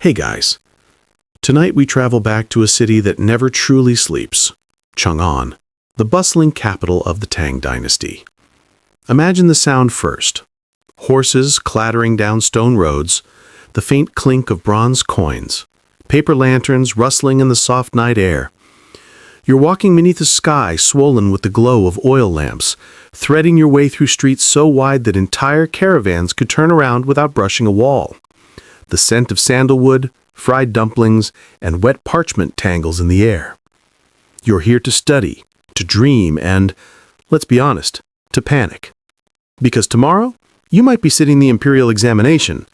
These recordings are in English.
Hey guys, tonight we travel back to a city that never truly sleeps, Chang'an, the bustling capital of the Tang dynasty. Imagine the sound first. Horses clattering down stone roads, the faint clink of bronze coins, paper lanterns rustling in the soft night air. You're walking beneath a sky swollen with the glow of oil lamps, threading your way through streets so wide that entire caravans could turn around without brushing a wall. The scent of sandalwood, fried dumplings, and wet parchment tangles in the air. You're here to study, to dream, and, let's be honest, to panic. Because tomorrow, you might be sitting the imperial examination,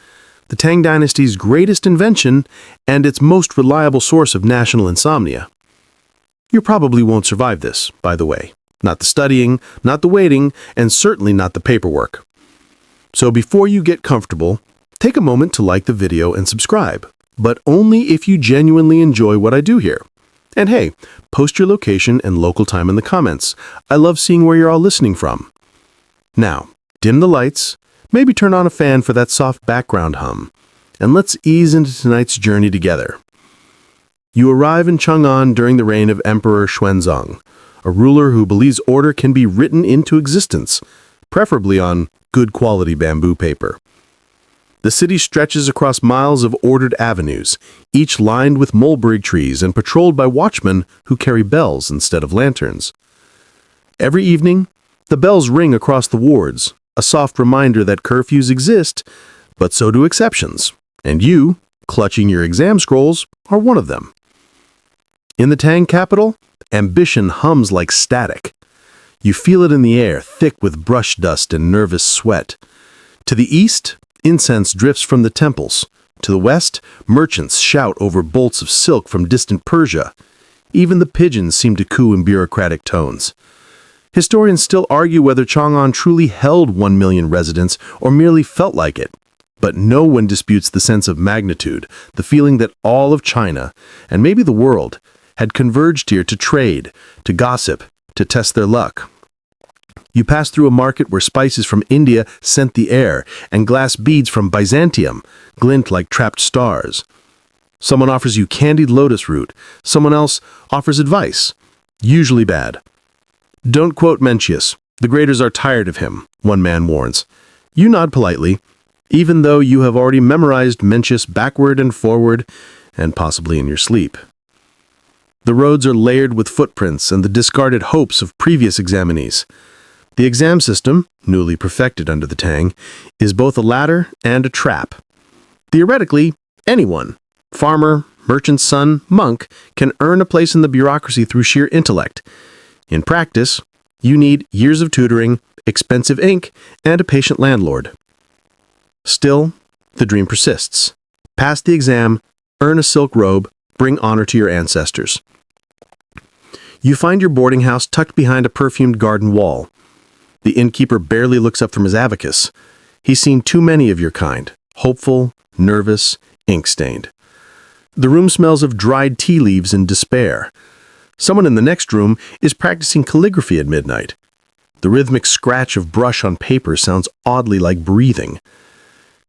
the Tang dynasty's greatest invention and its most reliable source of national insomnia. You probably won't survive this, by the way. Not the studying, not the waiting, and certainly not the paperwork. So before you get comfortable, take a moment to like the video and subscribe, but only if you genuinely enjoy what I do here. And hey, post your location and local time in the comments. I love seeing where you're all listening from. Now, dim the lights, maybe turn on a fan for that soft background hum, and let's ease into tonight's journey together. You arrive in Chang'an during the reign of Emperor Xuanzang, a ruler who believes order can be written into existence, preferably on good quality bamboo paper. The city stretches across miles of ordered avenues, each lined with mulberry trees and patrolled by watchmen who carry bells instead of lanterns. Every evening, the bells ring across the wards, a soft reminder that curfews exist, but so do exceptions, and you, clutching your exam scrolls, are one of them. In the Tang capital, ambition hums like static. You feel it in the air, thick with brush dust and nervous sweat. To the east, incense drifts from the temples. To the west, merchants shout over bolts of silk from distant Persia. Even the pigeons seem to coo in bureaucratic tones. Historians still argue whether Chang'an truly held 1 million residents or merely felt like it. But no one disputes the sense of magnitude, the feeling that all of China, and maybe the world, had converged here to trade, to gossip, to test their luck. You pass through a market where spices from India scent the air, and glass beads from Byzantium glint like trapped stars. Someone offers you candied lotus root, someone else offers advice, usually bad. Don't quote Mencius. The graders are tired of him, one man warns. You nod politely, even though you have already memorized Mencius backward and forward, and possibly in your sleep. The roads are layered with footprints and the discarded hopes of previous examinees. The exam system, newly perfected under the Tang, is both a ladder and a trap. Theoretically, anyone, farmer, merchant's son, monk, can earn a place in the bureaucracy through sheer intellect. In practice, you need years of tutoring, expensive ink, and a patient landlord. Still, the dream persists. Pass the exam, earn a silk robe, bring honor to your ancestors. You find your boarding house tucked behind a perfumed garden wall. The innkeeper barely looks up from his abacus. He's seen too many of your kind, hopeful, nervous, ink-stained. The room smells of dried tea leaves and despair. Someone in the next room is practicing calligraphy at midnight. The rhythmic scratch of brush on paper sounds oddly like breathing.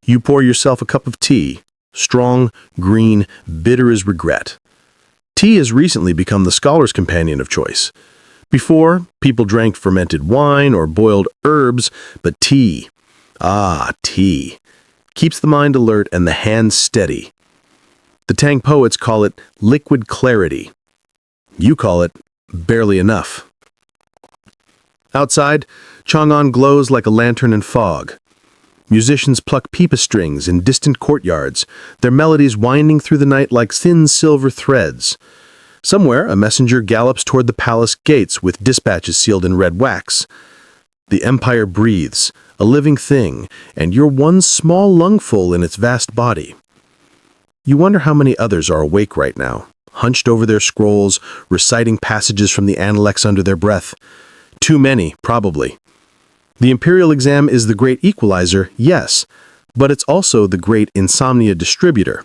You pour yourself a cup of tea, strong, green, bitter as regret. Tea has recently become the scholar's companion of choice. Before, people drank fermented wine or boiled herbs, but tea, tea, keeps the mind alert and the hands steady. The Tang poets call it liquid clarity. You call it barely enough. Outside, Chang'an glows like a lantern in fog. Musicians pluck pipa strings in distant courtyards, their melodies winding through the night like thin silver threads. Somewhere, a messenger gallops toward the palace gates with dispatches sealed in red wax. The empire breathes, a living thing, and you're one small lungful in its vast body. You wonder how many others are awake right now, hunched over their scrolls, reciting passages from the Analects under their breath. Too many, probably. The imperial exam is the great equalizer, yes, but it's also the great insomnia distributor.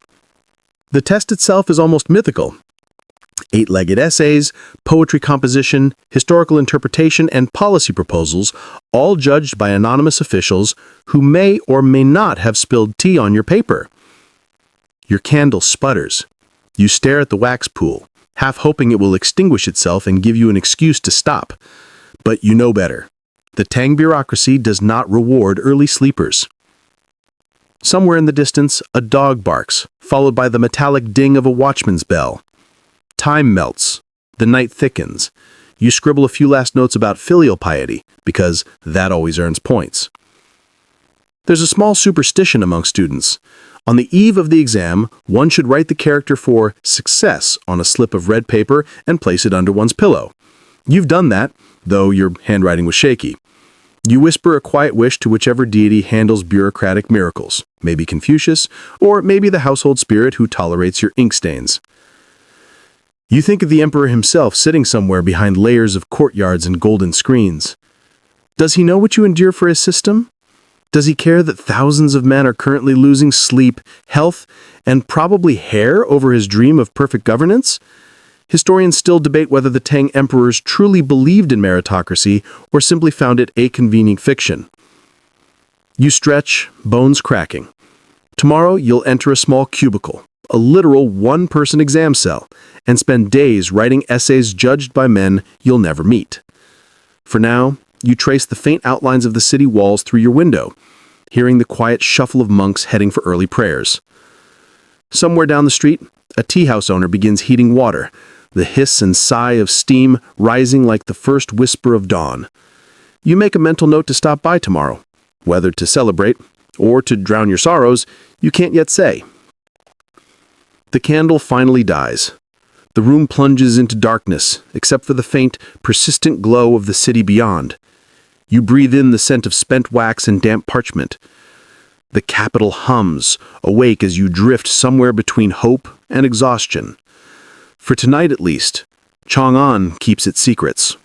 The test itself is almost mythical. 8-legged essays, poetry composition, historical interpretation, and policy proposals, all judged by anonymous officials who may or may not have spilled tea on your paper. Your candle sputters. You stare at the wax pool, half hoping it will extinguish itself and give you an excuse to stop. But you know better. The Tang bureaucracy does not reward early sleepers. Somewhere in the distance, a dog barks, followed by the metallic ding of a watchman's bell. Time melts. The night thickens. You scribble a few last notes about filial piety, because that always earns points. There's a small superstition among students. On the eve of the exam, one should write the character for success on a slip of red paper and place it under one's pillow. You've done that, though your handwriting was shaky. You whisper a quiet wish to whichever deity handles bureaucratic miracles, maybe Confucius, or maybe the household spirit who tolerates your ink stains. You think of the emperor himself sitting somewhere behind layers of courtyards and golden screens. Does he know what you endure for his system? Does he care that thousands of men are currently losing sleep, health, and probably hair over his dream of perfect governance? Historians still debate whether the Tang emperors truly believed in meritocracy or simply found it a convenient fiction. You stretch, bones cracking. Tomorrow you'll enter a small cubicle, a literal one-person exam cell, and spend days writing essays judged by men you'll never meet. For now, you trace the faint outlines of the city walls through your window, hearing the quiet shuffle of monks heading for early prayers. Somewhere down the street, a tea house owner begins heating water, the hiss and sigh of steam rising like the first whisper of dawn. You make a mental note to stop by tomorrow. Whether to celebrate or to drown your sorrows, you can't yet say. The candle finally dies. The room plunges into darkness, except for the faint, persistent glow of the city beyond. You breathe in the scent of spent wax and damp parchment. The capital hums, awake as you drift somewhere between hope and exhaustion. For tonight at least, Chang'an keeps its secrets.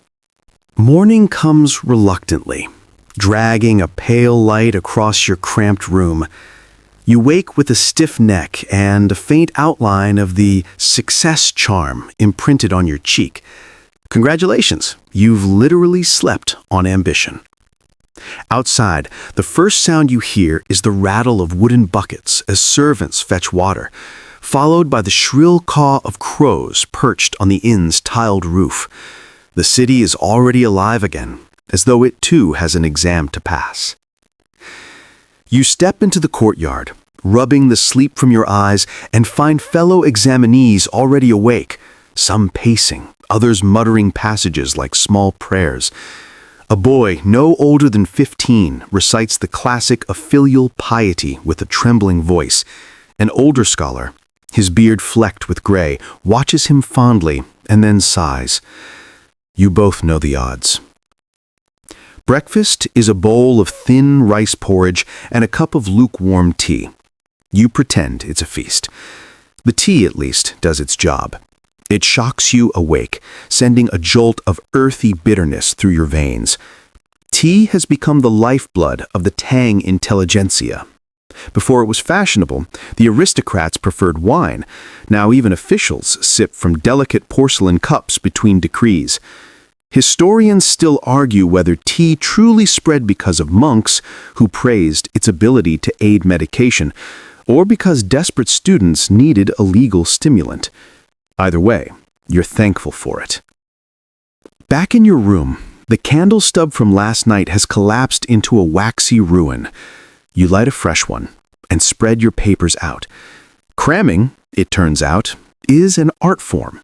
Morning comes reluctantly, dragging a pale light across your cramped room. You wake with a stiff neck and a faint outline of the success charm imprinted on your cheek. Congratulations, you've literally slept on ambition. Outside, the first sound you hear is the rattle of wooden buckets as servants fetch water, followed by the shrill caw of crows perched on the inn's tiled roof. The city is already alive again, as though it too has an exam to pass. You step into the courtyard, rubbing the sleep from your eyes, and find fellow examinees already awake, some pacing, others muttering passages like small prayers. A boy no older than 15 recites the classic of filial piety with a trembling voice. An older scholar, his beard flecked with gray, watches him fondly and then sighs. You both know the odds. Breakfast is a bowl of thin rice porridge and a cup of lukewarm tea. You pretend it's a feast. The tea, at least, does its job. It shocks you awake, sending a jolt of earthy bitterness through your veins. Tea has become the lifeblood of the Tang intelligentsia. Before it was fashionable, the aristocrats preferred wine. Now even officials sip from delicate porcelain cups between decrees. Historians still argue whether tea truly spread because of monks who praised its ability to aid medication, or because desperate students needed a legal stimulant. Either way, you're thankful for it. Back in your room, the candle stub from last night has collapsed into a waxy ruin. You light a fresh one and spread your papers out. Cramming, it turns out, is an art form.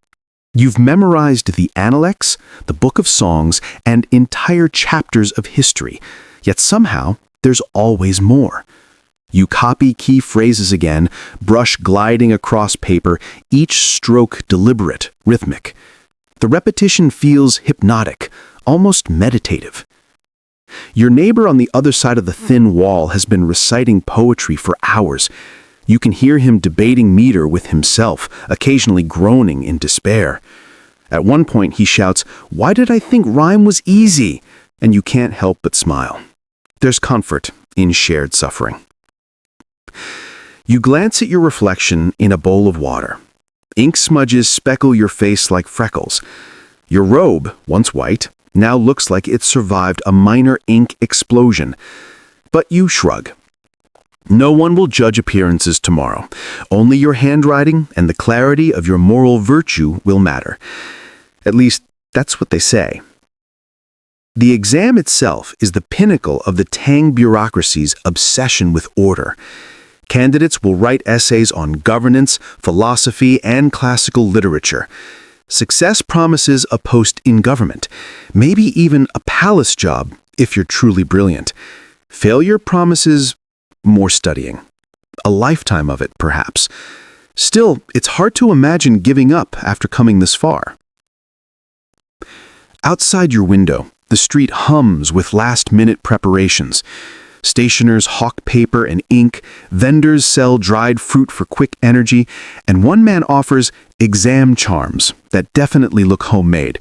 You've memorized the Analects, the Book of Songs, and entire chapters of history, yet somehow there's always more. You copy key phrases again, brush gliding across paper, each stroke deliberate, rhythmic. The repetition feels hypnotic, almost meditative. Your neighbor on the other side of the thin wall has been reciting poetry for hours. You can hear him debating meter with himself, occasionally groaning in despair. At one point he shouts, "Why did I think rhyme was easy?" And you can't help but smile. There's comfort in shared suffering. You glance at your reflection in a bowl of water. Ink smudges speckle your face like freckles. Your robe, once white, now looks like it survived a minor ink explosion. But you shrug. No one will judge appearances tomorrow. Only your handwriting and the clarity of your moral virtue will matter. At least, that's what they say. The exam itself is the pinnacle of the Tang bureaucracy's obsession with order. Candidates will write essays on governance, philosophy, and classical literature. Success promises a post in government, maybe even a palace job if you're truly brilliant. Failure promises more studying. A lifetime of it, perhaps. Still, it's hard to imagine giving up after coming this far. Outside your window, the street hums with last-minute preparations. Stationers hawk paper and ink, vendors sell dried fruit for quick energy, and one man offers exam charms that definitely look homemade.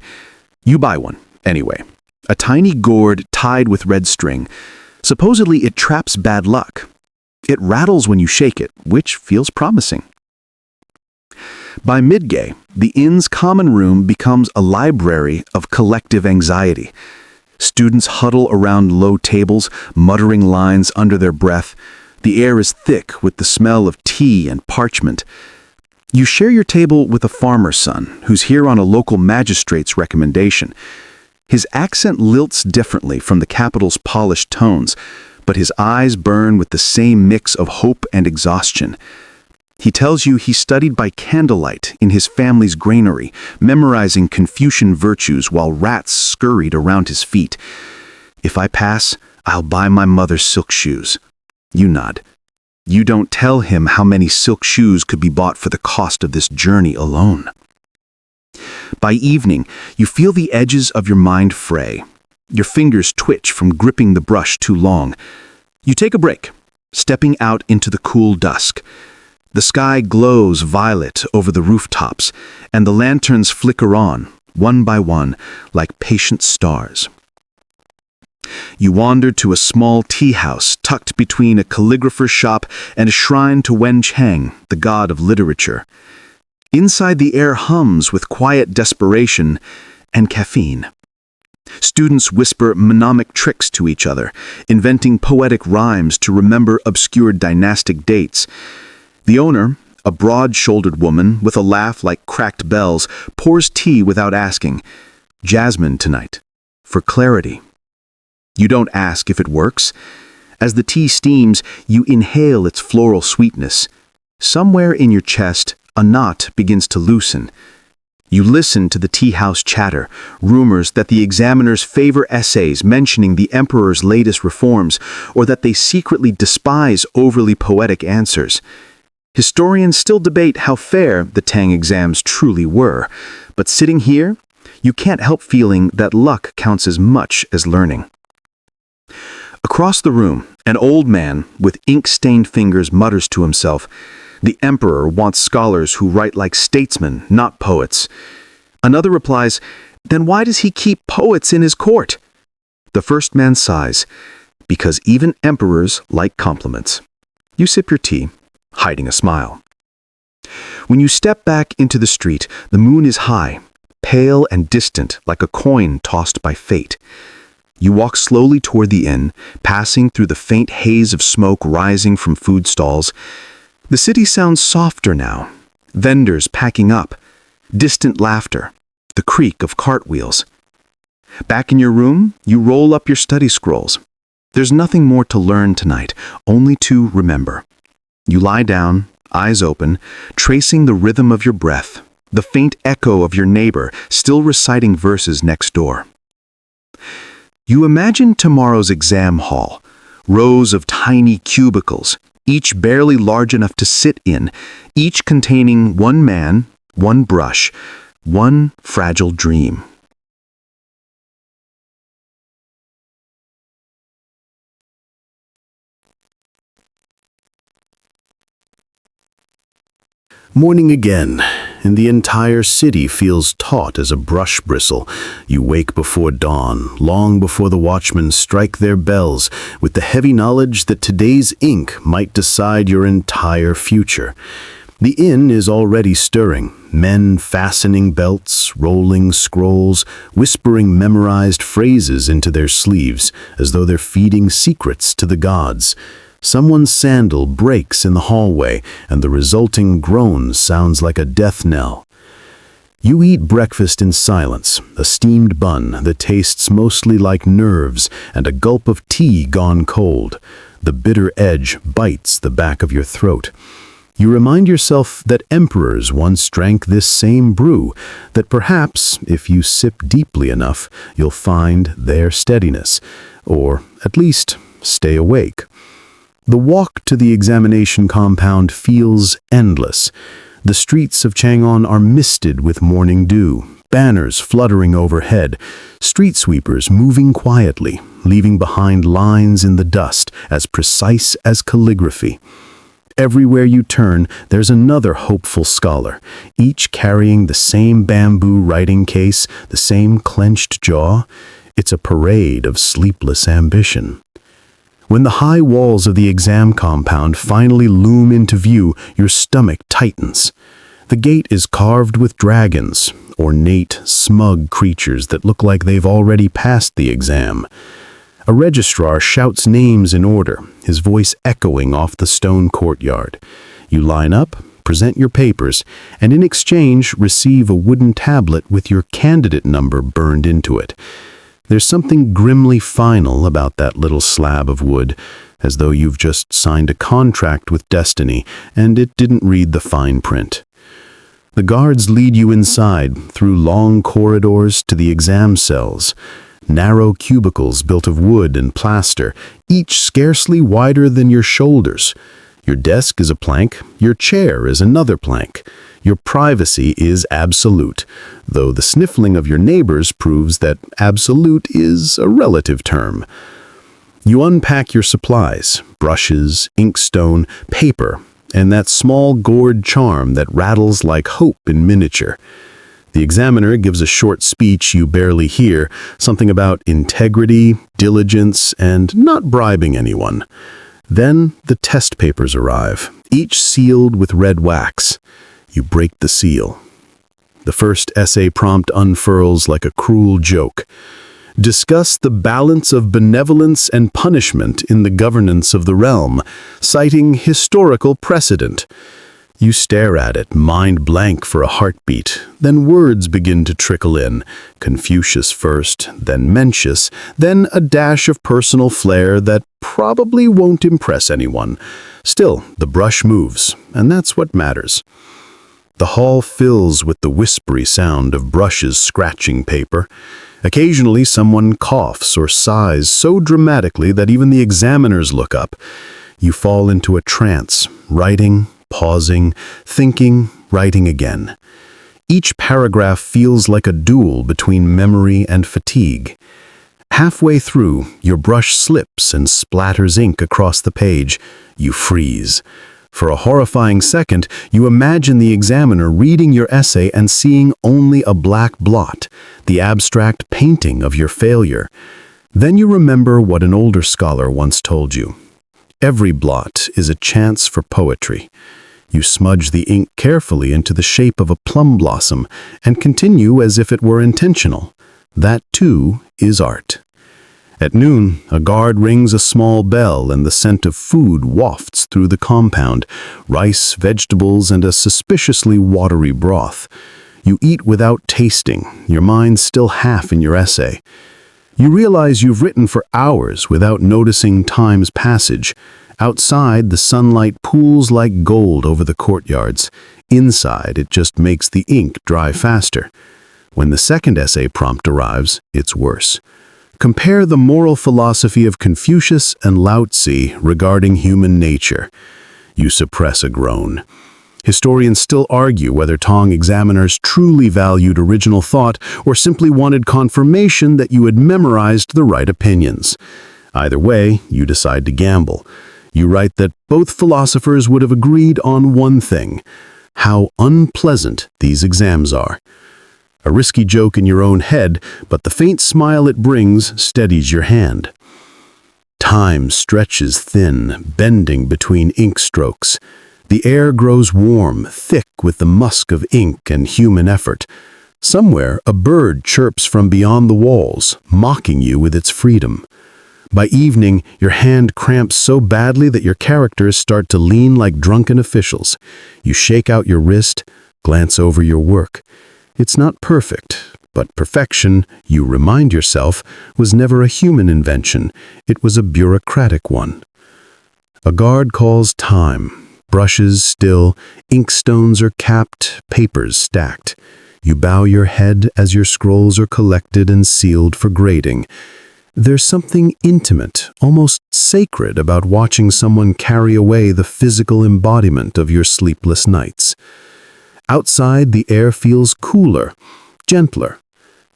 You buy one, anyway. A tiny gourd tied with red string. Supposedly it traps bad luck. It rattles when you shake it, which feels promising. By midday, the inn's common room becomes a library of collective anxiety. Students huddle around low tables, muttering lines under their breath. The air is thick with the smell of tea and parchment. You share your table with a farmer's son, who's here on a local magistrate's recommendation. His accent lilts differently from the capital's polished tones, but his eyes burn with the same mix of hope and exhaustion. He tells you he studied by candlelight in his family's granary, memorizing Confucian virtues while rats scurried around his feet. If I pass, I'll buy my mother silk shoes. You nod. You don't tell him how many silk shoes could be bought for the cost of this journey alone. By evening, you feel the edges of your mind fray. Your fingers twitch from gripping the brush too long. You take a break, stepping out into the cool dusk. The sky glows violet over the rooftops, and the lanterns flicker on, one by one, like patient stars. You wander to a small tea house tucked between a calligrapher's shop and a shrine to Wen Chang, the god of literature. Inside, the air hums with quiet desperation and caffeine. Students whisper mnemonic tricks to each other, inventing poetic rhymes to remember obscure dynastic dates. The owner, a broad-shouldered woman with a laugh like cracked bells, pours tea without asking. Jasmine tonight, for clarity. You don't ask if it works. As the tea steams, you inhale its floral sweetness. Somewhere in your chest, a knot begins to loosen. You listen to the tea house chatter, rumors that the examiners favor essays mentioning the emperor's latest reforms, or that they secretly despise overly poetic answers. Historians still debate how fair the Tang exams truly were, but sitting here, you can't help feeling that luck counts as much as learning. Across the room, an old man with ink-stained fingers mutters to himself, "The emperor wants scholars who write like statesmen, not poets." Another replies, "Then why does he keep poets in his court?" The first man sighs, "Because even emperors like compliments." You sip your tea, hiding a smile. When you step back into the street, the moon is high, pale and distant like a coin tossed by fate. You walk slowly toward the inn, passing through the faint haze of smoke rising from food stalls. The city sounds softer now, vendors packing up, distant laughter, the creak of cartwheels. Back in your room, you roll up your study scrolls. There's nothing more to learn tonight, only to remember. You lie down, eyes open, tracing the rhythm of your breath, the faint echo of your neighbor still reciting verses next door. You imagine tomorrow's exam hall, rows of tiny cubicles, each barely large enough to sit in, each containing one man, one brush, one fragile dream. Morning again, and the entire city feels taut as a brush bristle. You wake before dawn, long before the watchmen strike their bells, with the heavy knowledge that today's ink might decide your entire future. The inn is already stirring, men fastening belts, rolling scrolls, whispering memorized phrases into their sleeves, as though they're feeding secrets to the gods. Someone's sandal breaks in the hallway, and the resulting groan sounds like a death knell. You eat breakfast in silence, a steamed bun that tastes mostly like nerves and a gulp of tea gone cold. The bitter edge bites the back of your throat. You remind yourself that emperors once drank this same brew, that perhaps, if you sip deeply enough, you'll find their steadiness, or at least stay awake. The walk to the examination compound feels endless. The streets of Chang'an are misted with morning dew, banners fluttering overhead, street sweepers moving quietly, leaving behind lines in the dust as precise as calligraphy. Everywhere you turn, there's another hopeful scholar, each carrying the same bamboo writing case, the same clenched jaw. It's a parade of sleepless ambition. When the high walls of the exam compound finally loom into view, your stomach tightens. The gate is carved with dragons, ornate, smug creatures that look like they've already passed the exam. A registrar shouts names in order, his voice echoing off the stone courtyard. You line up, present your papers, and in exchange receive a wooden tablet with your candidate number burned into it. There's something grimly final about that little slab of wood, as though you've just signed a contract with destiny and it didn't read the fine print. The guards lead you inside, through long corridors to the exam cells. Narrow cubicles built of wood and plaster, each scarcely wider than your shoulders. Your desk is a plank, your chair is another plank. Your privacy is absolute, though the sniffling of your neighbors proves that absolute is a relative term. You unpack your supplies, brushes, inkstone, paper, and that small gourd charm that rattles like hope in miniature. The examiner gives a short speech you barely hear, something about integrity, diligence, and not bribing anyone. Then the test papers arrive, each sealed with red wax. You break the seal. The first essay prompt unfurls like a cruel joke. Discuss the balance of benevolence and punishment in the governance of the realm, citing historical precedent. You stare at it, mind blank for a heartbeat. Then words begin to trickle in. Confucius first, then Mencius, then a dash of personal flair that probably won't impress anyone. Still, the brush moves, and that's what matters. The hall fills with the whispery sound of brushes scratching paper. Occasionally, someone coughs or sighs so dramatically that even the examiners look up. You fall into a trance, writing, pausing, thinking, writing again. Each paragraph feels like a duel between memory and fatigue. Halfway through, your brush slips and splatters ink across the page. You freeze. For a horrifying second, you imagine the examiner reading your essay and seeing only a black blot, the abstract painting of your failure. Then you remember what an older scholar once told you. Every blot is a chance for poetry. You smudge the ink carefully into the shape of a plum blossom and continue as if it were intentional. That, too, is art. At noon, a guard rings a small bell and the scent of food wafts through the compound, rice, vegetables, and a suspiciously watery broth. You eat without tasting, your mind still half in your essay. You realize you've written for hours without noticing time's passage. Outside, the sunlight pools like gold over the courtyards. Inside, it just makes the ink dry faster. When the second essay prompt arrives, it's worse. Compare the moral philosophy of Confucius and Lao Tzu regarding human nature. You suppress a groan. Historians still argue whether Tong examiners truly valued original thought or simply wanted confirmation that you had memorized the right opinions. Either way, you decide to gamble. You write that both philosophers would have agreed on one thing: how unpleasant these exams are. A risky joke in your own head, but the faint smile it brings steadies your hand. Time stretches thin, bending between ink strokes. The air grows warm, thick with the musk of ink and human effort. Somewhere, a bird chirps from beyond the walls, mocking you with its freedom. By evening, your hand cramps so badly that your characters start to lean like drunken officials. You shake out your wrist, glance over your work. It's not perfect, but perfection, you remind yourself, was never a human invention. It was a bureaucratic one. A guard calls time. Brushes still, inkstones are capped, papers stacked. You bow your head as your scrolls are collected and sealed for grading. There's something intimate, almost sacred about watching someone carry away the physical embodiment of your sleepless nights. Outside, the air feels cooler, gentler.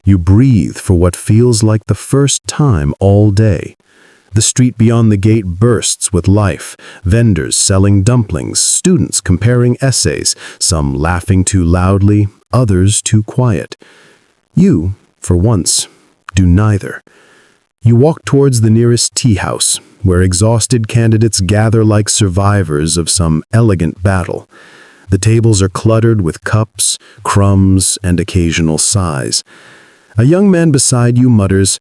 You breathe for what feels like the first time all day. The street beyond the gate bursts with life, vendors selling dumplings, students comparing essays, some laughing too loudly, others too quiet. You, for once, do neither. You walk towards the nearest tea house, where exhausted candidates gather like survivors of some elegant battle. The tables are cluttered with cups, crumbs, and occasional sighs. A young man beside you mutters,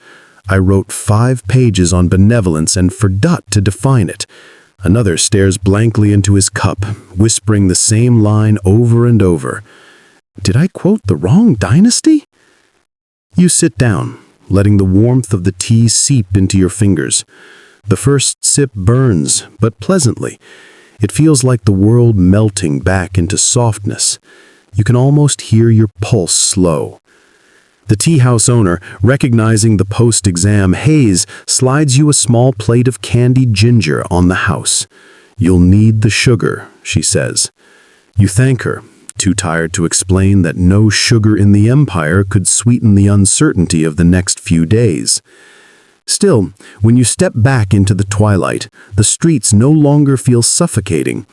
"I wrote 5 pages on benevolence and forgot to define it." Another stares blankly into his cup, whispering the same line over and over. Did I quote the wrong dynasty? You sit down, letting the warmth of the tea seep into your fingers. The first sip burns, but pleasantly. It feels like the world melting back into softness. You can almost hear your pulse slow. The tea house owner, recognizing the post-exam haze, slides you a small plate of candied ginger on the house. "You'll need the sugar," she says. You thank her, too tired to explain that no sugar in the empire could sweeten the uncertainty of the next few days. Still, when you step back into the twilight, the streets no longer feel suffocating.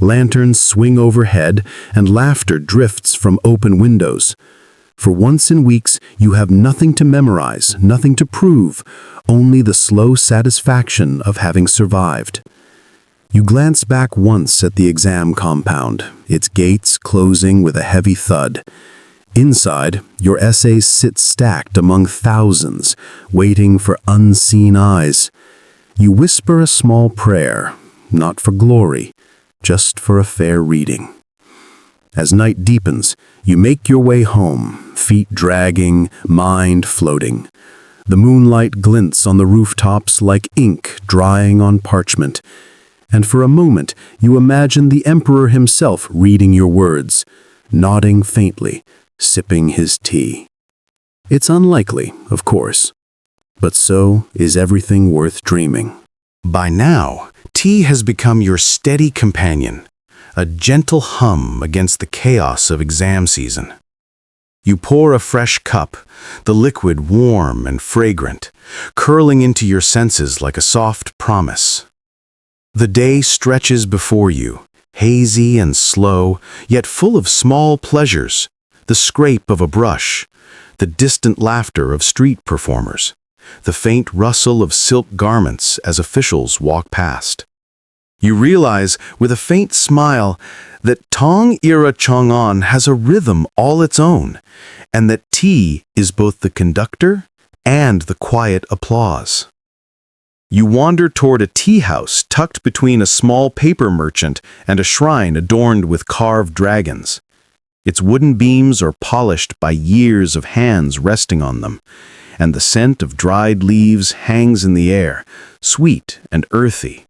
Lanterns swing overhead, and laughter drifts from open windows. For once in weeks, you have nothing to memorize, nothing to prove, only the slow satisfaction of having survived. You glance back once at the exam compound, its gates closing with a heavy thud. Inside, your essays sit stacked among thousands, waiting for unseen eyes. You whisper a small prayer, not for glory, just for a fair reading. As night deepens, you make your way home, feet dragging, mind floating. The moonlight glints on the rooftops like ink drying on parchment. And for a moment, you imagine the emperor himself reading your words, nodding faintly, sipping his tea. It's unlikely, of course, but so is everything worth dreaming. By now, tea has become your steady companion, a gentle hum against the chaos of exam season. You pour a fresh cup, the liquid warm and fragrant, curling into your senses like a soft promise. The day stretches before you, hazy and slow, yet full of small pleasures, the scrape of a brush, the distant laughter of street performers, the faint rustle of silk garments as officials walk past. You realize, with a faint smile, that Tang-era Chang'an has a rhythm all its own, and that tea is both the conductor and the quiet applause. You wander toward a tea house tucked between a small paper merchant and a shrine adorned with carved dragons. Its wooden beams are polished by years of hands resting on them, and the scent of dried leaves hangs in the air, sweet and earthy.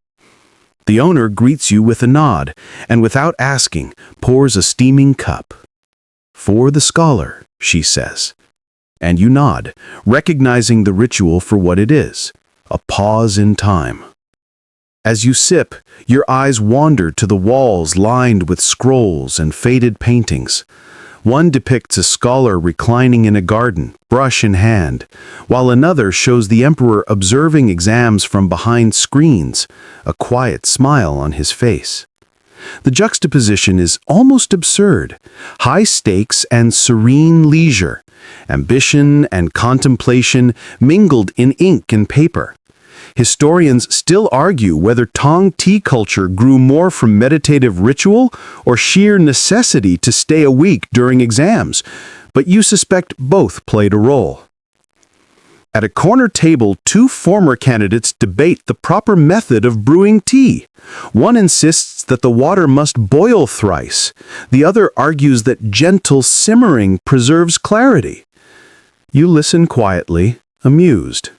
The owner greets you with a nod, and without asking, pours a steaming cup. "For the scholar," she says. And you nod, recognizing the ritual for what it is, a pause in time. As you sip, your eyes wander to the walls lined with scrolls and faded paintings. One depicts a scholar reclining in a garden, brush in hand, while another shows the emperor observing exams from behind screens, a quiet smile on his face. The juxtaposition is almost absurd. High stakes and serene leisure, ambition and contemplation mingled in ink and paper. Historians still argue whether Tang tea culture grew more from meditative ritual or sheer necessity to stay awake during exams, but you suspect both played a role. At a corner table, two former candidates debate the proper method of brewing tea. One insists that the water must boil thrice. The other argues that gentle simmering preserves clarity. You listen quietly, amused.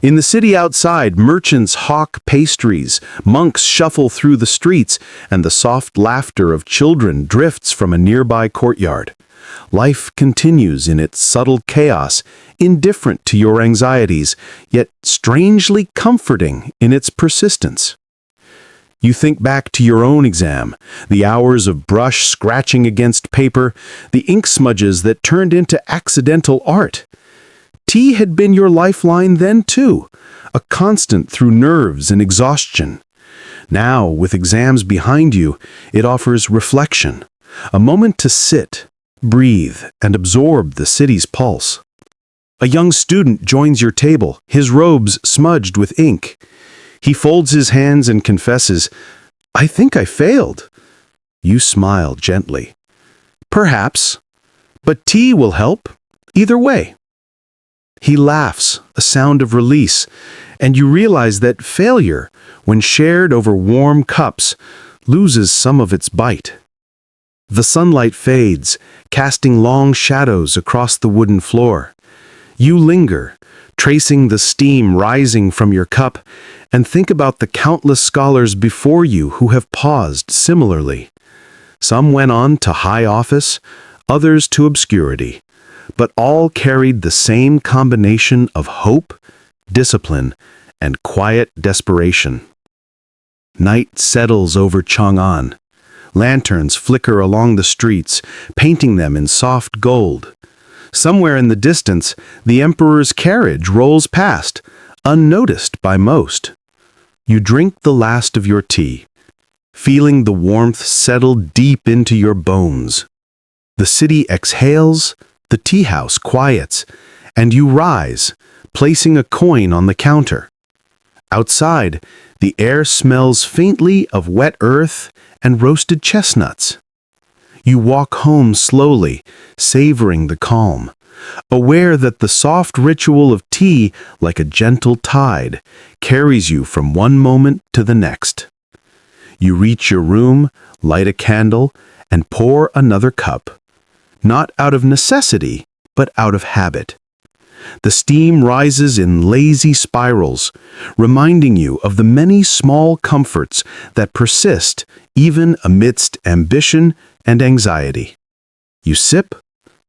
In the city outside, merchants hawk pastries, monks shuffle through the streets, and the soft laughter of children drifts from a nearby courtyard. Life continues in its subtle chaos, indifferent to your anxieties, yet strangely comforting in its persistence. You think back to your own exam, the hours of brush scratching against paper, the ink smudges that turned into accidental art. Tea had been your lifeline then too, a constant through nerves and exhaustion. Now, with exams behind you, it offers reflection, a moment to sit, breathe, and absorb the city's pulse. A young student joins your table, his robes smudged with ink. He folds his hands and confesses, "I think I failed." You smile gently. "Perhaps, but tea will help, either way." He laughs, a sound of release, and you realize that failure, when shared over warm cups, loses some of its bite. The sunlight fades, casting long shadows across the wooden floor. You linger, tracing the steam rising from your cup, and think about the countless scholars before you who have paused similarly. Some went on to high office, others to obscurity, but all carried the same combination of hope, discipline, and quiet desperation. Night settles over Chang'an. Lanterns flicker along the streets, painting them in soft gold. Somewhere in the distance, the emperor's carriage rolls past, unnoticed by most. You drink the last of your tea, feeling the warmth settle deep into your bones. The city exhales, the tea house quiets, and you rise, placing a coin on the counter. Outside, the air smells faintly of wet earth and roasted chestnuts. You walk home slowly, savoring the calm, aware that the soft ritual of tea, like a gentle tide, carries you from one moment to the next. You reach your room, light a candle, and pour another cup, not out of necessity, but out of habit. The steam rises in lazy spirals, reminding you of the many small comforts that persist even amidst ambition and anxiety. You sip,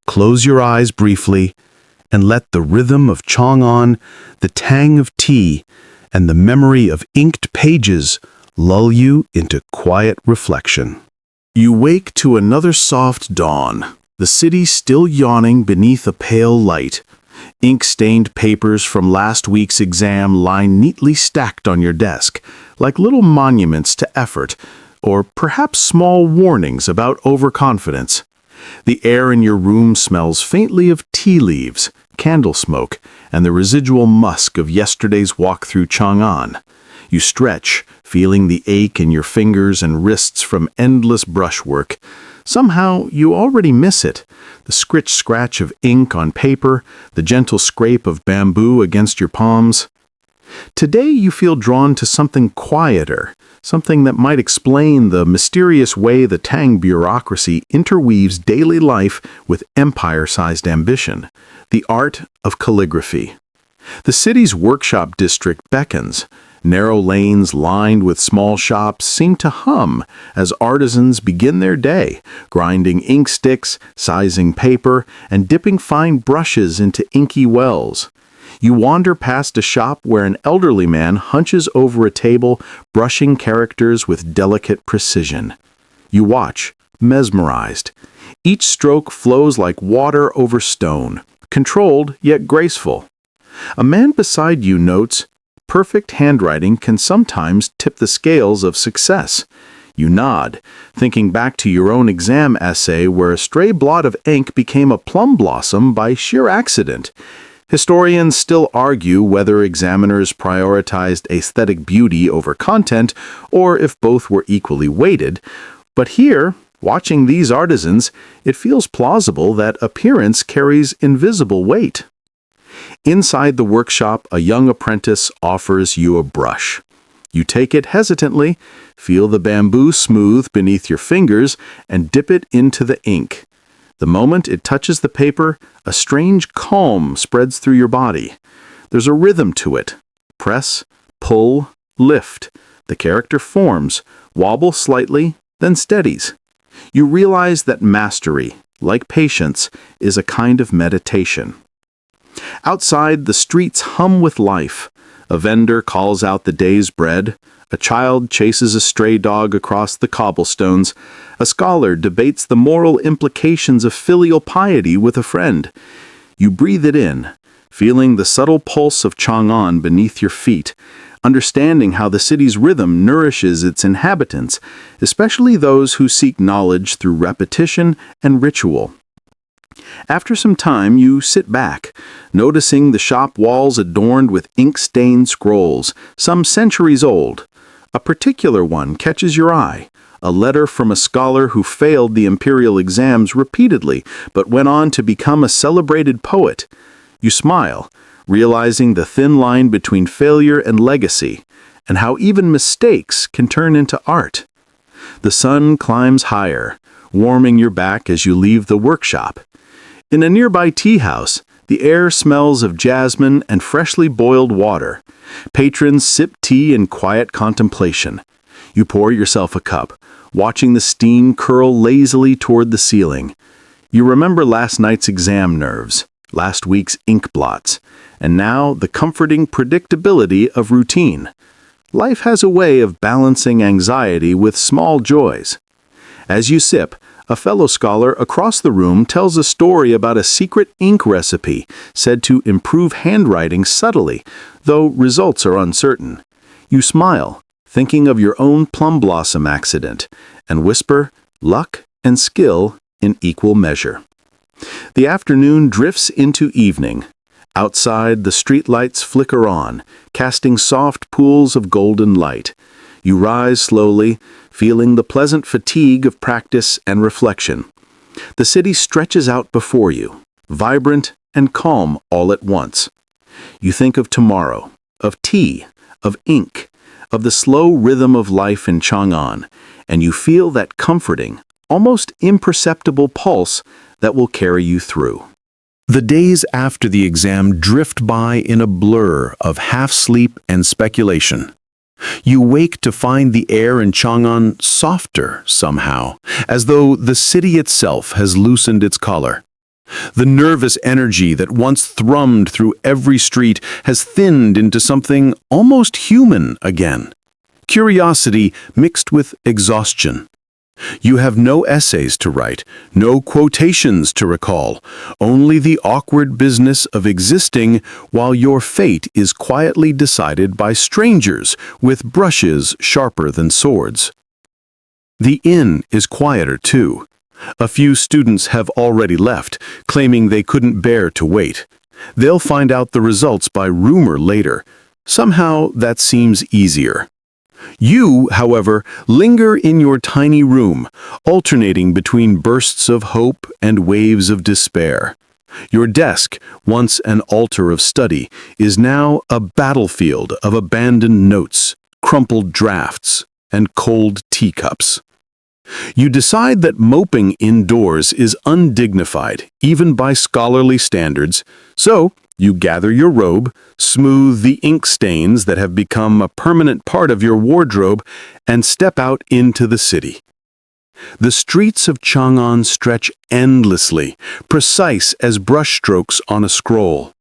close your eyes briefly, and let the rhythm of Chang'an, the tang of tea, and the memory of inked pages lull you into quiet reflection. You wake to another soft dawn, the city still yawning beneath a pale light. Ink-stained papers from last week's exam lie neatly stacked on your desk, like little monuments to effort, or perhaps small warnings about overconfidence. The air in your room smells faintly of tea leaves, candle smoke, and the residual musk of yesterday's walk through Chang'an. You stretch, feeling the ache in your fingers and wrists from endless brushwork. Somehow, you already miss it. The scratch of ink on paper, the gentle scrape of bamboo against your palms. Today, you feel drawn to something quieter, something that might explain the mysterious way the Tang bureaucracy interweaves daily life with empire-sized ambition, the art of calligraphy. The city's workshop district beckons. Narrow lanes lined with small shops seem to hum as artisans begin their day, grinding ink sticks, sizing paper, and dipping fine brushes into inky wells. You wander past a shop where an elderly man hunches over a table, brushing characters with delicate precision. You watch, mesmerized. Each stroke flows like water over stone, controlled yet graceful. A man beside you notes, "Perfect handwriting can sometimes tip the scales of success." You nod, thinking back to your own exam essay where a stray blot of ink became a plum blossom by sheer accident. Historians still argue whether examiners prioritized aesthetic beauty over content, or if both were equally weighted. But here, watching these artisans, it feels plausible that appearance carries invisible weight. Inside the workshop, a young apprentice offers you a brush. You take it hesitantly, feel the bamboo smooth beneath your fingers, and dip it into the ink. The moment it touches the paper, a strange calm spreads through your body. There's a rhythm to it. Press, pull, lift. The character forms, wobbles slightly, then steadies. You realize that mastery, like patience, is a kind of meditation. Outside, the streets hum with life. A vendor calls out the day's bread. A child chases a stray dog across the cobblestones. A scholar debates the moral implications of filial piety with a friend. You breathe it in, feeling the subtle pulse of Chang'an beneath your feet, understanding how the city's rhythm nourishes its inhabitants, especially those who seek knowledge through repetition and ritual. After some time, you sit back, noticing the shop walls adorned with ink-stained scrolls, some centuries old. A particular one catches your eye, a letter from a scholar who failed the imperial exams repeatedly, but went on to become a celebrated poet. You smile, realizing the thin line between failure and legacy, and how even mistakes can turn into art. The sun climbs higher, warming your back as you leave the workshop. In a nearby tea house, the air smells of jasmine and freshly boiled water. Patrons sip tea in quiet contemplation. You pour yourself a cup, watching the steam curl lazily toward the ceiling. You remember last night's exam nerves, last week's ink blots, and now the comforting predictability of routine. Life has a way of balancing anxiety with small joys. As you sip, a fellow scholar across the room tells a story about a secret ink recipe said to improve handwriting subtly, though results are uncertain. You smile, thinking of your own plum blossom accident, and whisper, luck and skill in equal measure. The afternoon drifts into evening. Outside, the streetlights flicker on, casting soft pools of golden light. You rise slowly, feeling the pleasant fatigue of practice and reflection. The city stretches out before you, vibrant and calm all at once. You think of tomorrow, of tea, of ink, of the slow rhythm of life in Chang'an, and you feel that comforting, almost imperceptible pulse that will carry you through. The days after the exam drift by in a blur of half-sleep and speculation. You wake to find the air in Chang'an softer somehow, as though the city itself has loosened its collar. The nervous energy that once thrummed through every street has thinned into something almost human again. Curiosity mixed with exhaustion. You have no essays to write, no quotations to recall, only the awkward business of existing while your fate is quietly decided by strangers with brushes sharper than swords. The inn is quieter too. A few students have already left, claiming they couldn't bear to wait. They'll find out the results by rumor later. Somehow that seems easier. You, however, linger in your tiny room, alternating between bursts of hope and waves of despair. Your desk, once an altar of study, is now a battlefield of abandoned notes, crumpled drafts, and cold teacups. You decide that moping indoors is undignified, even by scholarly standards, so you gather your robe, smooth the ink stains that have become a permanent part of your wardrobe, and step out into the city. The streets of Chang'an stretch endlessly, precise as brushstrokes on a scroll.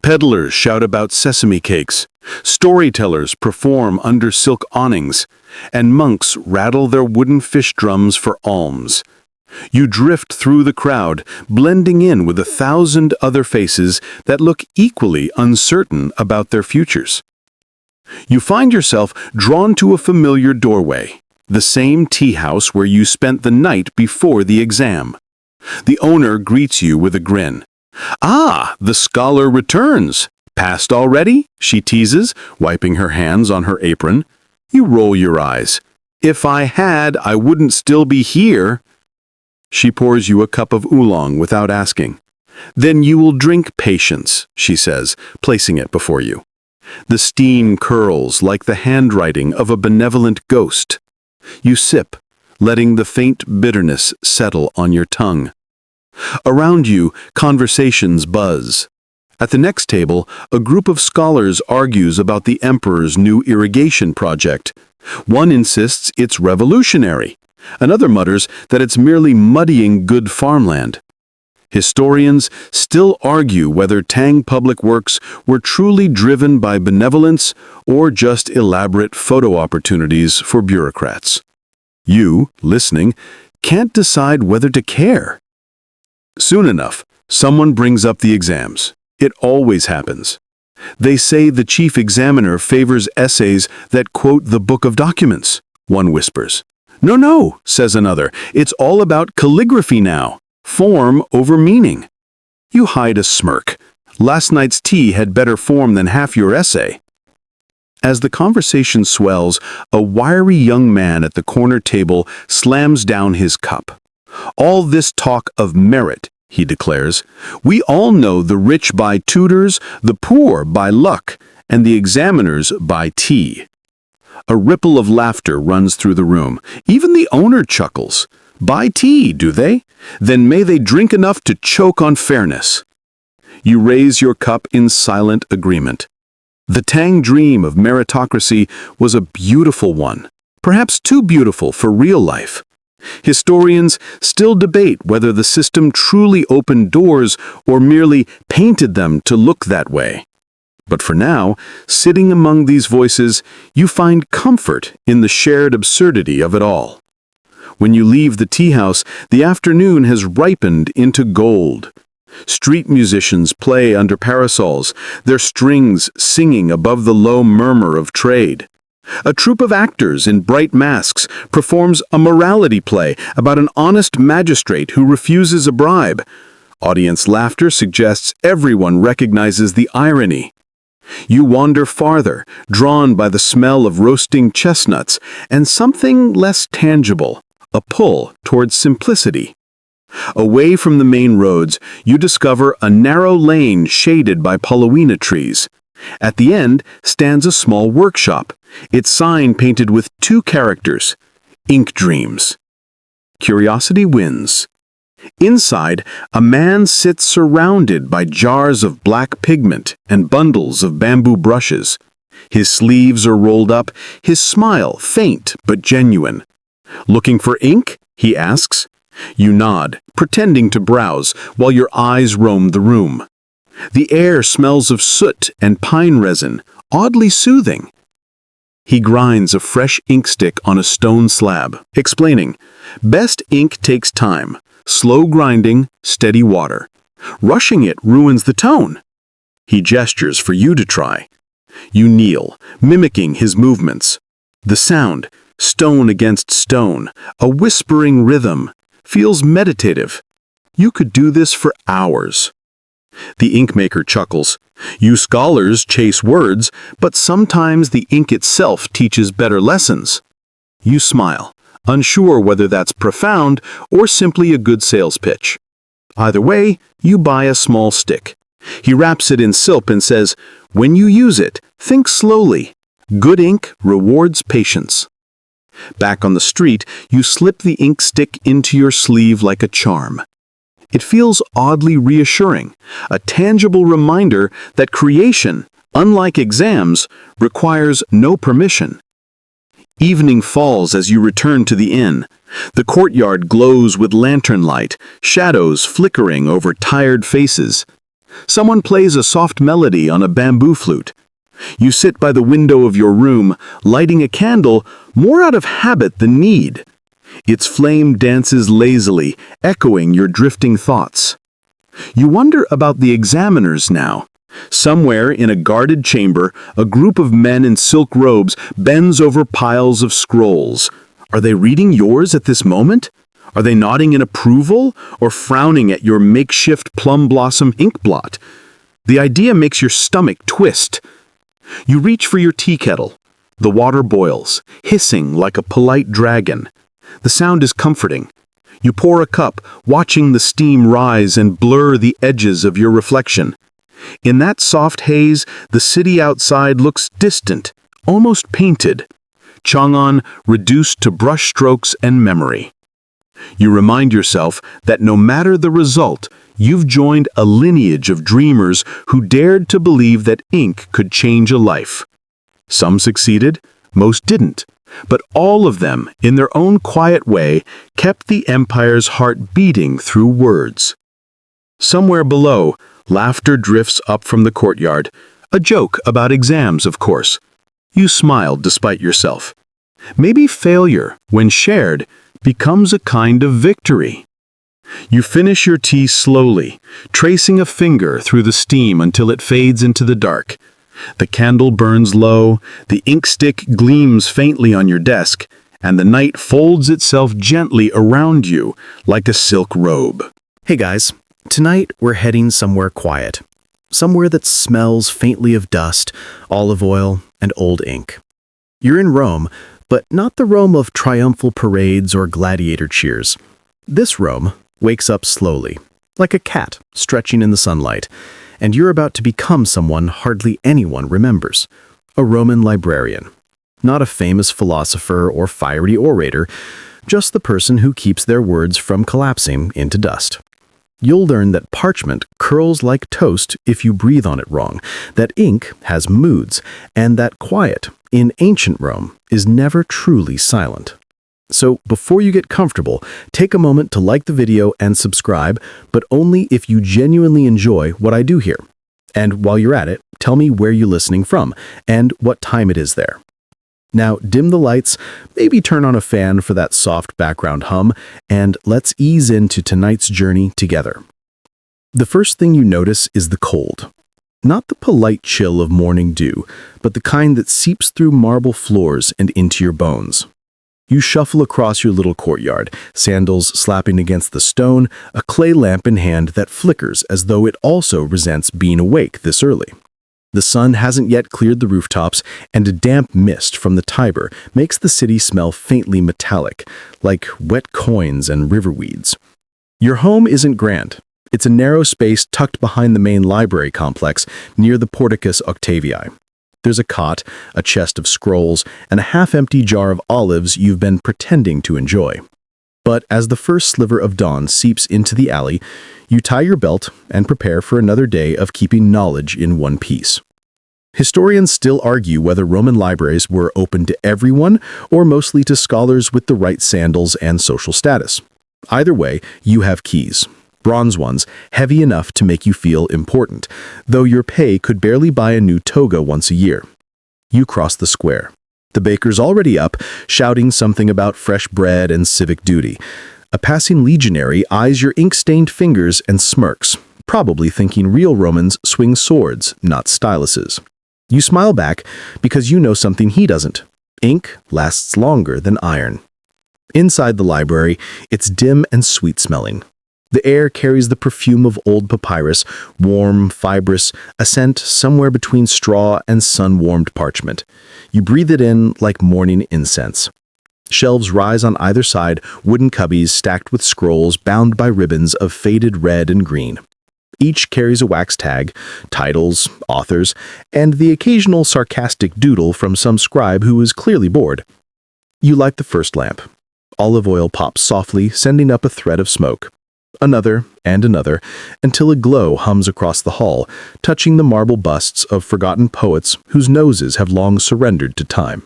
Peddlers shout about sesame cakes, storytellers perform under silk awnings, and monks rattle their wooden fish drums for alms. You drift through the crowd, blending in with 1,000 other faces that look equally uncertain about their futures. You find yourself drawn to a familiar doorway, the same tea house where you spent the night before the exam. The owner greets you with a grin. "Ah, the scholar returns. Passed already?" she teases, wiping her hands on her apron. You roll your eyes. "If I had, I wouldn't still be here." She pours you a cup of oolong without asking. Then you will drink patience, she says, placing it before you. The steam curls like the handwriting of a benevolent ghost. You sip, letting the faint bitterness settle on your tongue. Around you, conversations buzz. At the next table, a group of scholars argues about the emperor's new irrigation project. One insists it's revolutionary. Another mutters that it's merely muddying good farmland. Historians still argue whether Tang Public Works were truly driven by benevolence or just elaborate photo opportunities for bureaucrats. You, listening, can't decide whether to care. Soon enough, someone brings up the exams. It always happens. They say the chief examiner favors essays that quote the book of documents, one whispers. No, no, says another, it's all about calligraphy now. Form over meaning. You hide a smirk. Last night's tea had better form than half your essay. As the conversation swells, a wiry young man at the corner table slams down his cup. All this talk of merit, he declares. We all know the rich buy tutors, the poor buy luck, and the examiners buy tea. A ripple of laughter runs through the room. Even the owner chuckles. Buy tea, do they? Then may they drink enough to choke on fairness. You raise your cup in silent agreement. The Tang dream of meritocracy was a beautiful one, perhaps too beautiful for real life. Historians still debate whether the system truly opened doors or merely painted them to look that way. But for now, sitting among these voices, you find comfort in the shared absurdity of it all. When you leave the tea house, the afternoon has ripened into gold. Street musicians play under parasols, their strings singing above the low murmur of trade. A troupe of actors in bright masks performs a morality play about an honest magistrate who refuses a bribe. Audience laughter suggests everyone recognizes the irony. You wander farther, drawn by the smell of roasting chestnuts and something less tangible, a pull towards simplicity. Away from the main roads, you discover a narrow lane shaded by paulownia trees. At the end stands a small workshop, its sign painted with two characters, Ink Dreams. Curiosity wins. Inside, a man sits surrounded by jars of black pigment and bundles of bamboo brushes. His sleeves are rolled up, his smile faint but genuine. Looking for ink? He asks. You nod, pretending to browse, while your eyes roam the room. The air smells of soot and pine resin, oddly soothing. He grinds a fresh ink stick on a stone slab, explaining, best ink takes time, slow grinding, steady water. Rushing it ruins the tone. He gestures for you to try. You kneel, mimicking his movements. The sound, stone against stone, a whispering rhythm, feels meditative. You could do this for hours. The inkmaker chuckles. You scholars chase words, but sometimes the ink itself teaches better lessons. You smile, unsure whether that's profound or simply a good sales pitch. Either way, you buy a small stick. He wraps it in silk and says, when you use it, think slowly. Good ink rewards patience. Back on the street, you slip the ink stick into your sleeve like a charm. It feels oddly reassuring, a tangible reminder that creation, unlike exams, requires no permission. Evening falls as you return to the inn. The courtyard glows with lantern light, shadows flickering over tired faces. Someone plays a soft melody on a bamboo flute. You sit by the window of your room, lighting a candle more out of habit than need. Its flame dances lazily, echoing your drifting thoughts. You wonder about the examiners now. Somewhere in a guarded chamber, a group of men in silk robes bends over piles of scrolls. Are they reading yours at this moment? Are they nodding in approval or frowning at your makeshift plum blossom inkblot? The idea makes your stomach twist. You reach for your tea kettle. The water boils, hissing like a polite dragon. The sound is comforting. You pour a cup, watching the steam rise and blur the edges of your reflection. In that soft haze, the city outside looks distant, almost painted. Chang'an reduced to brushstrokes and memory. You remind yourself that no matter the result, you've joined a lineage of dreamers who dared to believe that ink could change a life. Some succeeded, most didn't, but all of them, in their own quiet way, kept the empire's heart beating through words. Somewhere below, laughter drifts up from the courtyard, a joke about exams, of course. You smiled despite yourself. Maybe failure, when shared, becomes a kind of victory. You finish your tea slowly, tracing a finger through the steam until it fades into the dark. The candle burns low, the ink stick gleams faintly on your desk, and the night folds itself gently around you like a silk robe. Hey guys, tonight we're heading somewhere quiet. Somewhere that smells faintly of dust, olive oil, and old ink. You're in Rome, but not the Rome of triumphal parades or gladiator cheers. This Rome wakes up slowly, like a cat stretching in the sunlight, and you're about to become someone hardly anyone remembers, a Roman librarian. Not a famous philosopher or fiery orator, just the person who keeps their words from collapsing into dust. You'll learn that parchment curls like toast if you breathe on it wrong, that ink has moods, and that quiet, in ancient Rome, is never truly silent. So before you get comfortable, take a moment to like the video and subscribe, but only if you genuinely enjoy what I do here. And while you're at it, tell me where you're listening from and what time it is there. Now dim the lights, maybe turn on a fan for that soft background hum, and let's ease into tonight's journey together. The first thing you notice is the cold. Not the polite chill of morning dew, but the kind that seeps through marble floors and into your bones. You shuffle across your little courtyard, sandals slapping against the stone, a clay lamp in hand that flickers as though it also resents being awake this early. The sun hasn't yet cleared the rooftops, and a damp mist from the Tiber makes the city smell faintly metallic, like wet coins and river weeds. Your home isn't grand. It's a narrow space tucked behind the main library complex near the Porticus Octavii. There's a cot, a chest of scrolls, and a half-empty jar of olives you've been pretending to enjoy. But as the first sliver of dawn seeps into the alley, you tie your belt and prepare for another day of keeping knowledge in one piece. Historians still argue whether Roman libraries were open to everyone or mostly to scholars with the right sandals and social status. Either way, you have keys. Bronze ones, heavy enough to make you feel important, though your pay could barely buy a new toga once a year. You cross the square. The baker's already up, shouting something about fresh bread and civic duty. A passing legionary eyes your ink-stained fingers and smirks, probably thinking real Romans swing swords, not styluses. You smile back because you know something he doesn't. Ink lasts longer than iron. Inside the library, it's dim and sweet-smelling. The air carries the perfume of old papyrus, warm, fibrous, a scent somewhere between straw and sun-warmed parchment. You breathe it in like morning incense. Shelves rise on either side, wooden cubbies stacked with scrolls bound by ribbons of faded red and green. Each carries a wax tag, titles, authors, and the occasional sarcastic doodle from some scribe who is clearly bored. You light the first lamp. Olive oil pops softly, sending up a thread of smoke. Another and another, until a glow hums across the hall, touching the marble busts of forgotten poets whose noses have long surrendered to time.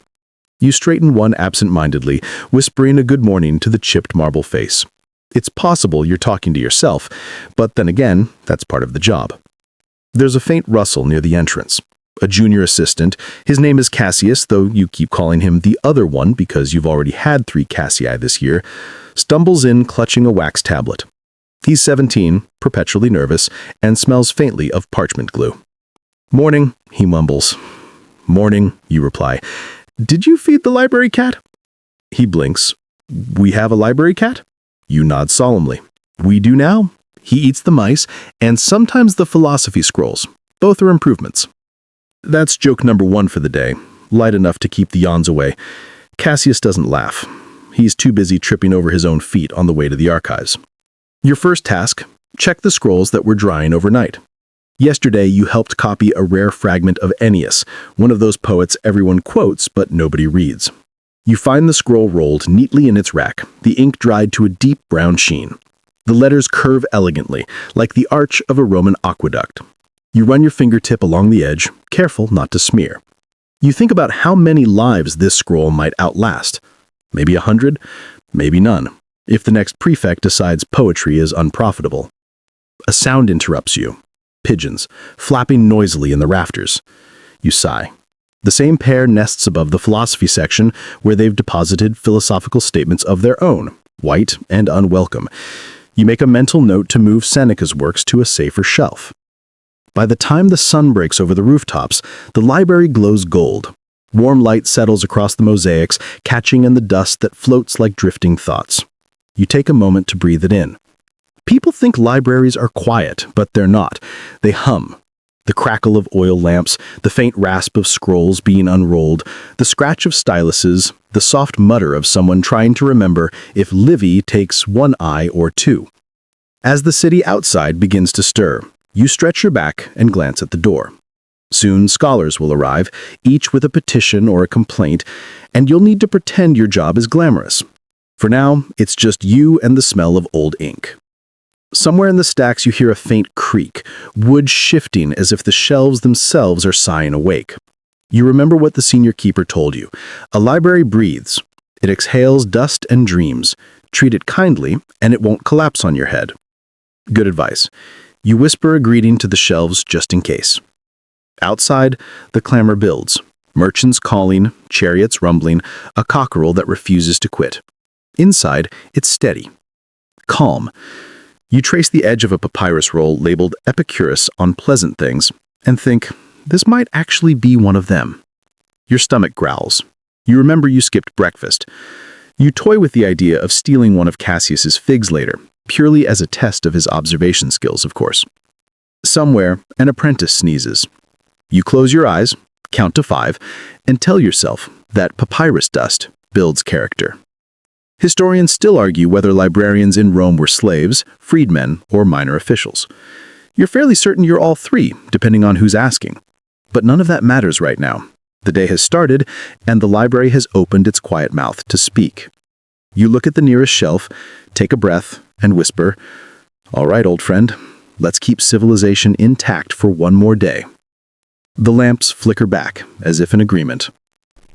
You straighten one absent-mindedly, whispering a good morning to the chipped marble face. It's possible you're talking to yourself, but then again, that's part of the job. There's a faint rustle near the entrance. A junior assistant, his name is Cassius, though you keep calling him the other one because you've already had 3 Cassii this year, stumbles in clutching a wax tablet. He's 17, perpetually nervous, and smells faintly of parchment glue. "Morning," he mumbles. "Morning," you reply. "Did you feed the library cat?" He blinks. "We have a library cat?" You nod solemnly. "We do now." He eats the mice, and sometimes the philosophy scrolls. Both are improvements. That's joke number 1 for the day, light enough to keep the yawns away. Cassius doesn't laugh. he's too busy tripping over his own feet on the way to the archives. Your first task, check the scrolls that were drying overnight. Yesterday, you helped copy a rare fragment of Ennius, one of those poets everyone quotes but nobody reads. You find the scroll rolled neatly in its rack, the ink dried to a deep brown sheen. The letters curve elegantly, like the arch of a Roman aqueduct. You run your fingertip along the edge, careful not to smear. You think about how many lives this scroll might outlast. Maybe 100, maybe none, if the next prefect decides poetry is unprofitable. A sound interrupts you. Pigeons, flapping noisily in the rafters. You sigh. The same pair nests above the philosophy section where they've deposited philosophical statements of their own, white and unwelcome. You make a mental note to move Seneca's works to a safer shelf. By the time the sun breaks over the rooftops, the library glows gold. Warm light settles across the mosaics, catching in the dust that floats like drifting thoughts. You take a moment to breathe it in. People think libraries are quiet, but they're not. They hum. The crackle of oil lamps, the faint rasp of scrolls being unrolled, the scratch of styluses, the soft mutter of someone trying to remember if Livy takes one eye or two. As the city outside begins to stir, you stretch your back and glance at the door. Soon scholars will arrive, each with a petition or a complaint, and you'll need to pretend your job is glamorous. For now, it's just you and the smell of old ink. Somewhere in the stacks you hear a faint creak, wood shifting as if the shelves themselves are sighing awake. You remember what the senior keeper told you. A library breathes. It exhales dust and dreams. Treat it kindly, and it won't collapse on your head. Good advice. You whisper a greeting to the shelves just in case. Outside, the clamor builds. Merchants calling, chariots rumbling, a cockerel that refuses to quit. Inside, it's steady. Calm. You trace the edge of a papyrus roll labeled Epicurus on pleasant things and think, this might actually be one of them. Your stomach growls. You remember you skipped breakfast. You toy with the idea of stealing one of Cassius's figs later, purely as a test of his observation skills, of course. Somewhere, an apprentice sneezes. You close your eyes, count to 5, and tell yourself that papyrus dust builds character. Historians still argue whether librarians in Rome were slaves, freedmen, or minor officials. You're fairly certain you're all three, depending on who's asking. But none of that matters right now. The day has started, and the library has opened its quiet mouth to speak. You look at the nearest shelf, take a breath, and whisper, "All right, old friend, let's keep civilization intact for one more day." The lamps flicker back, as if in agreement.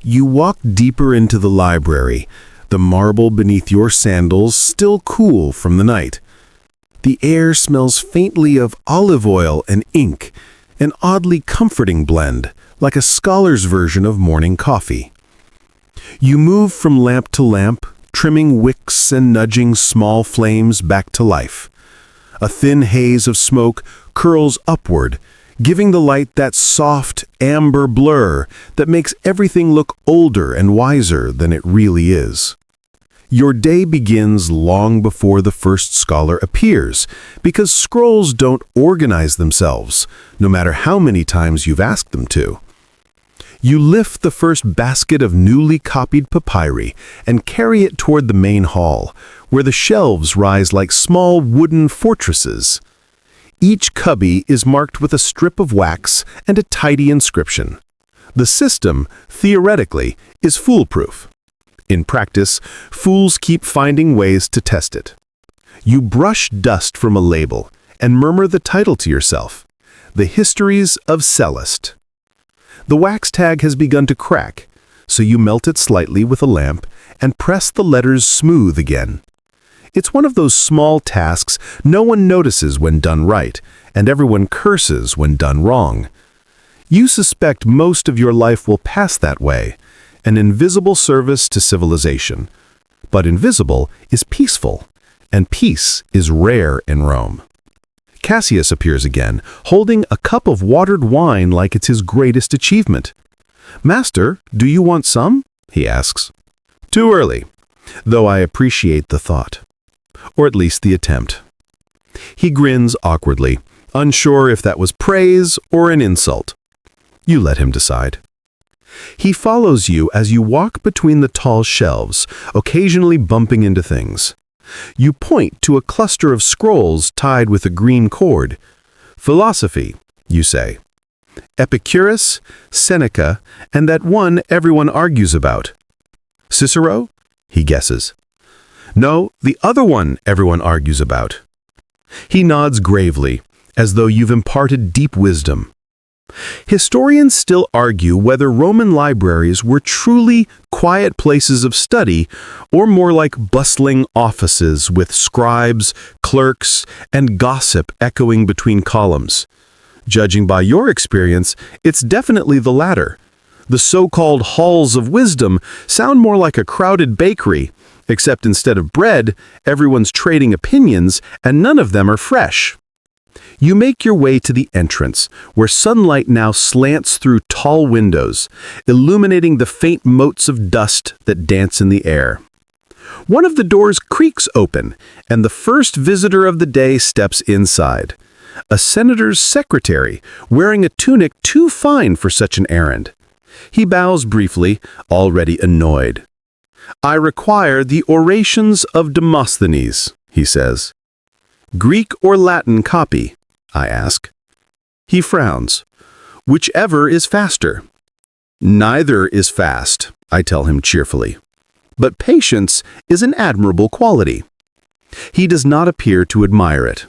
You walk deeper into the library, the marble beneath your sandals still cool from the night. The air smells faintly of olive oil and ink, an oddly comforting blend, like a scholar's version of morning coffee. You move from lamp to lamp, trimming wicks and nudging small flames back to life. A thin haze of smoke curls upward, giving the light that soft, amber blur that makes everything look older and wiser than it really is. Your day begins long before the first scholar appears, because scrolls don't organize themselves, no matter how many times you've asked them to. You lift the first basket of newly copied papyri and carry it toward the main hall, where the shelves rise like small wooden fortresses. Each cubby is marked with a strip of wax and a tidy inscription. The system, theoretically, is foolproof. In practice, fools keep finding ways to test it. You brush dust from a label and murmur the title to yourself, The Histories of Celeste. The wax tag has begun to crack, so you melt it slightly with a lamp and press the letters smooth again. It's one of those small tasks no one notices when done right, and everyone curses when done wrong. You suspect most of your life will pass that way, an invisible service to civilization. But invisible is peaceful, and peace is rare in Rome. Cassius appears again, holding a cup of watered wine like it's his greatest achievement. "Master, do you want some?" he asks. "Too early, though I appreciate the thought. Or at least the attempt." He grins awkwardly, unsure if that was praise or an insult. You let him decide. He follows you as you walk between the tall shelves, occasionally bumping into things. You point to a cluster of scrolls tied with a green cord. Philosophy, you say. Epicurus, Seneca, and that one everyone argues about. Cicero? He guesses. No, the other one everyone argues about. He nods gravely, as though you've imparted deep wisdom. Historians still argue whether Roman libraries were truly quiet places of study or more like bustling offices with scribes, clerks, and gossip echoing between columns. Judging by your experience, it's definitely the latter. The so-called halls of wisdom sound more like a crowded bakery, except instead of bread, everyone's trading opinions and none of them are fresh. You make your way to the entrance, where sunlight now slants through tall windows, illuminating the faint motes of dust that dance in the air. One of the doors creaks open, and the first visitor of the day steps inside. A senator's secretary, wearing a tunic too fine for such an errand. He bows briefly, already annoyed. "I require the orations of Demosthenes," he says. "Greek or Latin copy?" I ask. He frowns. "Whichever is faster." "Neither is fast," I tell him cheerfully. "But patience is an admirable quality." He does not appear to admire it.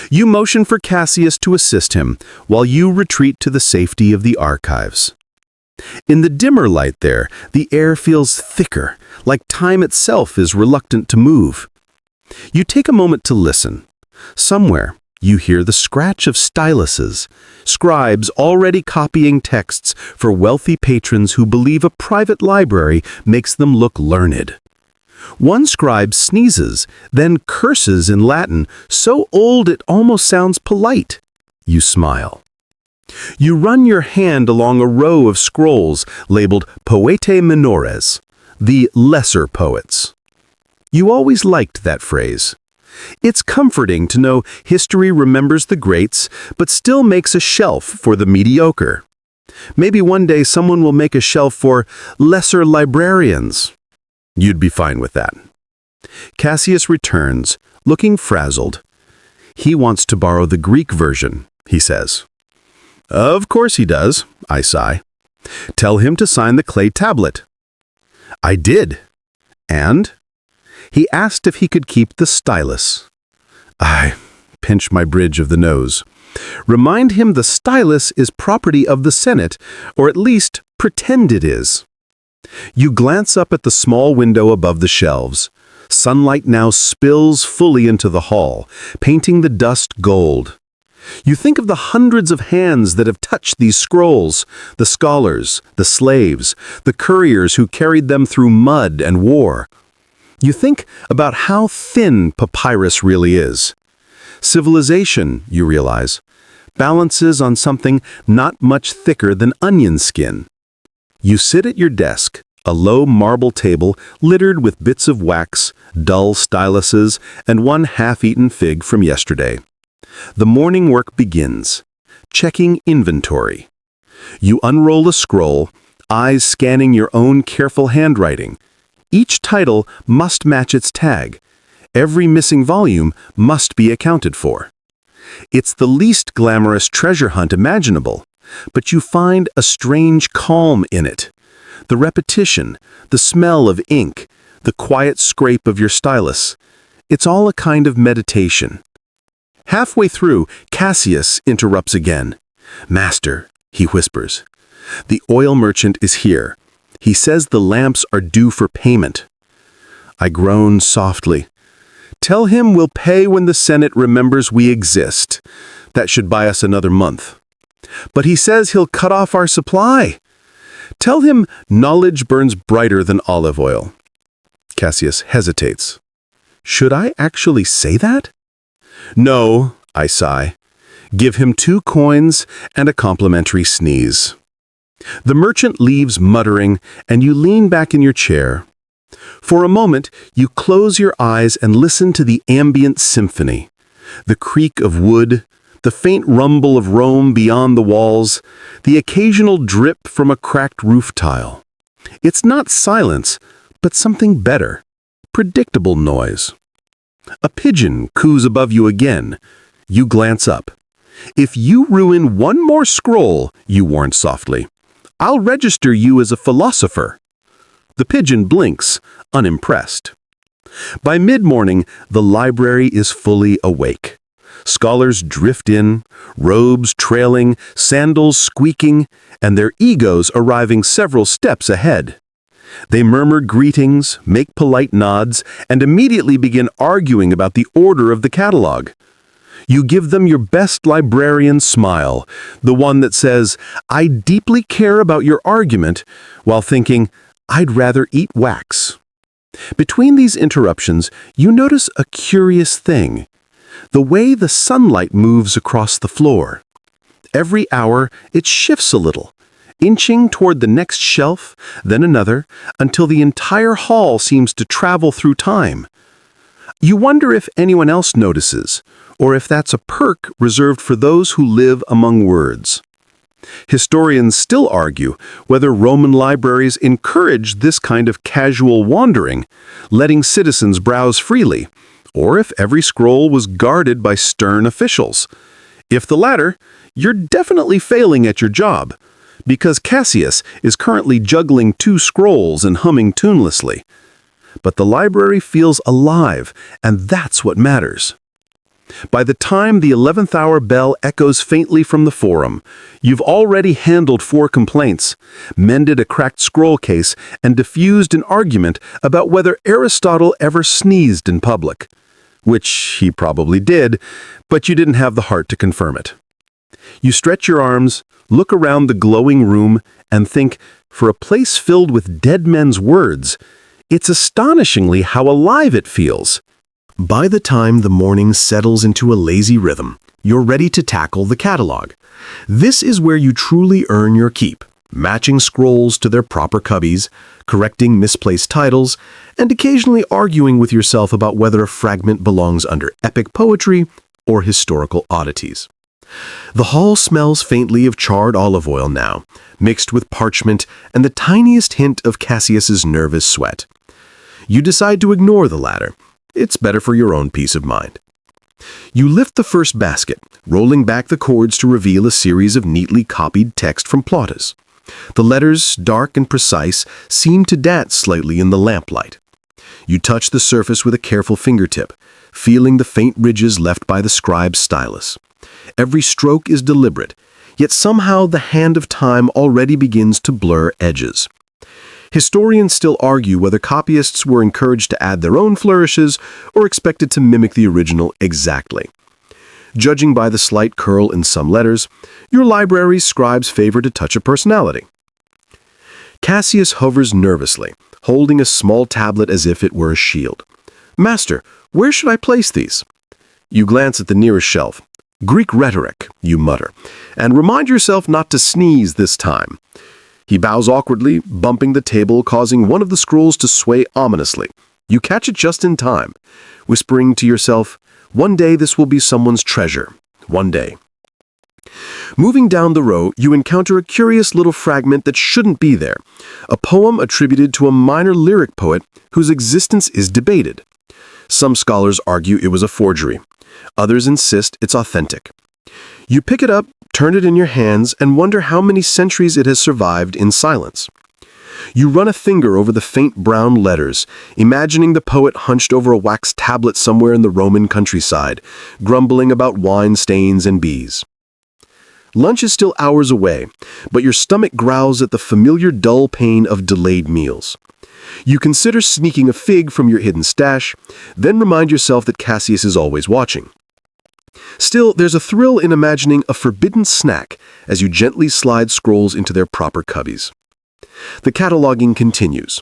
You motion for Cassius to assist him, while you retreat to the safety of the archives. In the dimmer light there, the air feels thicker, like time itself is reluctant to move. You take a moment to listen. Somewhere, you hear the scratch of styluses, scribes already copying texts for wealthy patrons who believe a private library makes them look learned. One scribe sneezes, then curses in Latin, so old it almost sounds polite. You smile. You run your hand along a row of scrolls labeled Poetae Minores, the lesser poets. You always liked that phrase. It's comforting to know history remembers the greats, but still makes a shelf for the mediocre. Maybe one day someone will make a shelf for lesser librarians. You'd be fine with that. Cassius returns, looking frazzled. He wants to borrow the Greek version, he says. Of course he does, I sigh. Tell him to sign the clay tablet. I did. And? He asked if he could keep the stylus. I pinch my bridge of the nose. Remind him the stylus is property of the Senate, or at least pretend it is. You glance up at the small window above the shelves. Sunlight now spills fully into the hall, painting the dust gold. You think of the hundreds of hands that have touched these scrolls, the scholars, the slaves, the couriers who carried them through mud and war. You think about how thin papyrus really is. Civilization, you realize, balances on something not much thicker than onion skin. You sit at your desk, a low marble table littered with bits of wax, dull styluses, and one half-eaten fig from yesterday. The morning work begins, checking inventory. You unroll a scroll, eyes scanning your own careful handwriting. Each title must match its tag. Every missing volume must be accounted for. It's the least glamorous treasure hunt imaginable, but you find a strange calm in it. The repetition, the smell of ink, the quiet scrape of your stylus. It's all a kind of meditation. Halfway through, Cassius interrupts again. Master, he whispers. The oil merchant is here. He says the lamps are due for payment. I groan softly. Tell him we'll pay when the Senate remembers we exist. That should buy us another month. But he says he'll cut off our supply. Tell him knowledge burns brighter than olive oil. Cassius hesitates. Should I actually say that? No, I sigh. Give him 2 coins and a complimentary sneeze. The merchant leaves muttering, and you lean back in your chair. For a moment, you close your eyes and listen to the ambient symphony. The creak of wood, The faint rumble of Rome beyond the walls, the occasional drip from a cracked roof tile. It's not silence, but something better. Predictable noise. A pigeon coos above you again. You glance up. If you ruin one more scroll, you warn softly, I'll register you as a philosopher. The pigeon blinks, unimpressed. By mid-morning, the library is fully awake. Scholars drift in, robes trailing, sandals squeaking, and their egos arriving several steps ahead. They murmur greetings, make polite nods, and immediately begin arguing about the order of the catalog. You give them your best librarian smile, the one that says, I deeply care about your argument, while thinking, I'd rather eat wax. Between these interruptions, you notice a curious thing. The way the sunlight moves across the floor. Every hour, it shifts a little, inching toward the next shelf, then another, until the entire hall seems to travel through time. You wonder if anyone else notices, or if that's a perk reserved for those who live among words. Historians still argue whether Roman libraries encouraged this kind of casual wandering, letting citizens browse freely, or if every scroll was guarded by stern officials. If the latter, you're definitely failing at your job, because Cassius is currently juggling 2 scrolls and humming tunelessly. But the library feels alive, and that's what matters. By the time the 11th hour bell echoes faintly from the forum, you've already handled 4 complaints, mended a cracked scroll case, and diffused an argument about whether Aristotle ever sneezed in public. Which he probably did, but you didn't have the heart to confirm it. You stretch your arms, look around the glowing room, and think, for a place filled with dead men's words, it's astonishingly how alive it feels. By the time the morning settles into a lazy rhythm, you're ready to tackle the catalog. This is where you truly earn your keep, matching scrolls to their proper cubbies, correcting misplaced titles, and occasionally arguing with yourself about whether a fragment belongs under epic poetry or historical oddities. The hall smells faintly of charred olive oil now, mixed with parchment and the tiniest hint of Cassius's nervous sweat. You decide to ignore the latter. It's better for your own peace of mind. You lift the first basket, rolling back the cords to reveal a series of neatly copied text from Plautus. The letters, dark and precise, seem to dance slightly in the lamplight. You touch the surface with a careful fingertip, feeling the faint ridges left by the scribe's stylus. Every stroke is deliberate, yet somehow the hand of time already begins to blur edges. Historians still argue whether copyists were encouraged to add their own flourishes or expected to mimic the original exactly. Judging by the slight curl in some letters, your library's scribes favored a touch of personality. Cassius hovers nervously, holding a small tablet as if it were a shield. Master, where should I place these? You glance at the nearest shelf. Greek rhetoric, you mutter, and remind yourself not to sneeze this time. He bows awkwardly, bumping the table, causing one of the scrolls to sway ominously. You catch it just in time, whispering to yourself, one day this will be someone's treasure. One day. Moving down the row, you encounter a curious little fragment that shouldn't be there, a poem attributed to a minor lyric poet whose existence is debated. Some scholars argue it was a forgery. Others insist it's authentic. You pick it up, turn it in your hands, and wonder how many centuries it has survived in silence. You run a finger over the faint brown letters, imagining the poet hunched over a wax tablet somewhere in the Roman countryside, grumbling about wine stains and bees. Lunch is still hours away, but your stomach growls at the familiar dull pain of delayed meals. You consider sneaking a fig from your hidden stash, then remind yourself that Cassius is always watching. Still, there's a thrill in imagining a forbidden snack as you gently slide scrolls into their proper cubbies. The cataloging continues.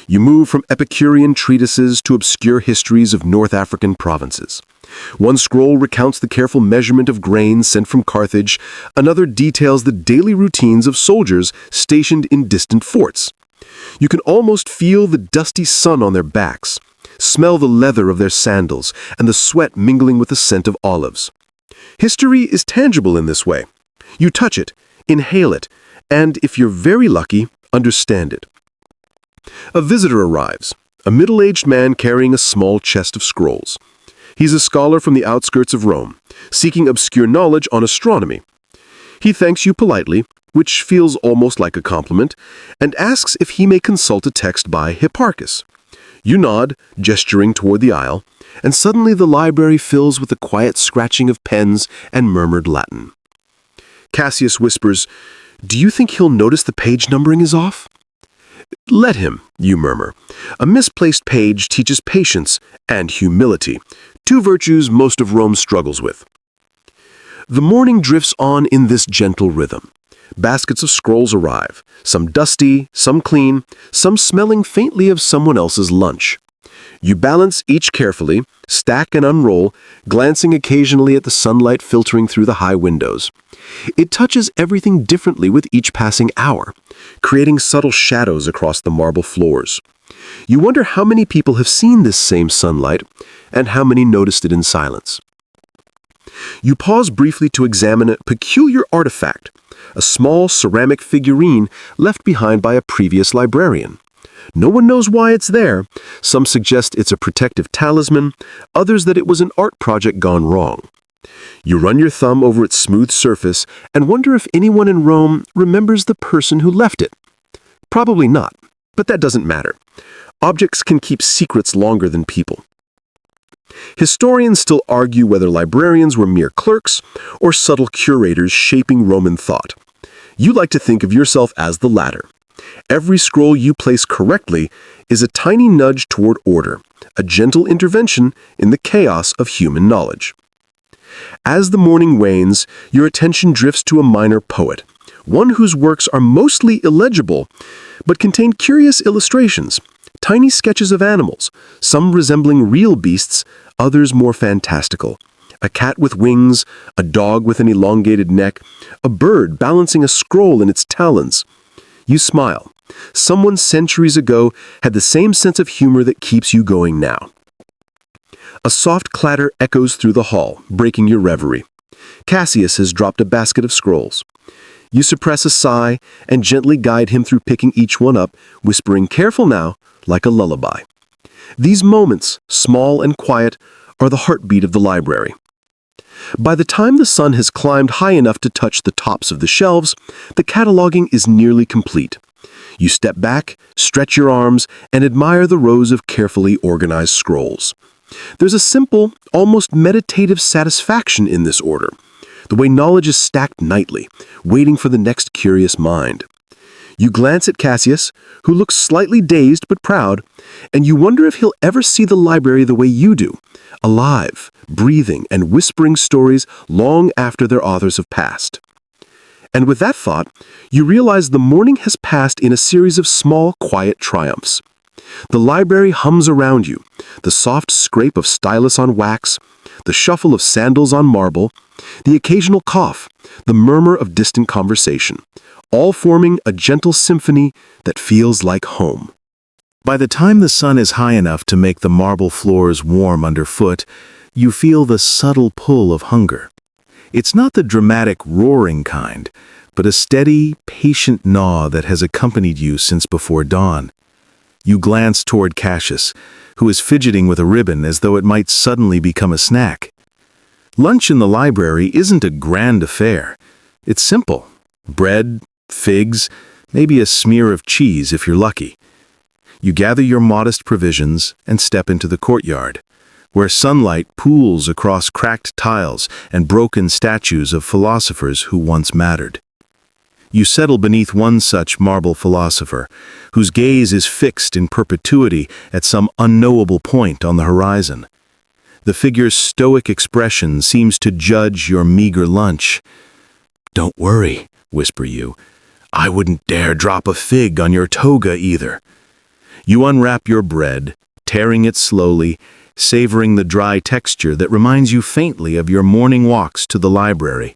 You move from Epicurean treatises to obscure histories of North African provinces. One scroll recounts the careful measurement of grain sent from Carthage, another details the daily routines of soldiers stationed in distant forts. You can almost feel the dusty sun on their backs, smell the leather of their sandals, and the sweat mingling with the scent of olives. History is tangible in this way. You touch it, inhale it, and, if you're very lucky, understand it. A visitor arrives, a middle-aged man carrying a small chest of scrolls. He's a scholar from the outskirts of Rome, seeking obscure knowledge on astronomy. He thanks you politely, which feels almost like a compliment, and asks if he may consult a text by Hipparchus. You nod, gesturing toward the aisle, and suddenly the library fills with the quiet scratching of pens and murmured Latin. Cassius whispers, "Do you think he'll notice the page numbering is off?" "Let him," you murmur. "A misplaced page teaches patience and humility, two virtues most of Rome struggles with." The morning drifts on in this gentle rhythm. Baskets of scrolls arrive, some dusty, some clean, some smelling faintly of someone else's lunch. You balance each carefully, stack and unroll, glancing occasionally at the sunlight filtering through the high windows. It touches everything differently with each passing hour, creating subtle shadows across the marble floors. You wonder how many people have seen this same sunlight, and how many noticed it in silence. You pause briefly to examine a peculiar artifact, a small ceramic figurine left behind by a previous librarian. No one knows why it's there. Some suggest it's a protective talisman, others that it was an art project gone wrong. You run your thumb over its smooth surface and wonder if anyone in Rome remembers the person who left it. Probably not, but that doesn't matter. Objects can keep secrets longer than people. Historians still argue whether librarians were mere clerks or subtle curators shaping Roman thought. You like to think of yourself as the latter. Every scroll you place correctly is a tiny nudge toward order, a gentle intervention in the chaos of human knowledge. As the morning wanes, your attention drifts to a minor poet, one whose works are mostly illegible, but contain curious illustrations, tiny sketches of animals, some resembling real beasts, others more fantastical. A cat with wings, a dog with an elongated neck, a bird balancing a scroll in its talons. You smile. Someone centuries ago had the same sense of humor that keeps you going now. A soft clatter echoes through the hall, breaking your reverie. Cassius has dropped a basket of scrolls. You suppress a sigh and gently guide him through picking each one up, whispering, "Careful now," like a lullaby. These moments, small and quiet, are the heartbeat of the library. By the time the sun has climbed high enough to touch the tops of the shelves, the cataloging is nearly complete. You step back, stretch your arms, and admire the rows of carefully organized scrolls. There's a simple, almost meditative satisfaction in this order, the way knowledge is stacked nightly, waiting for the next curious mind. You glance at Cassius, who looks slightly dazed but proud, and you wonder if he'll ever see the library the way you do, alive, breathing, and whispering stories long after their authors have passed. And with that thought, you realize the morning has passed in a series of small, quiet triumphs. The library hums around you, the soft scrape of stylus on wax, the shuffle of sandals on marble, the occasional cough, the murmur of distant conversation, all forming a gentle symphony that feels like home. By the time the sun is high enough to make the marble floors warm underfoot, you feel the subtle pull of hunger. It's not the dramatic, roaring kind, but a steady, patient gnaw that has accompanied you since before dawn. You glance toward Cassius, who is fidgeting with a ribbon as though it might suddenly become a snack. Lunch in the library isn't a grand affair. It's simple. Bread, figs, maybe a smear of cheese if you're lucky. You gather your modest provisions and step into the courtyard, where sunlight pools across cracked tiles and broken statues of philosophers who once mattered. You settle beneath one such marble philosopher, whose gaze is fixed in perpetuity at some unknowable point on the horizon. The figure's stoic expression seems to judge your meager lunch. "Don't worry," whisper you. "I wouldn't dare drop a fig on your toga either." You unwrap your bread, tearing it slowly, savoring the dry texture that reminds you faintly of your morning walks to the library.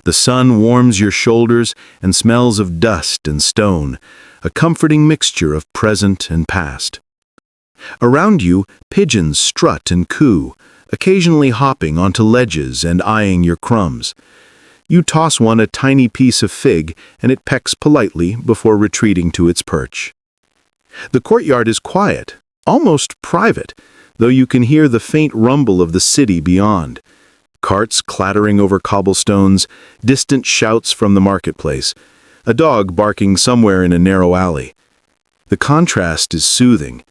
The sun warms your shoulders and smells of dust and stone, a comforting mixture of present and past. Around you, pigeons strut and coo, occasionally hopping onto ledges and eyeing your crumbs. You toss one a tiny piece of fig, and it pecks politely before retreating to its perch. The courtyard is quiet, almost private, though you can hear the faint rumble of the city beyond. Carts clattering over cobblestones, distant shouts from the marketplace, a dog barking somewhere in a narrow alley. The contrast is soothing.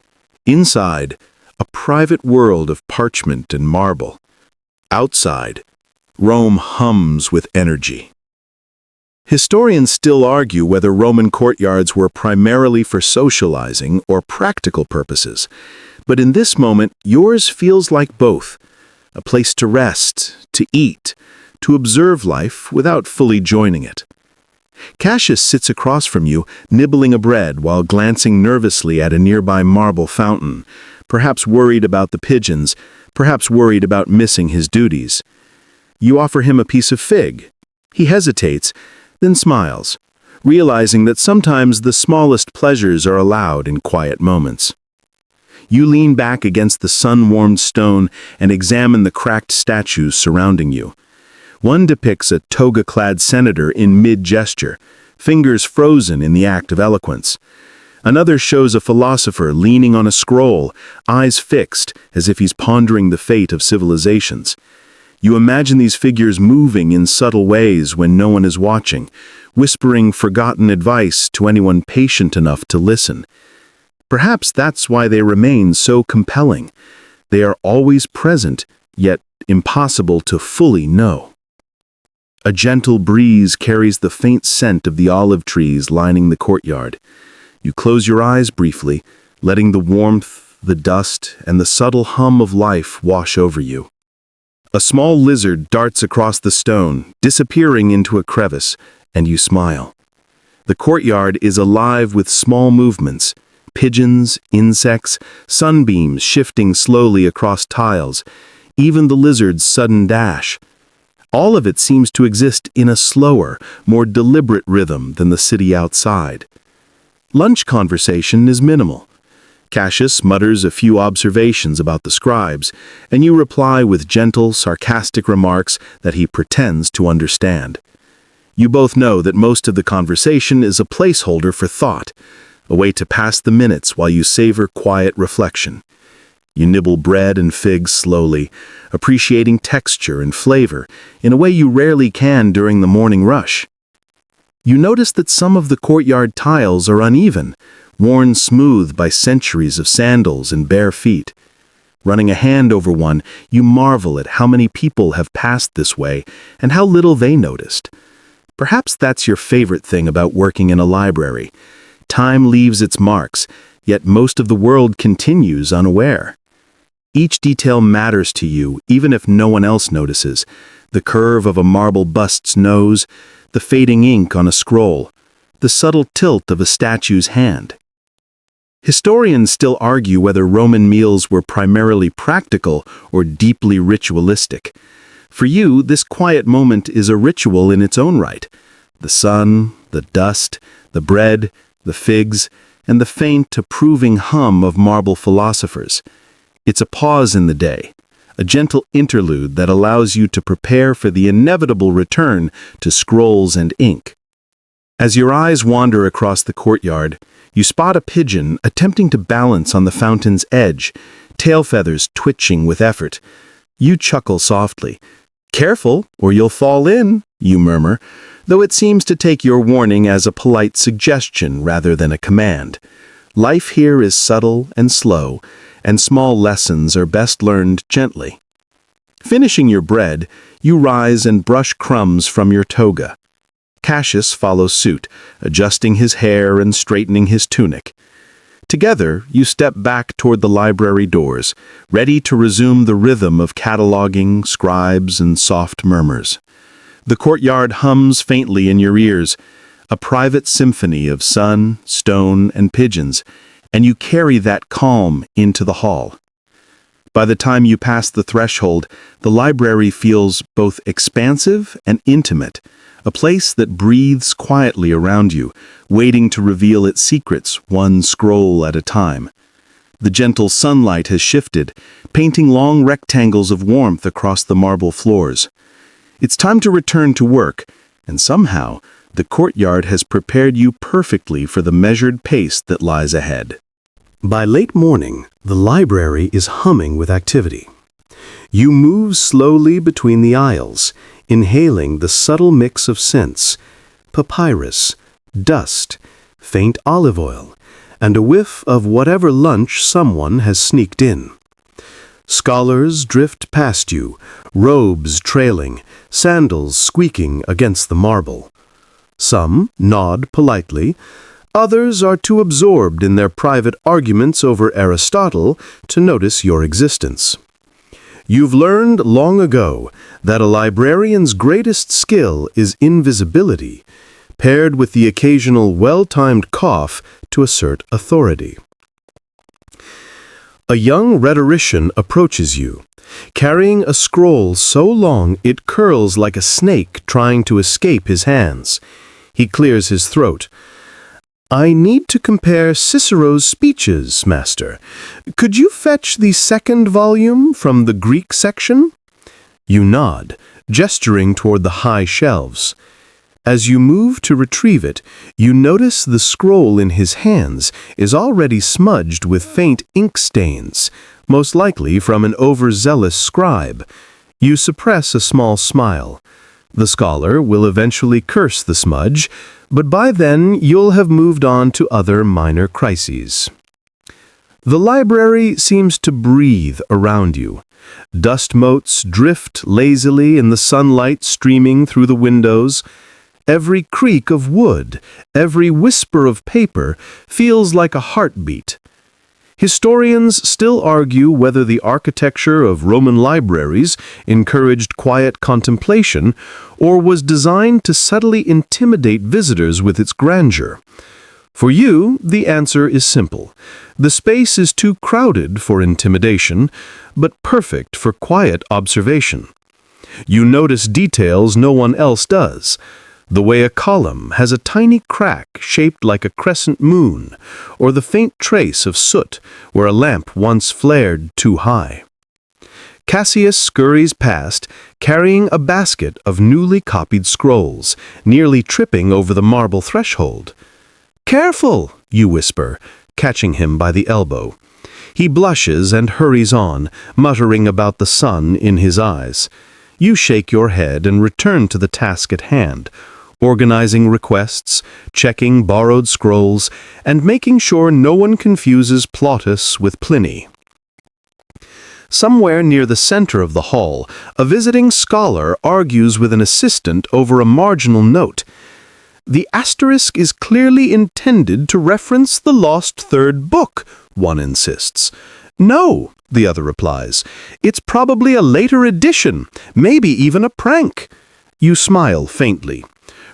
Inside, a private world of parchment and marble. Outside, Rome hums with energy. Historians still argue whether Roman courtyards were primarily for socializing or practical purposes, but in this moment, yours feels like both. A place to rest, to eat, to observe life without fully joining it. Cassius sits across from you, nibbling a bread while glancing nervously at a nearby marble fountain, perhaps worried about the pigeons, perhaps worried about missing his duties. You offer him a piece of fig. He hesitates, then smiles, realizing that sometimes the smallest pleasures are allowed in quiet moments. You lean back against the sun-warmed stone and examine the cracked statues surrounding you. One depicts a toga-clad senator in mid-gesture, fingers frozen in the act of eloquence. Another shows a philosopher leaning on a scroll, eyes fixed, as if he's pondering the fate of civilizations. You imagine these figures moving in subtle ways when no one is watching, whispering forgotten advice to anyone patient enough to listen. Perhaps that's why they remain so compelling. They are always present, yet impossible to fully know. A gentle breeze carries the faint scent of the olive trees lining the courtyard. You close your eyes briefly, letting the warmth, the dust, and the subtle hum of life wash over you. A small lizard darts across the stone, disappearing into a crevice, and you smile. The courtyard is alive with small movements. Pigeons, insects, sunbeams shifting slowly across tiles, even the lizard's sudden dash. All of it seems to exist in a slower, more deliberate rhythm than the city outside. Lunch conversation is minimal. Cassius mutters a few observations about the scribes, and you reply with gentle, sarcastic remarks that he pretends to understand. You both know that most of the conversation is a placeholder for thought, a way to pass the minutes while you savor quiet reflection. You nibble bread and figs slowly, appreciating texture and flavor in a way you rarely can during the morning rush. You notice that some of the courtyard tiles are uneven, worn smooth by centuries of sandals and bare feet. Running a hand over one, you marvel at how many people have passed this way and how little they noticed. Perhaps that's your favorite thing about working in a library. Time leaves its marks, yet most of the world continues unaware. Each detail matters to you, even if no one else notices. The curve of a marble bust's nose, the fading ink on a scroll, the subtle tilt of a statue's hand. Historians still argue whether Roman meals were primarily practical or deeply ritualistic. For you, this quiet moment is a ritual in its own right. The sun, the dust, the bread, the figs, and the faint, approving hum of marble philosophers. It's a pause in the day, a gentle interlude that allows you to prepare for the inevitable return to scrolls and ink. As your eyes wander across the courtyard, you spot a pigeon attempting to balance on the fountain's edge, tail feathers twitching with effort. You chuckle softly. "Careful, or you'll fall in," you murmur, though it seems to take your warning as a polite suggestion rather than a command. Life here is subtle and slow, and small lessons are best learned gently. Finishing your bread, you rise and brush crumbs from your toga. Cassius follows suit, adjusting his hair and straightening his tunic. Together, you step back toward the library doors, ready to resume the rhythm of cataloging, scribes, and soft murmurs. The courtyard hums faintly in your ears, a private symphony of sun, stone, and pigeons, and you carry that calm into the hall. By the time you pass the threshold, the library feels both expansive and intimate, a place that breathes quietly around you, waiting to reveal its secrets one scroll at a time. The gentle sunlight has shifted, painting long rectangles of warmth across the marble floors. It's time to return to work, and somehow, the courtyard has prepared you perfectly for the measured pace that lies ahead. By late morning, the library is humming with activity. You move slowly between the aisles, inhaling the subtle mix of scents: papyrus, dust, faint olive oil, and a whiff of whatever lunch someone has sneaked in. Scholars drift past you, robes trailing, sandals squeaking against the marble. Some nod politely, others are too absorbed in their private arguments over Aristotle to notice your existence. You've learned long ago that a librarian's greatest skill is invisibility, paired with the occasional well-timed cough to assert authority. A young rhetorician approaches you, carrying a scroll so long it curls like a snake trying to escape his hands. He clears his throat. "I need to compare Cicero's speeches, master. Could you fetch the second volume from the Greek section?" You nod, gesturing toward the high shelves. As you move to retrieve it, you notice the scroll in his hands is already smudged with faint ink stains, most likely from an overzealous scribe. You suppress a small smile. The scholar will eventually curse the smudge, but by then you'll have moved on to other minor crises. The library seems to breathe around you. Dust motes drift lazily in the sunlight streaming through the windows. Every creak of wood, every whisper of paper feels like a heartbeat. Historians still argue whether the architecture of Roman libraries encouraged quiet contemplation or was designed to subtly intimidate visitors with its grandeur. For you, the answer is simple. The space is too crowded for intimidation, but perfect for quiet observation. You notice details no one else does. The way a column has a tiny crack shaped like a crescent moon, or the faint trace of soot where a lamp once flared too high. Cassius scurries past, carrying a basket of newly copied scrolls, nearly tripping over the marble threshold. "Careful," you whisper, catching him by the elbow. He blushes and hurries on, muttering about the sun in his eyes. You shake your head and return to the task at hand, organizing requests, checking borrowed scrolls, and making sure no one confuses Plautus with Pliny. Somewhere near the center of the hall, a visiting scholar argues with an assistant over a marginal note. "The asterisk is clearly intended to reference the lost third book," one insists. "No," the other replies. "It's probably a later edition, maybe even a prank." You smile faintly.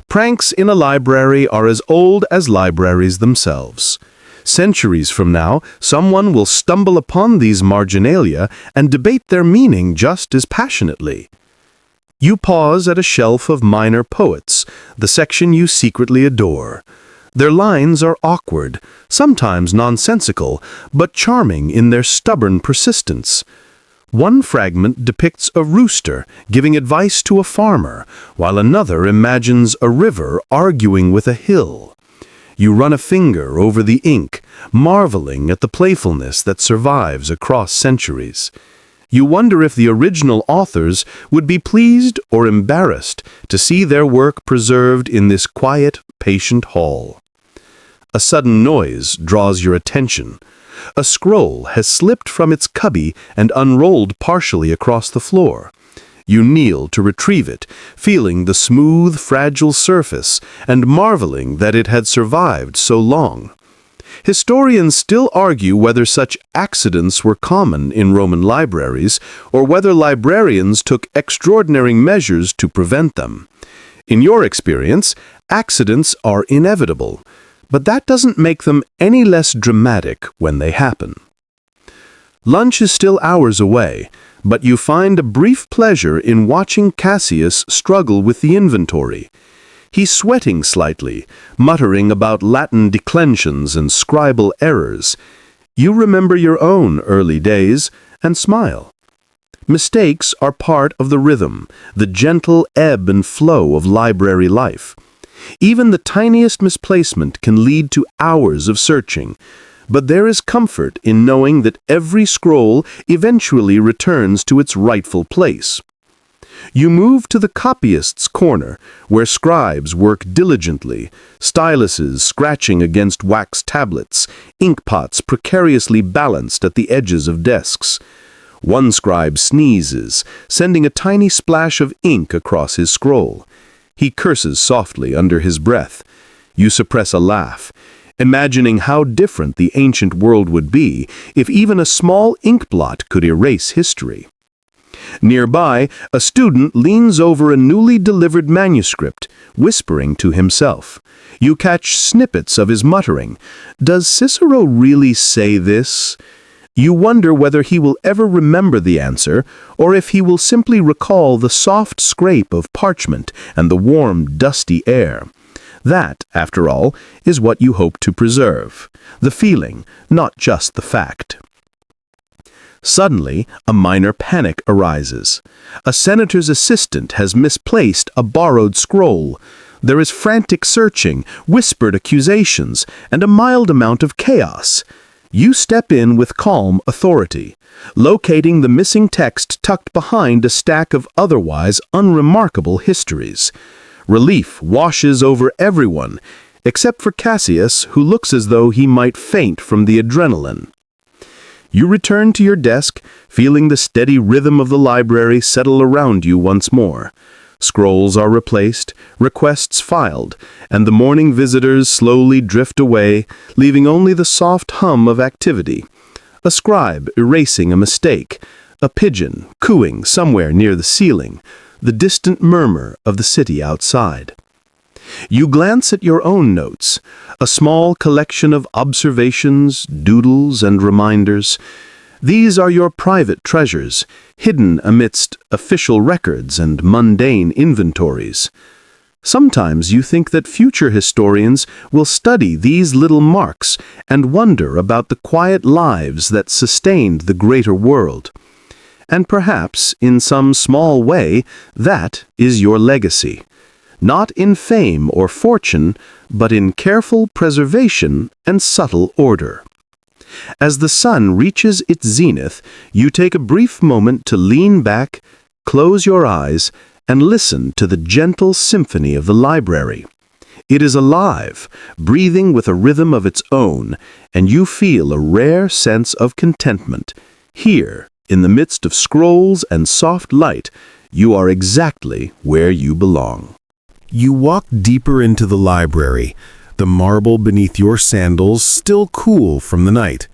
Pranks in a library are as old as libraries themselves. Centuries from now, someone will stumble upon these marginalia and debate their meaning just as passionately. You pause at a shelf of minor poets, the section you secretly adore. Their lines are awkward, sometimes nonsensical, but charming in their stubborn persistence. One fragment depicts a rooster giving advice to a farmer, while another imagines a river arguing with a hill. You run a finger over the ink, marveling at the playfulness that survives across centuries. You wonder if the original authors would be pleased or embarrassed to see their work preserved in this quiet, patient hall. A sudden noise draws your attention. A scroll has slipped from its cubby and unrolled partially across the floor. You kneel to retrieve it, feeling the smooth, fragile surface and marveling that it had survived so long. Historians still argue whether such accidents were common in Roman libraries or whether librarians took extraordinary measures to prevent them. In your experience, accidents are inevitable, but that doesn't make them any less dramatic when they happen. Lunch is still hours away, but you find a brief pleasure in watching Cassius struggle with the inventory. He's sweating slightly, muttering about Latin declensions and scribal errors. You remember your own early days and smile. Mistakes are part of the rhythm, the gentle ebb and flow of library life. Even the tiniest misplacement can lead to hours of searching, but there is comfort in knowing that every scroll eventually returns to its rightful place. You move to the copyist's corner, where scribes work diligently, styluses scratching against wax tablets, inkpots precariously balanced at the edges of desks. One scribe sneezes, sending a tiny splash of ink across his scroll. He curses softly under his breath. You suppress a laugh, imagining how different the ancient world would be if even a small ink blot could erase history. Nearby, a student leans over a newly delivered manuscript, whispering to himself. You catch snippets of his muttering. Does Cicero really say this? You wonder whether he will ever remember the answer, or if he will simply recall the soft scrape of parchment and the warm, dusty air. That, after all, is what you hope to preserve. The feeling, not just the fact. Suddenly, a minor panic arises. A senator's assistant has misplaced a borrowed scroll. There is frantic searching, whispered accusations, and a mild amount of chaos. You step in with calm authority, locating the missing text tucked behind a stack of otherwise unremarkable histories. Relief washes over everyone, except for Cassius, who looks as though he might faint from the adrenaline. You return to your desk, feeling the steady rhythm of the library settle around you once more. Scrolls are replaced, requests filed, and the morning visitors slowly drift away, leaving only the soft hum of activity. A scribe erasing a mistake, a pigeon cooing somewhere near the ceiling, the distant murmur of the city outside. You glance at your own notes, a small collection of observations, doodles, and reminders. These are your private treasures, hidden amidst official records and mundane inventories. Sometimes you think that future historians will study these little marks and wonder about the quiet lives that sustained the greater world. And perhaps, in some small way, that is your legacy. Not in fame or fortune, but in careful preservation and subtle order. As the sun reaches its zenith, you take a brief moment to lean back, close your eyes, and listen to the gentle symphony of the library. It is alive, breathing with a rhythm of its own, and you feel a rare sense of contentment. Here, in the midst of scrolls and soft light, you are exactly where you belong. You walk deeper into the library, the marble beneath your sandals still cool from the night.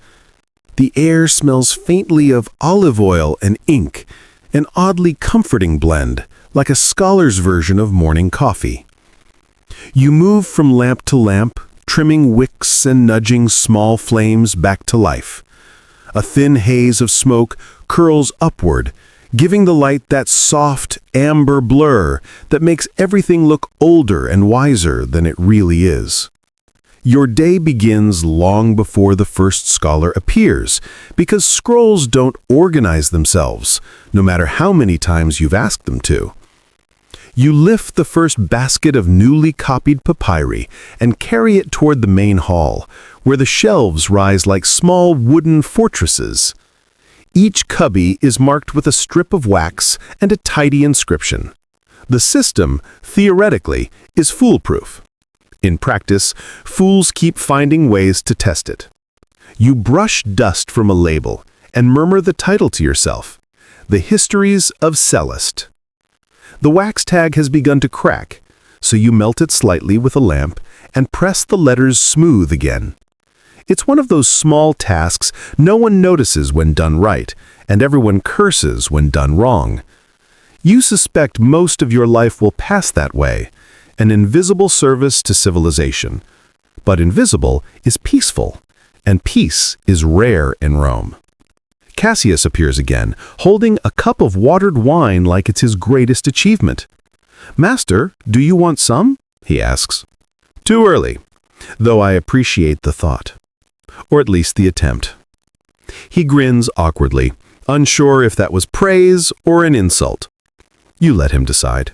The air smells faintly of olive oil and ink, an oddly comforting blend, like a scholar's version of morning coffee. You move from lamp to lamp, trimming wicks and nudging small flames back to life. A thin haze of smoke curls upward, giving the light that soft, amber blur that makes everything look older and wiser than it really is. Your day begins long before the first scholar appears, because scrolls don't organize themselves, no matter how many times you've asked them to. You lift the first basket of newly copied papyri and carry it toward the main hall, where the shelves rise like small wooden fortresses. Each cubby is marked with a strip of wax and a tidy inscription. The system, theoretically, is foolproof. In practice, fools keep finding ways to test it. You brush dust from a label and murmur the title to yourself, The Histories of Celeste. The wax tag has begun to crack, so you melt it slightly with a lamp and press the letters smooth again. It's one of those small tasks no one notices when done right, and everyone curses when done wrong. You suspect most of your life will pass that way, an invisible service to civilization. But invisible is peaceful, and peace is rare in Rome. Cassius appears again, holding a cup of watered wine like it's his greatest achievement. "Master, do you want some?" he asks. "Too early, though I appreciate the thought. Or at least the attempt," He grins awkwardly, unsure if that was praise or an insult. You let him decide.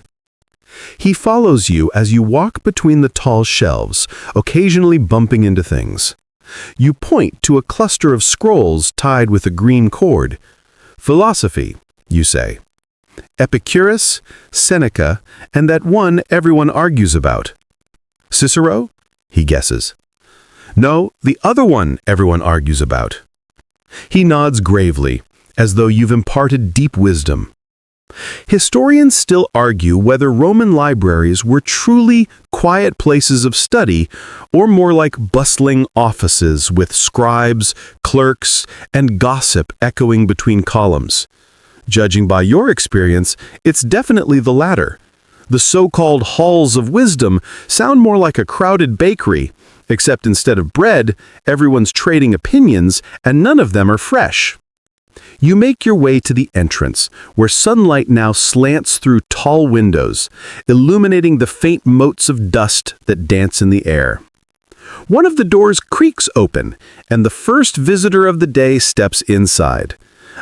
He follows you as you walk between the tall shelves, occasionally bumping into things. You point to a cluster of scrolls tied with a green cord. Philosophy, you say. Epicurus, Seneca, and that one everyone argues about. Cicero? He guesses. No, the other one everyone argues about. He nods gravely, as though you've imparted deep wisdom. Historians still argue whether Roman libraries were truly quiet places of study or more like bustling offices with scribes, clerks, and gossip echoing between columns. Judging by your experience, it's definitely the latter. The so-called halls of wisdom sound more like a crowded bakery, except instead of bread, everyone's trading opinions and none of them are fresh. You make your way to the entrance, where sunlight now slants through tall windows, illuminating the faint motes of dust that dance in the air. One of the doors creaks open, and the first visitor of the day steps inside.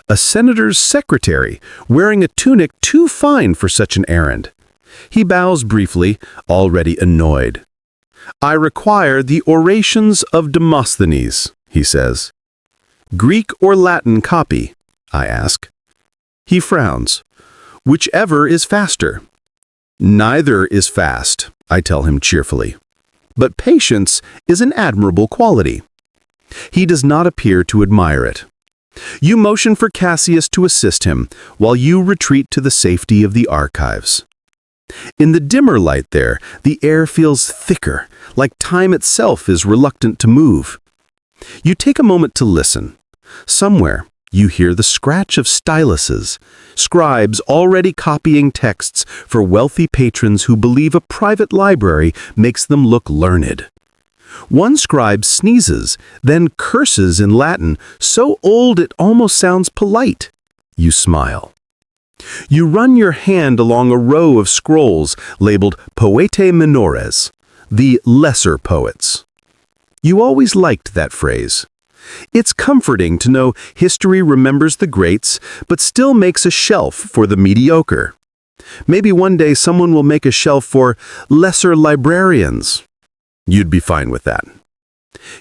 A senator's secretary, wearing a tunic too fine for such an errand. He bows briefly, already annoyed. I require the orations of Demosthenes, he says. Greek or Latin copy? I ask. He frowns. Whichever is faster. Neither is fast, I tell him cheerfully. But patience is an admirable quality. He does not appear to admire it. You motion for Cassius to assist him, while you retreat to the safety of the archives. In the dimmer light there, the air feels thicker, like time itself is reluctant to move. You take a moment to listen. Somewhere, you hear the scratch of styluses, scribes already copying texts for wealthy patrons who believe a private library makes them look learned. One scribe sneezes, then curses in Latin, so old it almost sounds polite. You smile. You run your hand along a row of scrolls labeled Poetae Minores, the lesser poets. You always liked that phrase. It's comforting to know history remembers the greats, but still makes a shelf for the mediocre. Maybe one day someone will make a shelf for lesser librarians. You'd be fine with that.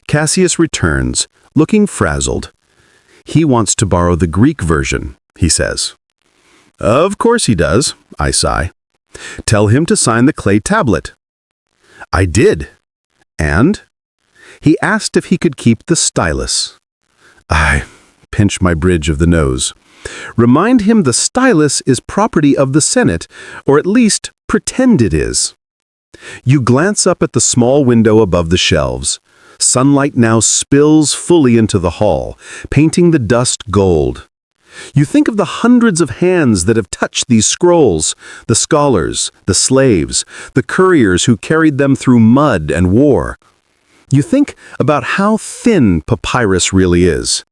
Cassius returns, looking frazzled. He wants to borrow the Greek version, he says. Of course he does, I sigh. Tell him to sign the clay tablet. I did. And? He asked if he could keep the stylus. I pinch my bridge of the nose. Remind him the stylus is property of the Senate, or at least pretend it is. You glance up at the small window above the shelves. Sunlight now spills fully into the hall, painting the dust gold. You think of the hundreds of hands that have touched these scrolls, the scholars, the slaves, the couriers who carried them through mud and war. You think about how thin papyrus really is.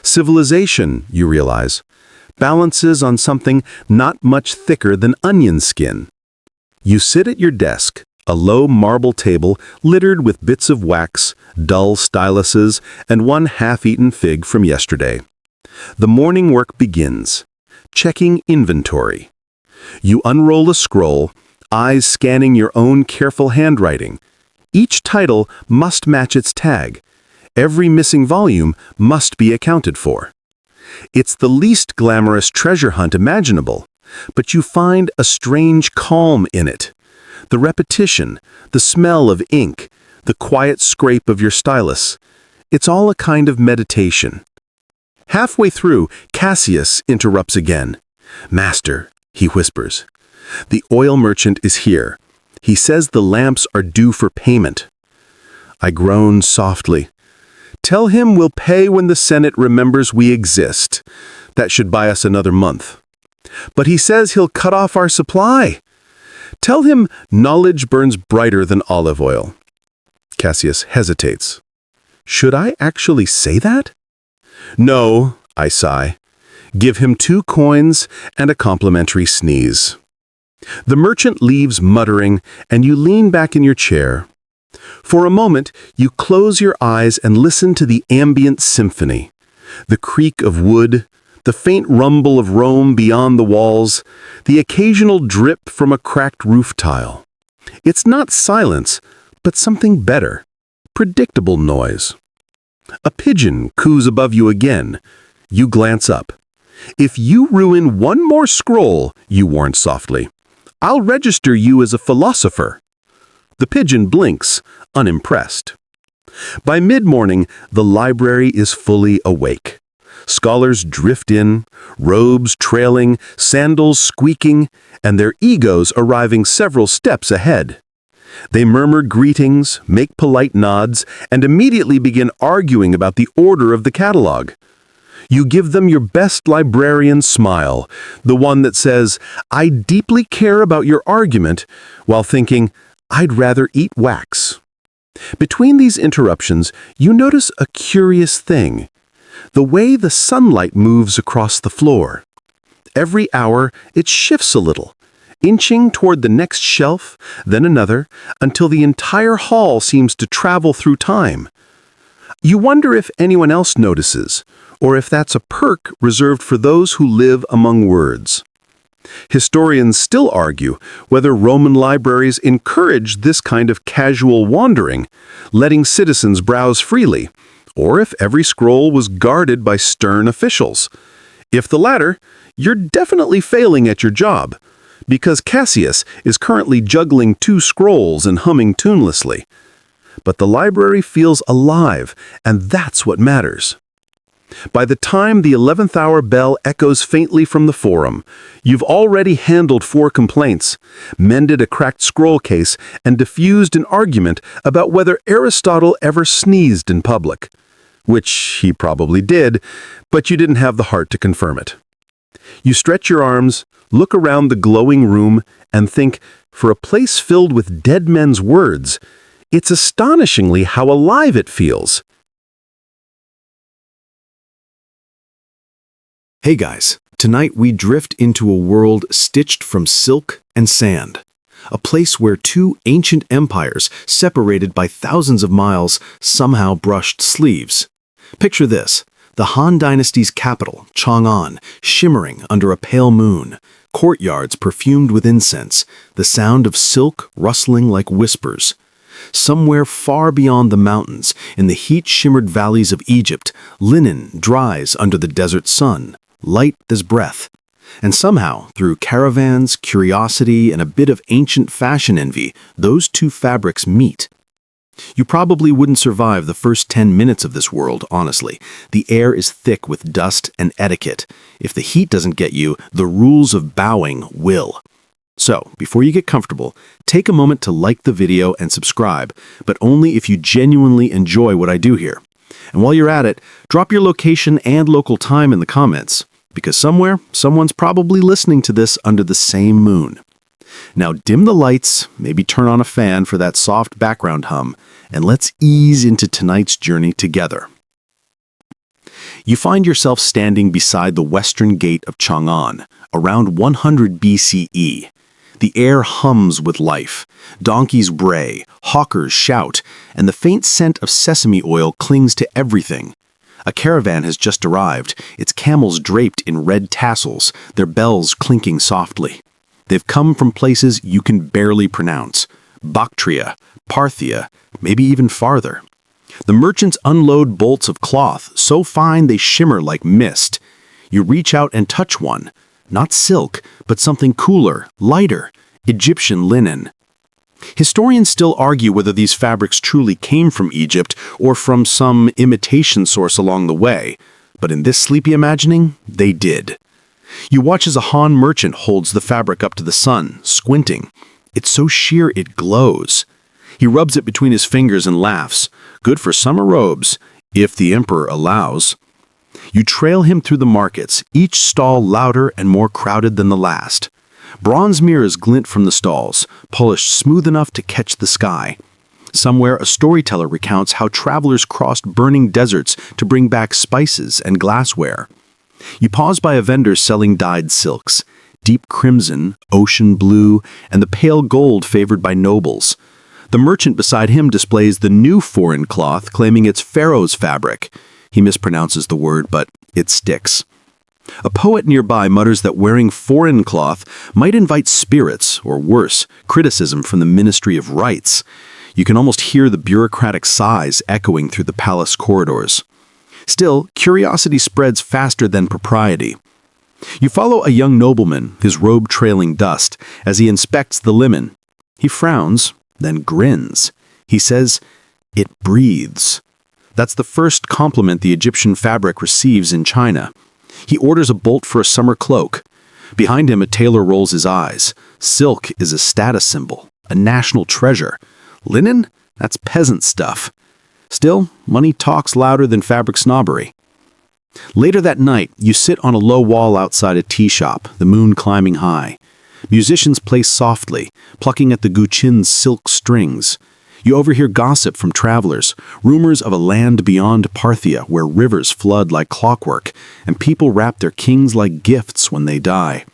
Civilization, you realize, balances on something not much thicker than onion skin. You sit at your desk, a low marble table littered with bits of wax, dull styluses, and one half-eaten fig from yesterday. The morning work begins, checking inventory. You unroll a scroll, eyes scanning your own careful handwriting. Each title must match its tag. Every missing volume must be accounted for. It's the least glamorous treasure hunt imaginable, but you find a strange calm in it. The repetition, the smell of ink, the quiet scrape of your stylus. It's all a kind of meditation. Halfway through, Cassius interrupts again. Master, he whispers. The oil merchant is here. He says the lamps are due for payment. I groan softly. Tell him we'll pay when the Senate remembers we exist. That should buy us another month. But he says he'll cut off our supply. Tell him knowledge burns brighter than olive oil. Cassius hesitates. Should I actually say that? No, I sigh. Give him 2 coins and a complimentary sneeze. The merchant leaves muttering, and you lean back in your chair. For a moment, you close your eyes and listen to the ambient symphony. The creak of wood, the faint rumble of Rome beyond the walls, the occasional drip from a cracked roof tile. It's not silence, but something better. Predictable noise. A pigeon coos above you again. You glance up. If you ruin one more scroll, you warn softly, I'll register you as a philosopher. The pigeon blinks, unimpressed. By mid-morning, the library is fully awake. Scholars drift in, robes trailing, sandals squeaking, and their egos arriving several steps ahead. They murmur greetings, make polite nods, and immediately begin arguing about the order of the catalog. You give them your best librarian smile, the one that says, I deeply care about your argument, while thinking, I'd rather eat wax. Between these interruptions, you notice a curious thing. The way the sunlight moves across the floor. Every hour, it shifts a little, inching toward the next shelf, then another, until the entire hall seems to travel through time. You wonder if anyone else notices, or if that's a perk reserved for those who live among words. Historians still argue whether Roman libraries encouraged this kind of casual wandering, letting citizens browse freely, or if every scroll was guarded by stern officials. If the latter, you're definitely failing at your job, because Cassius is currently juggling 2 scrolls and humming tunelessly. But the library feels alive, and that's what matters. By the time the 11th hour bell echoes faintly from the forum, you've already handled 4 complaints, mended a cracked scroll case, and diffused an argument about whether Aristotle ever sneezed in public. Which he probably did, but you didn't have the heart to confirm it. You stretch your arms, look around the glowing room, and think, for a place filled with dead men's words, it's astonishingly how alive it feels. Hey guys, tonight we drift into a world stitched from silk and sand. A place where 2 ancient empires, separated by thousands of miles, somehow brushed sleeves. Picture this, the Han Dynasty's capital, Chang'an, shimmering under a pale moon, courtyards perfumed with incense, the sound of silk rustling like whispers. Somewhere far beyond the mountains, in the heat-shimmered valleys of Egypt, linen dries under the desert sun, light as breath. And somehow, through caravans, curiosity, and a bit of ancient fashion envy, those 2 fabrics meet. You probably wouldn't survive the first 10 minutes of this world, honestly. The air is thick with dust and etiquette. If the heat doesn't get you, the rules of bowing will. So, before you get comfortable, take a moment to like the video and subscribe, but only if you genuinely enjoy what I do here. And while you're at it, drop your location and local time in the comments, because somewhere, someone's probably listening to this under the same moon. Now dim the lights, maybe turn on a fan for that soft background hum, and let's ease into tonight's journey together. You find yourself standing beside the western gate of Chang'an, around 100 BCE. The air hums with life. Donkeys bray, hawkers shout, and the faint scent of sesame oil clings to everything. A caravan has just arrived, its camels draped in red tassels, their bells clinking softly. They've come from places you can barely pronounce. Bactria, Parthia, maybe even farther. The merchants unload bolts of cloth, so fine they shimmer like mist. You reach out and touch one. Not silk, but something cooler, lighter, Egyptian linen. Historians still argue whether these fabrics truly came from Egypt or from some imitation source along the way, but in this sleepy imagining, they did. You watch as a Han merchant holds the fabric up to the sun, squinting. It's so sheer it glows. He rubs it between his fingers and laughs. Good for summer robes, if the emperor allows. You trail him through the markets, each stall louder and more crowded than the last. Bronze mirrors glint from the stalls, polished smooth enough to catch the sky. Somewhere, a storyteller recounts how travelers crossed burning deserts to bring back spices and glassware. You pause by a vendor selling dyed silks, deep crimson, ocean blue, and the pale gold favored by nobles. The merchant beside him displays the new foreign cloth claiming it's Pharaoh's fabric. He mispronounces the word, but it sticks. A poet nearby mutters that wearing foreign cloth might invite spirits, or worse, criticism from the Ministry of Rights. You can almost hear the bureaucratic sighs echoing through the palace corridors. Still, curiosity spreads faster than propriety. You follow a young nobleman, his robe trailing dust, as he inspects the linen. He frowns, then grins. He says, "It breathes." That's the first compliment the Egyptian fabric receives in China. He orders a bolt for a summer cloak. Behind him, a tailor rolls his eyes. Silk is a status symbol, a national treasure. Linen? That's peasant stuff. Still, money talks louder than fabric snobbery. Later that night, you sit on a low wall outside a tea shop, the moon climbing high. Musicians play softly, plucking at the guqin's silk strings. You overhear gossip from travelers, rumors of a land beyond Parthia where rivers flood like clockwork, and people wrap their kings like gifts when they die.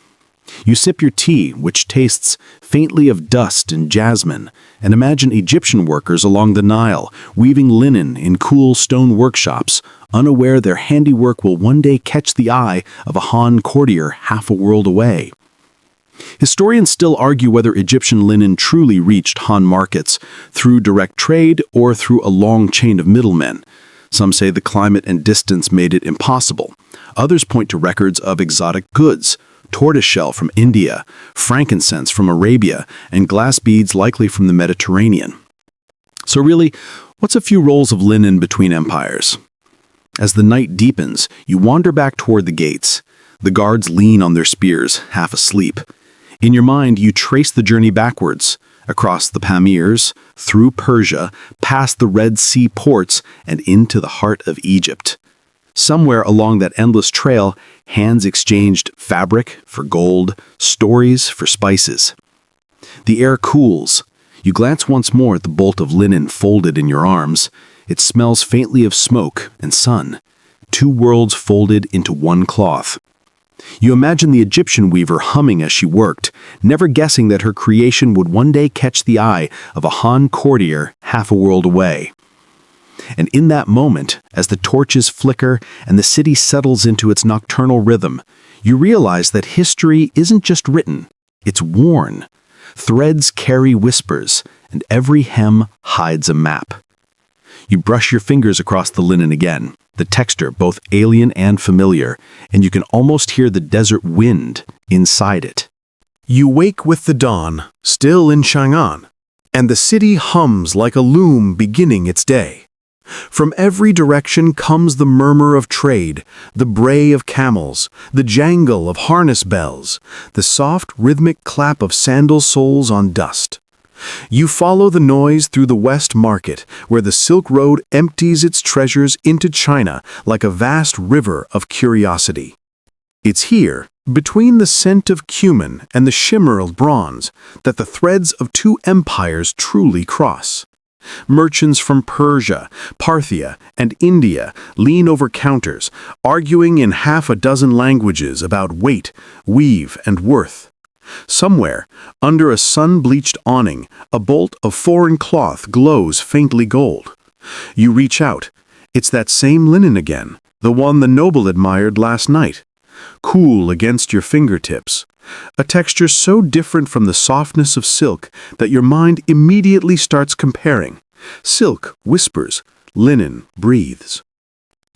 You sip your tea, which tastes faintly of dust and jasmine, and imagine Egyptian workers along the Nile, weaving linen in cool stone workshops, unaware their handiwork will one day catch the eye of a Han courtier half a world away. Historians still argue whether Egyptian linen truly reached Han markets through direct trade or through a long chain of middlemen. Some say the climate and distance made it impossible. Others point to records of exotic goods, tortoiseshell from India, frankincense from Arabia, and glass beads likely from the Mediterranean. So really, what's a few rolls of linen between empires? As the night deepens, you wander back toward the gates. The guards lean on their spears, half asleep. In your mind, you trace the journey backwards, across the Pamirs, through Persia, past the Red Sea ports, and into the heart of Egypt. Somewhere along that endless trail, hands exchanged fabric for gold, stories for spices. The air cools. You glance once more at the bolt of linen folded in your arms. It smells faintly of smoke and sun. Two worlds folded into one cloth. You imagine the Egyptian weaver humming as she worked, never guessing that her creation would one day catch the eye of a Han courtier half a world away. And in that moment, as the torches flicker and the city settles into its nocturnal rhythm, you realize that history isn't just written, it's worn. Threads carry whispers, and every hem hides a map. You brush your fingers across the linen again, the texture both alien and familiar, and you can almost hear the desert wind inside it. You wake with the dawn, still in Chang'an, and the city hums like a loom beginning its day. From every direction comes the murmur of trade, the bray of camels, the jangle of harness bells, the soft rhythmic clap of sandal soles on dust. You follow the noise through the West Market, where the Silk Road empties its treasures into China like a vast river of curiosity. It's here, between the scent of cumin and the shimmer of bronze, that the threads of two empires truly cross. Merchants from Persia, Parthia, and India lean over counters, arguing in half a dozen languages about weight, weave, and worth. Somewhere, under a sun-bleached awning, a bolt of foreign cloth glows faintly gold. You reach out. It's that same linen again, the one the noble admired last night. Cool against your fingertips. A texture so different from the softness of silk that your mind immediately starts comparing. Silk whispers, linen breathes.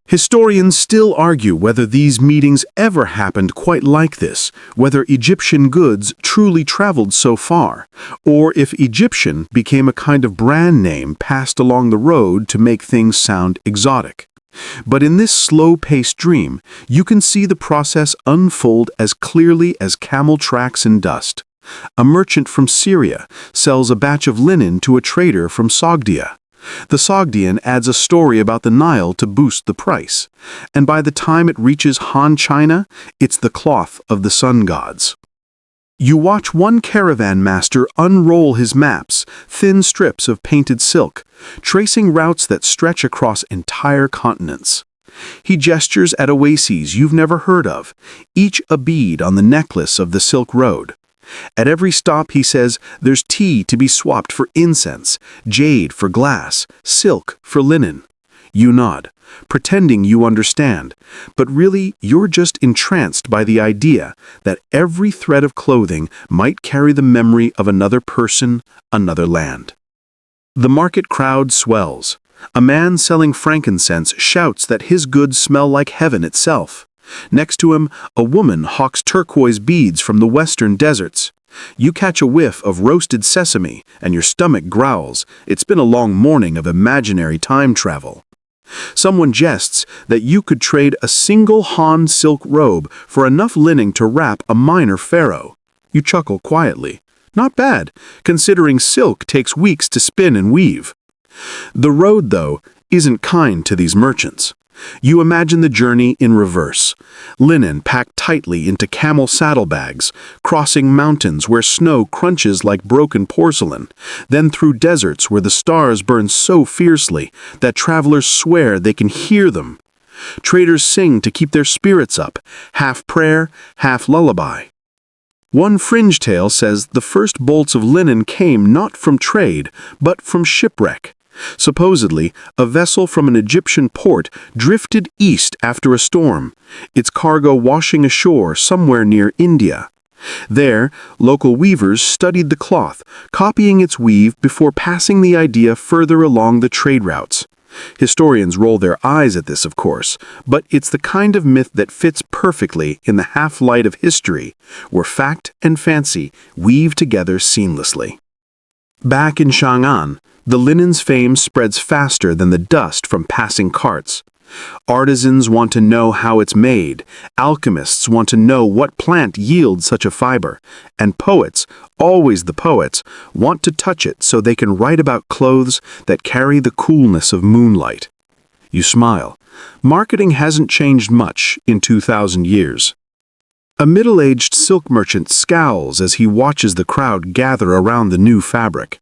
Historians still argue whether these meetings ever happened quite like this, whether Egyptian goods truly traveled so far, or if Egyptian became a kind of brand name passed along the road to make things sound exotic. But in this slow-paced dream, you can see the process unfold as clearly as camel tracks in dust. A merchant from Syria sells a batch of linen to a trader from Sogdia. The Sogdian adds a story about the Nile to boost the price, and by the time it reaches Han China, it's the cloth of the sun gods. You watch one caravan master unroll his maps, thin strips of painted silk, tracing routes that stretch across entire continents. He gestures at oases you've never heard of, each a bead on the necklace of the Silk Road. At every stop, he says, there's tea to be swapped for incense, jade for glass, silk for linen. You nod, pretending you understand, but really you're just entranced by the idea that every thread of clothing might carry the memory of another person, another land. The market crowd swells. A man selling frankincense shouts that his goods smell like heaven itself. Next to him, a woman hawks turquoise beads from the western deserts. You catch a whiff of roasted sesame, and your stomach growls. It's been a long morning of imaginary time travel. Someone jests that you could trade a single Han silk robe for enough linen to wrap a minor pharaoh. You chuckle quietly. Not bad, considering silk takes weeks to spin and weave. The road, though, isn't kind to these merchants. You imagine the journey in reverse. Linen packed tightly into camel saddlebags, crossing mountains where snow crunches like broken porcelain, then through deserts where the stars burn so fiercely that travelers swear they can hear them. Traders sing to keep their spirits up, half prayer, half lullaby. One fringe tale says the first bolts of linen came not from trade, but from shipwreck. Supposedly, a vessel from an Egyptian port drifted east after a storm, its cargo washing ashore somewhere near India. There, local weavers studied the cloth, copying its weave before passing the idea further along the trade routes. Historians roll their eyes at this, of course, but it's the kind of myth that fits perfectly in the half-light of history, where fact and fancy weave together seamlessly. Back in Chang'an, the linen's fame spreads faster than the dust from passing carts. Artisans want to know how it's made, alchemists want to know what plant yields such a fiber, and poets, always the poets, want to touch it so they can write about clothes that carry the coolness of moonlight. You smile. Marketing hasn't changed much in 2,000 years. A middle-aged silk merchant scowls as he watches the crowd gather around the new fabric.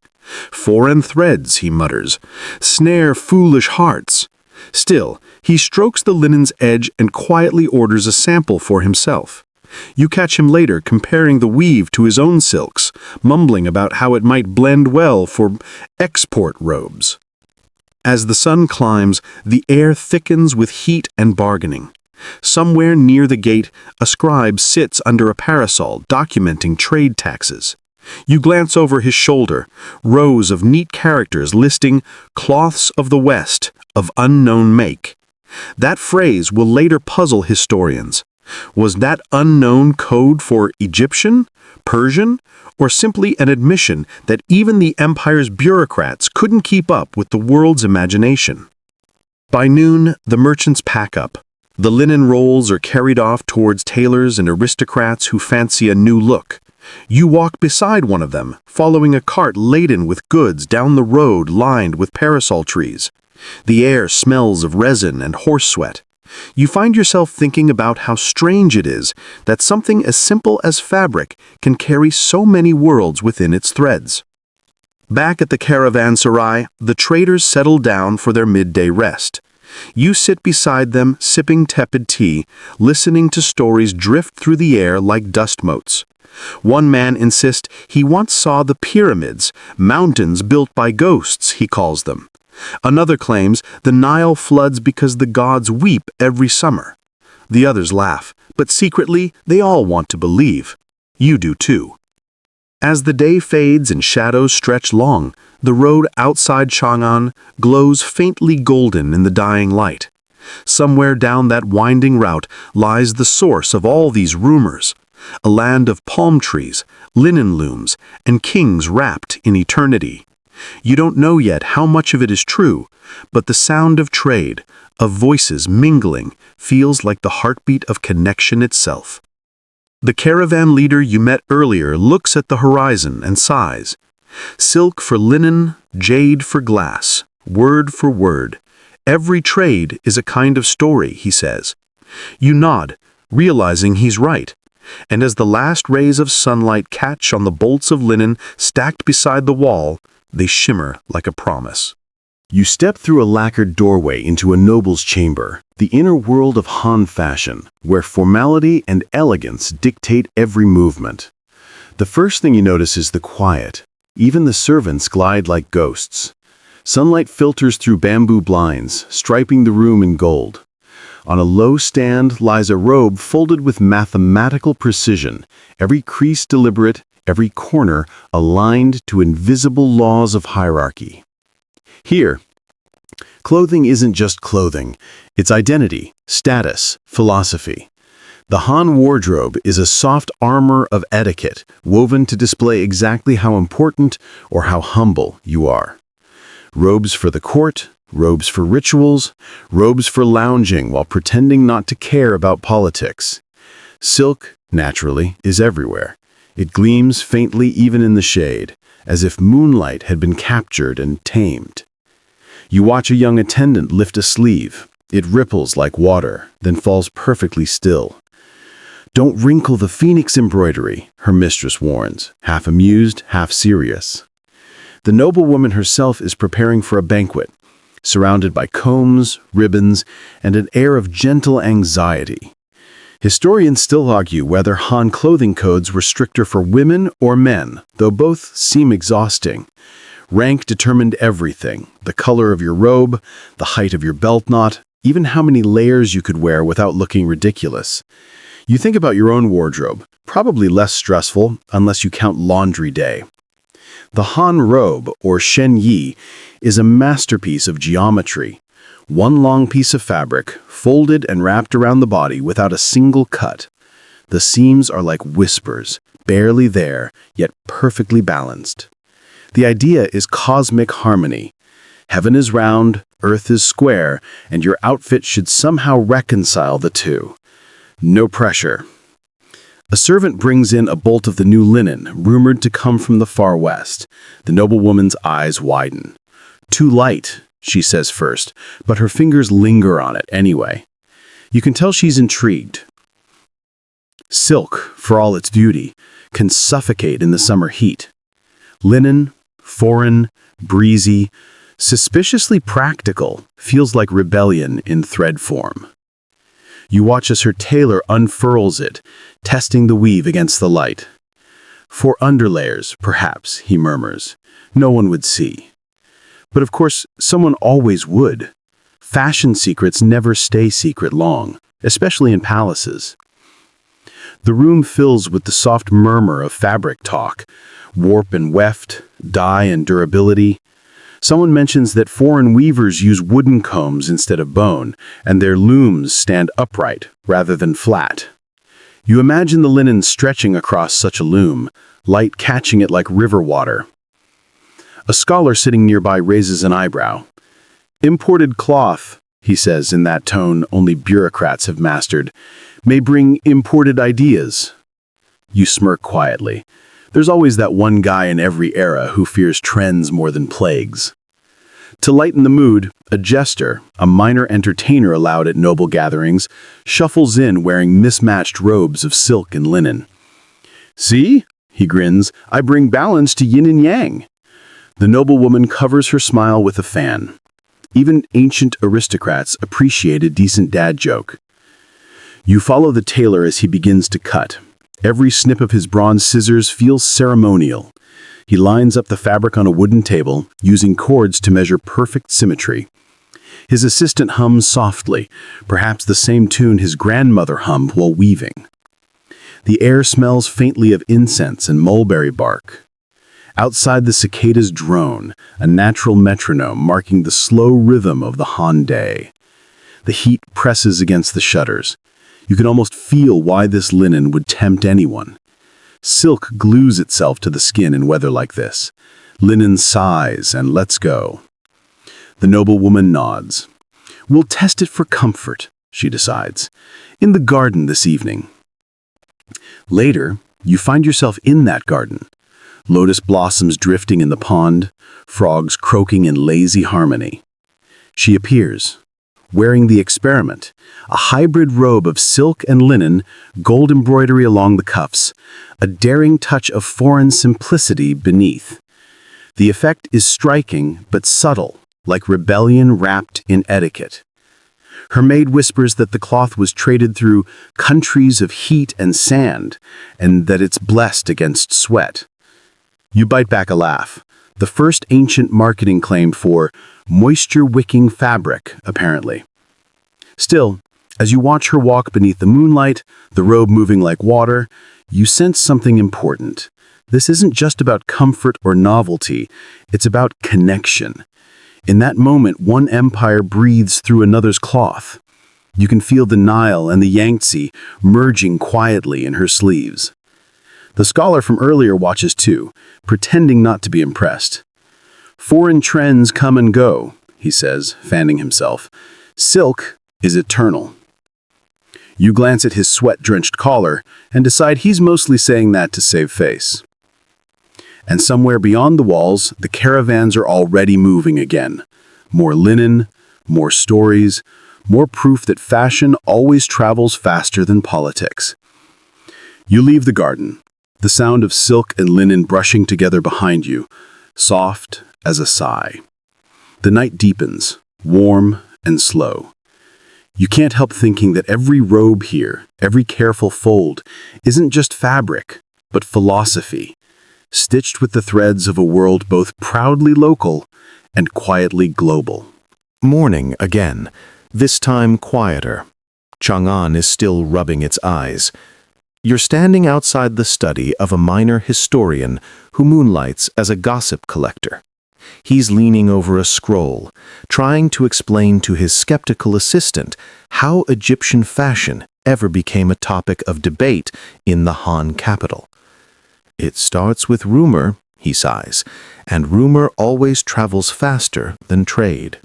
"Foreign threads," he mutters. "Snare foolish hearts." Still, he strokes the linen's edge and quietly orders a sample for himself. You catch him later comparing the weave to his own silks, mumbling about how it might blend well for export robes. As the sun climbs, the air thickens with heat and bargaining. Somewhere near the gate, a scribe sits under a parasol documenting trade taxes. You glance over his shoulder, rows of neat characters listing cloths of the West of unknown make. That phrase will later puzzle historians. Was that unknown code for Egyptian, Persian, or simply an admission that even the empire's bureaucrats couldn't keep up with the world's imagination? By noon, the merchants pack up. The linen rolls are carried off towards tailors and aristocrats who fancy a new look. You walk beside one of them, following a cart laden with goods down the road lined with parasol trees. The air smells of resin and horse sweat. You find yourself thinking about how strange it is that something as simple as fabric can carry so many worlds within its threads. Back at the caravanserai, the traders settle down for their midday rest. You sit beside them, sipping tepid tea, listening to stories drift through the air like dust motes. One man insists he once saw the pyramids, mountains built by ghosts, he calls them. Another claims the Nile floods because the gods weep every summer. The others laugh, but secretly they all want to believe. You do too. As the day fades and shadows stretch long, the road outside Chang'an glows faintly golden in the dying light. Somewhere down that winding route lies the source of all these rumors. A land of palm trees, linen looms, and kings wrapped in eternity. You don't know yet how much of it is true, but the sound of trade, of voices mingling, feels like the heartbeat of connection itself. The caravan leader you met earlier looks at the horizon and sighs. Silk for linen, jade for glass, word for word. Every trade is a kind of story, he says. You nod, realizing he's right. And as the last rays of sunlight catch on the bolts of linen stacked beside the wall, they shimmer like a promise. You step through a lacquered doorway into a noble's chamber, the inner world of Han fashion, where formality and elegance dictate every movement. The first thing you notice is the quiet. Even the servants glide like ghosts. Sunlight filters through bamboo blinds, striping the room in gold. On a low stand lies a robe folded with mathematical precision, every crease deliberate, every corner aligned to invisible laws of hierarchy. Here, clothing isn't just clothing, it's identity, status, philosophy. The Han wardrobe is a soft armor of etiquette, woven to display exactly how important or how humble you are. Robes for the court, robes for rituals, robes for lounging while pretending not to care about politics. Silk, naturally, is everywhere. It gleams faintly even in the shade, as if moonlight had been captured and tamed. You watch a young attendant lift a sleeve. It ripples like water, then falls perfectly still. "Don't wrinkle the phoenix embroidery," her mistress warns, half amused, half serious. The noblewoman herself is preparing for a banquet, surrounded by combs, ribbons, and an air of gentle anxiety. Historians still argue whether Han clothing codes were stricter for women or men, though both seem exhausting. Rank determined everything: the color of your robe, the height of your belt knot, even how many layers you could wear without looking ridiculous. You think about your own wardrobe, probably less stressful unless you count laundry day. The Han robe, or Shen Yi, is a masterpiece of geometry. One long piece of fabric, folded and wrapped around the body without a single cut. The seams are like whispers, barely there, yet perfectly balanced. The idea is cosmic harmony. Heaven is round, earth is square, and your outfit should somehow reconcile the two. No pressure. A servant brings in a bolt of the new linen, rumored to come from the far west. The noblewoman's eyes widen. "Too light," she says first, but her fingers linger on it anyway. You can tell she's intrigued. Silk, for all its beauty, can suffocate in the summer heat. Linen, foreign, breezy, suspiciously practical, feels like rebellion in thread form. You watch as her tailor unfurls it, testing the weave against the light. "For underlayers, perhaps," he murmurs. "No one would see." But of course, someone always would. Fashion secrets never stay secret long, especially in palaces. The room fills with the soft murmur of fabric talk, warp and weft, dye and durability. Someone mentions that foreign weavers use wooden combs instead of bone, and their looms stand upright rather than flat. You imagine the linen stretching across such a loom, light catching it like river water. A scholar sitting nearby raises an eyebrow. "Imported cloth," he says in that tone only bureaucrats have mastered, "may bring imported ideas." You smirk quietly. There's always that one guy in every era who fears trends more than plagues. To lighten the mood, a jester, a minor entertainer allowed at noble gatherings, shuffles in wearing mismatched robes of silk and linen. "See?" he grins, "I bring balance to yin and yang." The noblewoman covers her smile with a fan. Even ancient aristocrats appreciate a decent dad joke. You follow the tailor as he begins to cut. Every snip of his bronze scissors feels ceremonial. He lines up the fabric on a wooden table, using cords to measure perfect symmetry. His assistant hums softly, perhaps the same tune his grandmother hummed while weaving. The air smells faintly of incense and mulberry bark. Outside, the cicadas drone, a natural metronome marking the slow rhythm of the Han day. The heat presses against the shutters. You can almost feel why this linen would tempt anyone. Silk glues itself to the skin in weather like this. Linen sighs and lets go. The noblewoman nods. "We'll test it for comfort," she decides. "In the garden this evening." Later, you find yourself in that garden. Lotus blossoms drifting in the pond, frogs croaking in lazy harmony. She appears, wearing the experiment, a hybrid robe of silk and linen, gold embroidery along the cuffs, a daring touch of foreign simplicity beneath. The effect is striking but subtle, like rebellion wrapped in etiquette. Her maid whispers that the cloth was traded through countries of heat and sand, and that it's blessed against sweat. You bite back a laugh. The first ancient marketing claim for moisture-wicking fabric, apparently. Still, as you watch her walk beneath the moonlight, the robe moving like water, you sense something important. This isn't just about comfort or novelty, it's about connection. In that moment, one empire breathes through another's cloth. You can feel the Nile and the Yangtze merging quietly in her sleeves. The scholar from earlier watches too, pretending not to be impressed. "Foreign trends come and go," he says, fanning himself. "Silk is eternal." You glance at his sweat-drenched collar and decide he's mostly saying that to save face. And somewhere beyond the walls, the caravans are already moving again. More linen, more stories, more proof that fashion always travels faster than politics. You leave the garden, the sound of silk and linen brushing together behind you, soft as a sigh. The night deepens, warm and slow. You can't help thinking that every robe here, every careful fold, isn't just fabric, but philosophy, stitched with the threads of a world both proudly local and quietly global. Morning again, this time quieter. Chang'an is still rubbing its eyes. You're standing outside the study of a minor historian who moonlights as a gossip collector. He's leaning over a scroll, trying to explain to his skeptical assistant how Egyptian fashion ever became a topic of debate in the Han capital. "It starts with rumor," he sighs, "and rumor always travels faster than trade."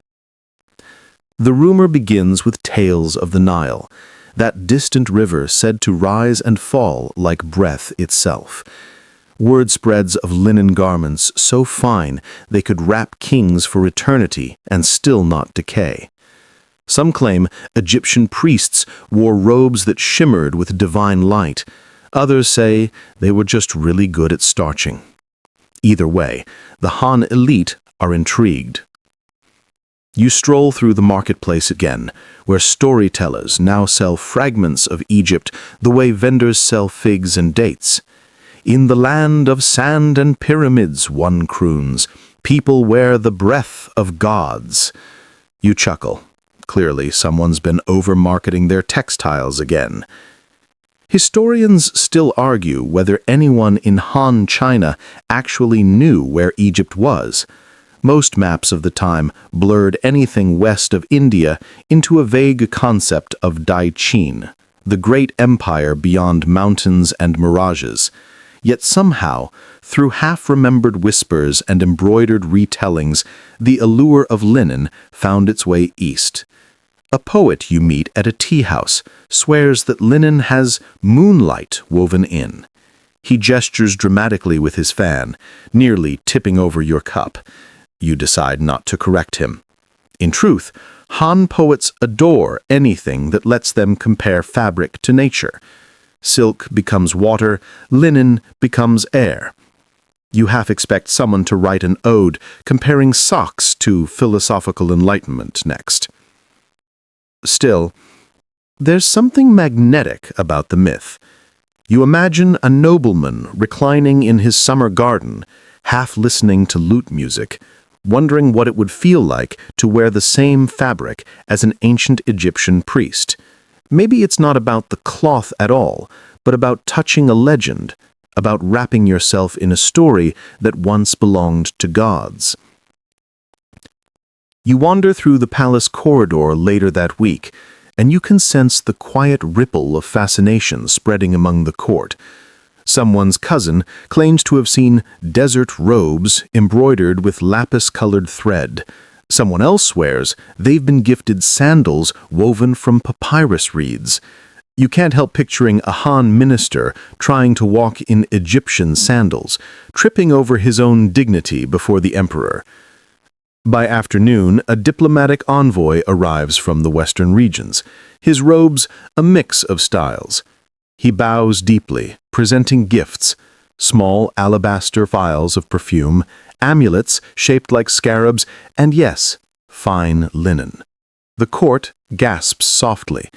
The rumor begins with tales of the Nile, that distant river said to rise and fall like breath itself. Word spreads of linen garments so fine they could wrap kings for eternity and still not decay. Some claim Egyptian priests wore robes that shimmered with divine light. Others say they were just really good at starching. Either way, the Han elite are intrigued. You stroll through the marketplace again, where storytellers now sell fragments of Egypt the way vendors sell figs and dates. "In the land of sand and pyramids," one croons, "people wear the breath of gods." You chuckle. Clearly, someone's been over-marketing their textiles again. Historians still argue whether anyone in Han China actually knew where Egypt was. Most maps of the time blurred anything west of India into a vague concept of Dai Qin, the great empire beyond mountains and mirages. Yet somehow, through half-remembered whispers and embroidered retellings, the allure of linen found its way east. A poet you meet at a tea house swears that linen has moonlight woven in. He gestures dramatically with his fan, nearly tipping over your cup. You decide not to correct him. In truth, Han poets adore anything that lets them compare fabric to nature. Silk becomes water, linen becomes air. You half expect someone to write an ode comparing socks to philosophical enlightenment next. Still, there's something magnetic about the myth. You imagine a nobleman reclining in his summer garden, half listening to lute music, wondering what it would feel like to wear the same fabric as an ancient Egyptian priest. Maybe it's not about the cloth at all, but about touching a legend, about wrapping yourself in a story that once belonged to gods. You wander through the palace corridor later that week, and you can sense the quiet ripple of fascination spreading among the court. Someone's cousin claims to have seen desert robes embroidered with lapis-colored thread. Someone else swears they've been gifted sandals woven from papyrus reeds. You can't help picturing a Han minister trying to walk in Egyptian sandals, tripping over his own dignity before the emperor. By afternoon, a diplomatic envoy arrives from the western regions, his robes a mix of styles. He bows deeply, presenting gifts, small alabaster vials of perfume, amulets shaped like scarabs, and yes, fine linen. The court gasps softly.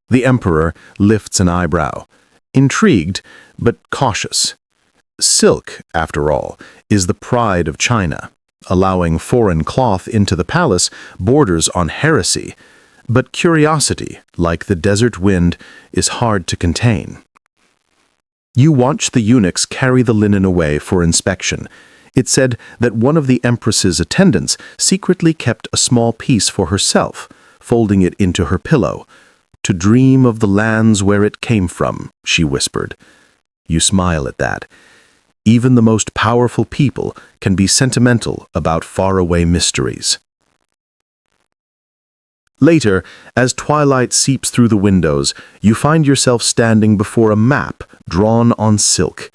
The emperor lifts an eyebrow, intrigued but cautious. Silk, after all, is the pride of China. Allowing foreign cloth into the palace borders on heresy, but curiosity, like the desert wind, is hard to contain. You watch the eunuchs carry the linen away for inspection. It said that one of the empress's attendants secretly kept a small piece for herself, folding it into her pillow. "To dream of the lands where it came from," she whispered. You smile at that. Even the most powerful people can be sentimental about faraway mysteries. Later, as twilight seeps through the windows, you find yourself standing before a map drawn on silk.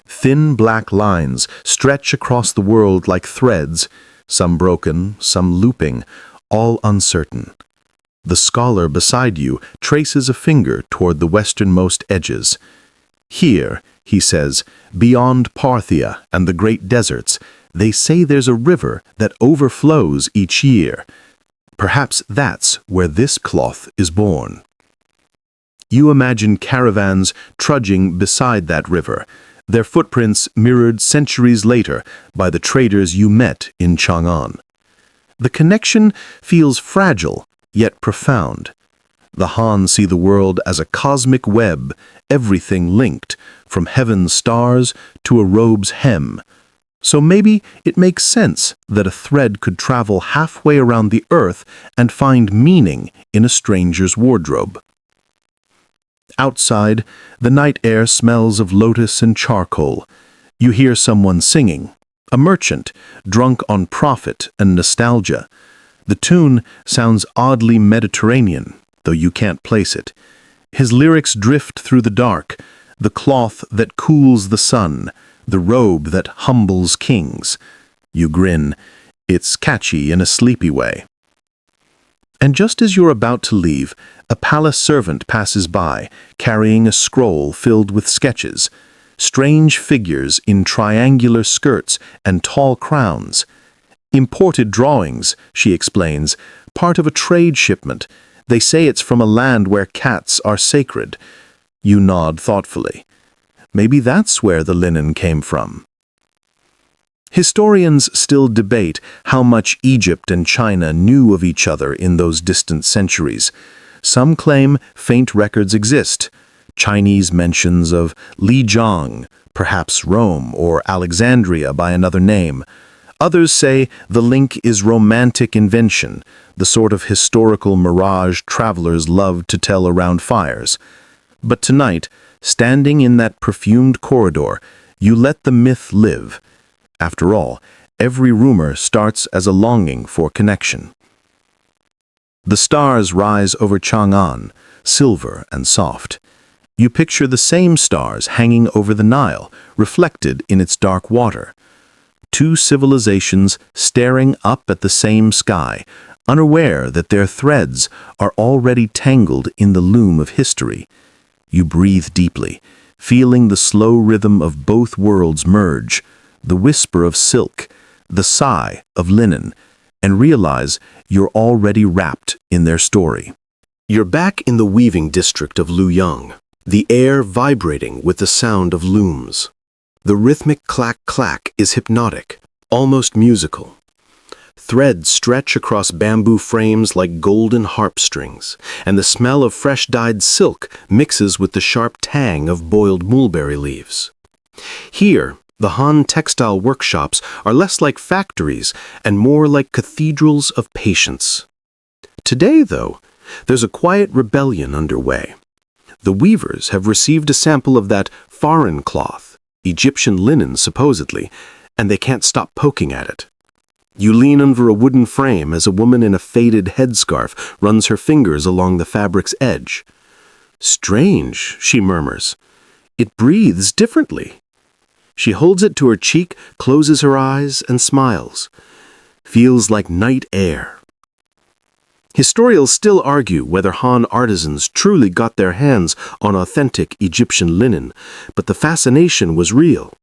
Thin black lines stretch across the world like threads, some broken, some looping, all uncertain. The scholar beside you traces a finger toward the westernmost edges. "Here," he says, "beyond Parthia and the great deserts, they say there's a river that overflows each year. Perhaps that's where this cloth is born." You imagine caravans trudging beside that river, their footprints mirrored centuries later by the traders you met in Chang'an. The connection feels fragile, yet profound. The Han see the world as a cosmic web, everything linked, from heaven's stars to a robe's hem. So maybe it makes sense that a thread could travel halfway around the earth and find meaning in a stranger's wardrobe. Outside, the night air smells of lotus and charcoal. You hear someone singing, a merchant, drunk on profit and nostalgia. The tune sounds oddly Mediterranean, though you can't place it. His lyrics drift through the dark, the cloth that cools the sun, the robe that humbles kings. You grin. It's catchy in a sleepy way. And just as you're about to leave, a palace servant passes by, carrying a scroll filled with sketches. Strange figures in triangular skirts and tall crowns. "Imported drawings," she explains, "part of a trade shipment. They say it's from a land where cats are sacred." You nod thoughtfully. Maybe that's where the linen came from. Historians still debate how much Egypt and China knew of each other in those distant centuries. Some claim faint records exist. Chinese mentions of Lijiang, perhaps Rome or Alexandria by another name. Others say the link is romantic invention, the sort of historical mirage travelers love to tell around fires. But tonight, standing in that perfumed corridor, you let the myth live. After all, every rumor starts as a longing for connection. The stars rise over Chang'an, silver and soft. You picture the same stars hanging over the Nile, reflected in its dark water. Two civilizations staring up at the same sky, unaware that their threads are already tangled in the loom of history. You breathe deeply, feeling the slow rhythm of both worlds merge, the whisper of silk, the sigh of linen, and realize you're already wrapped in their story. You're back in the weaving district of Luoyang, the air vibrating with the sound of looms. The rhythmic clack-clack is hypnotic, almost musical. Threads stretch across bamboo frames like golden harp strings, and the smell of fresh-dyed silk mixes with the sharp tang of boiled mulberry leaves. Here, the Han textile workshops are less like factories and more like cathedrals of patience. Today, though, there's a quiet rebellion underway. The weavers have received a sample of that foreign cloth, Egyptian linen supposedly, and they can't stop poking at it. You lean over a wooden frame as a woman in a faded headscarf runs her fingers along the fabric's edge. "Strange," she murmurs. "It breathes differently." She holds it to her cheek, closes her eyes, and smiles. Feels like night air. Historians still argue whether Han artisans truly got their hands on authentic Egyptian linen, but the fascination was real.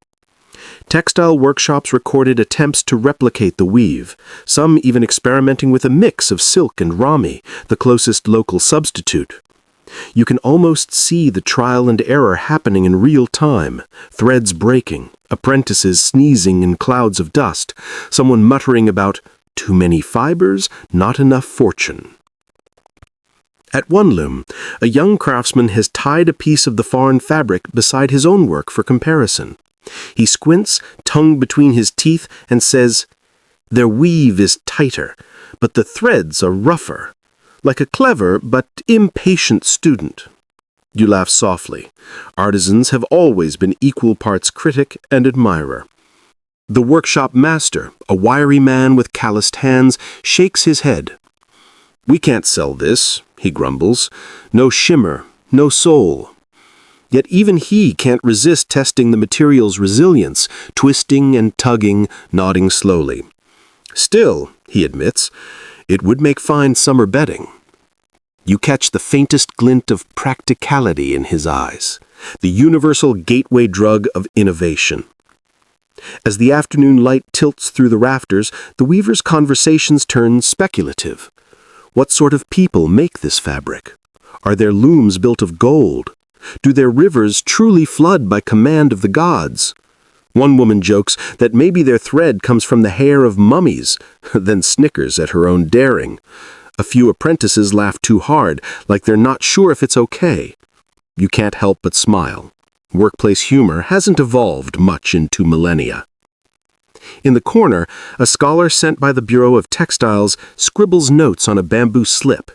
Textile workshops recorded attempts to replicate the weave, some even experimenting with a mix of silk and rami, the closest local substitute. You can almost see the trial and error happening in real time, threads breaking, apprentices sneezing in clouds of dust, someone muttering about too many fibers, not enough fortune. At one loom, a young craftsman has tied a piece of the foreign fabric beside his own work for comparison. He squints, tongue between his teeth, and says, "Their weave is tighter, but the threads are rougher, like a clever but impatient student." You laugh softly. Artisans have always been equal parts critic and admirer. The workshop master, a wiry man with calloused hands, shakes his head. "We can't sell this," he grumbles. "No shimmer, no soul." Yet even he can't resist testing the material's resilience, twisting and tugging, nodding slowly. "Still," he admits, "it would make fine summer bedding." You catch the faintest glint of practicality in his eyes, the universal gateway drug of innovation. As the afternoon light tilts through the rafters, the weaver's conversations turn speculative. What sort of people make this fabric? Are their looms built of gold? Do their rivers truly flood by command of the gods? One woman jokes that maybe their thread comes from the hair of mummies, then snickers at her own daring. A few apprentices laugh too hard, like they're not sure if it's okay. You can't help but smile. Workplace humor hasn't evolved much in 2 millennia. In the corner, a scholar sent by the Bureau of Textiles scribbles notes on a bamboo slip.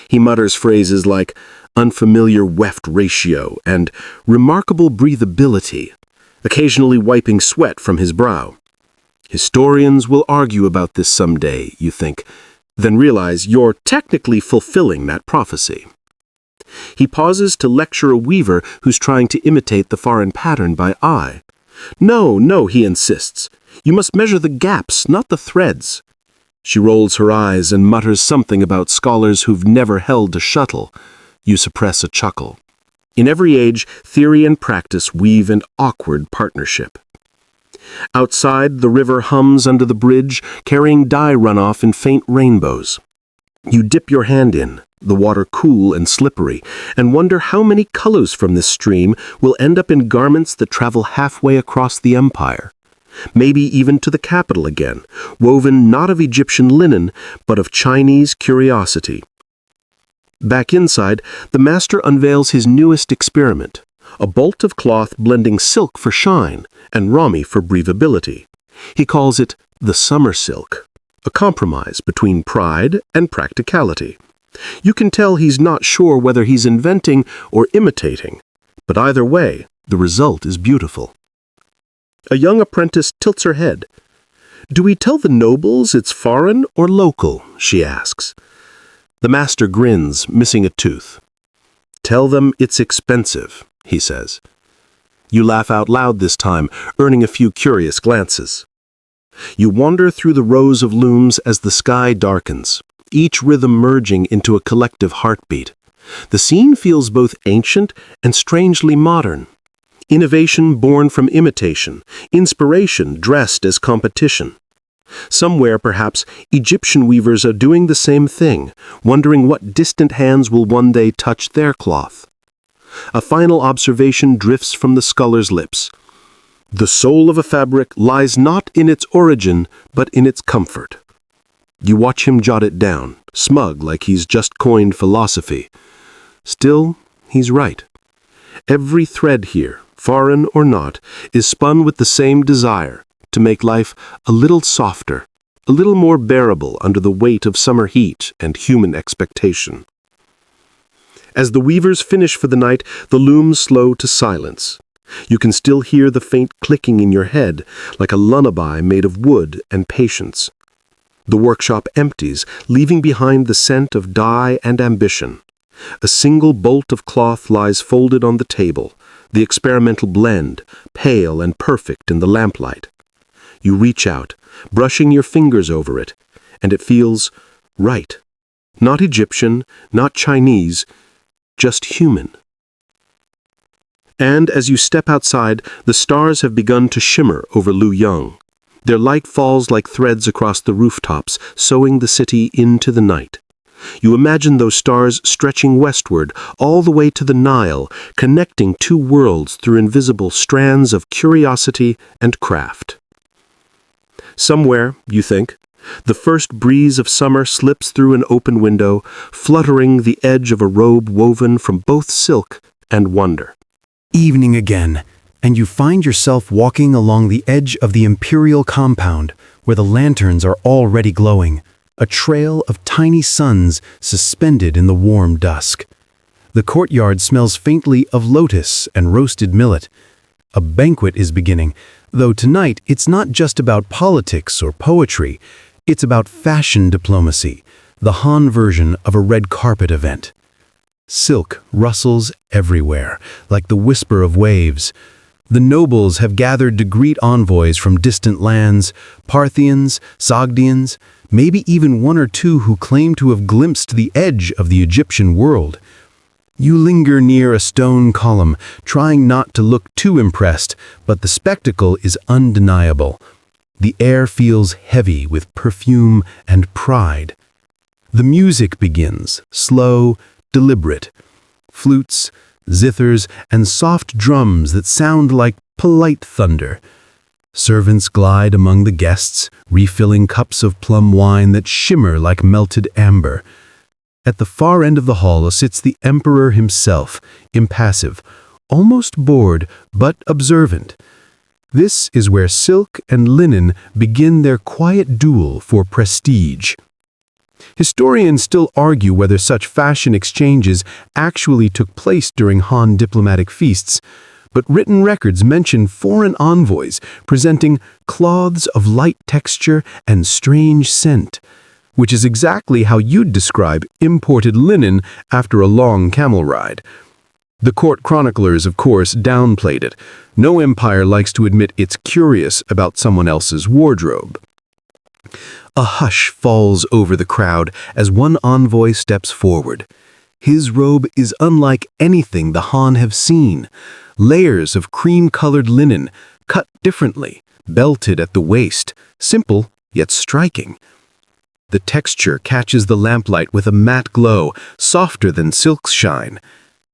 He mutters phrases like unfamiliar weft ratio and remarkable breathability, occasionally wiping sweat from his brow. Historians will argue about this someday, you think, then realize you're technically fulfilling that prophecy. He pauses to lecture a weaver who's trying to imitate the foreign pattern by eye. No, he insists. You must measure the gaps, not the threads. She rolls her eyes and mutters something about scholars who've never held a shuttle. You suppress a chuckle. In every age, theory and practice weave an awkward partnership. Outside, the river hums under the bridge, carrying dye runoff in faint rainbows. You dip your hand in, the water cool and slippery, and wonder how many colors from this stream will end up in garments that travel halfway across the empire. Maybe even to the capital again, woven not of Egyptian linen, but of Chinese curiosity. Back inside, the master unveils his newest experiment, a bolt of cloth blending silk for shine and ramie for breathability. He calls it the summer silk, a compromise between pride and practicality. You can tell he's not sure whether he's inventing or imitating, but either way, the result is beautiful. A young apprentice tilts her head. "Do we tell the nobles it's foreign or local?" she asks. The master grins, missing a tooth. "Tell them it's expensive," he says. You laugh out loud this time, earning a few curious glances. You wander through the rows of looms as the sky darkens, each rhythm merging into a collective heartbeat. The scene feels both ancient and strangely modern. Innovation born from imitation, inspiration dressed as competition. Somewhere, perhaps, Egyptian weavers are doing the same thing, wondering what distant hands will one day touch their cloth. A final observation drifts from the scholar's lips. The soul of a fabric lies not in its origin, but in its comfort. You watch him jot it down, smug like he's just coined philosophy. Still, he's right. Every thread here, foreign or not, is spun with the same desire, to make life a little softer, a little more bearable under the weight of summer heat and human expectation. As the weavers finish for the night, the looms slow to silence. You can still hear the faint clicking in your head, like a lullaby made of wood and patience. The workshop empties, leaving behind the scent of dye and ambition. A single bolt of cloth lies folded on the table, the experimental blend, pale and perfect in the lamplight. You reach out, brushing your fingers over it, and it feels right. Not Egyptian, not Chinese, just human. And as you step outside, the stars have begun to shimmer over Luoyang. Their light falls like threads across the rooftops, sewing the city into the night. You imagine those stars stretching westward, all the way to the Nile, connecting two worlds through invisible strands of curiosity and craft. Somewhere, you think, the first breeze of summer slips through an open window, fluttering the edge of a robe woven from both silk and wonder. Evening again, and you find yourself walking along the edge of the imperial compound, where the lanterns are already glowing, a trail of tiny suns suspended in the warm dusk. The courtyard smells faintly of lotus and roasted millet. A banquet is beginning, though tonight it's not just about politics or poetry, it's about fashion diplomacy, the Han version of a red carpet event. Silk rustles everywhere, like the whisper of waves. The nobles have gathered to greet envoys from distant lands, Parthians, Sogdians, maybe even one or two who claim to have glimpsed the edge of the Egyptian world. You linger near a stone column, trying not to look too impressed, but the spectacle is undeniable. The air feels heavy with perfume and pride. The music begins, slow, deliberate. Flutes, zithers, and soft drums that sound like polite thunder. Servants glide among the guests, refilling cups of plum wine that shimmer like melted amber. At the far end of the hall sits the emperor himself, impassive, almost bored, but observant. This is where silk and linen begin their quiet duel for prestige. Historians still argue whether such fashion exchanges actually took place during Han diplomatic feasts, but written records mention foreign envoys presenting cloths of light texture and strange scent, which is exactly how you'd describe imported linen after a long camel ride. The court chroniclers, of course, downplayed it. No empire likes to admit it's curious about someone else's wardrobe. A hush falls over the crowd as one envoy steps forward. His robe is unlike anything the Han have seen. Layers of cream-colored linen, cut differently, belted at the waist, simple yet striking. The texture catches the lamplight with a matte glow, softer than silk's shine.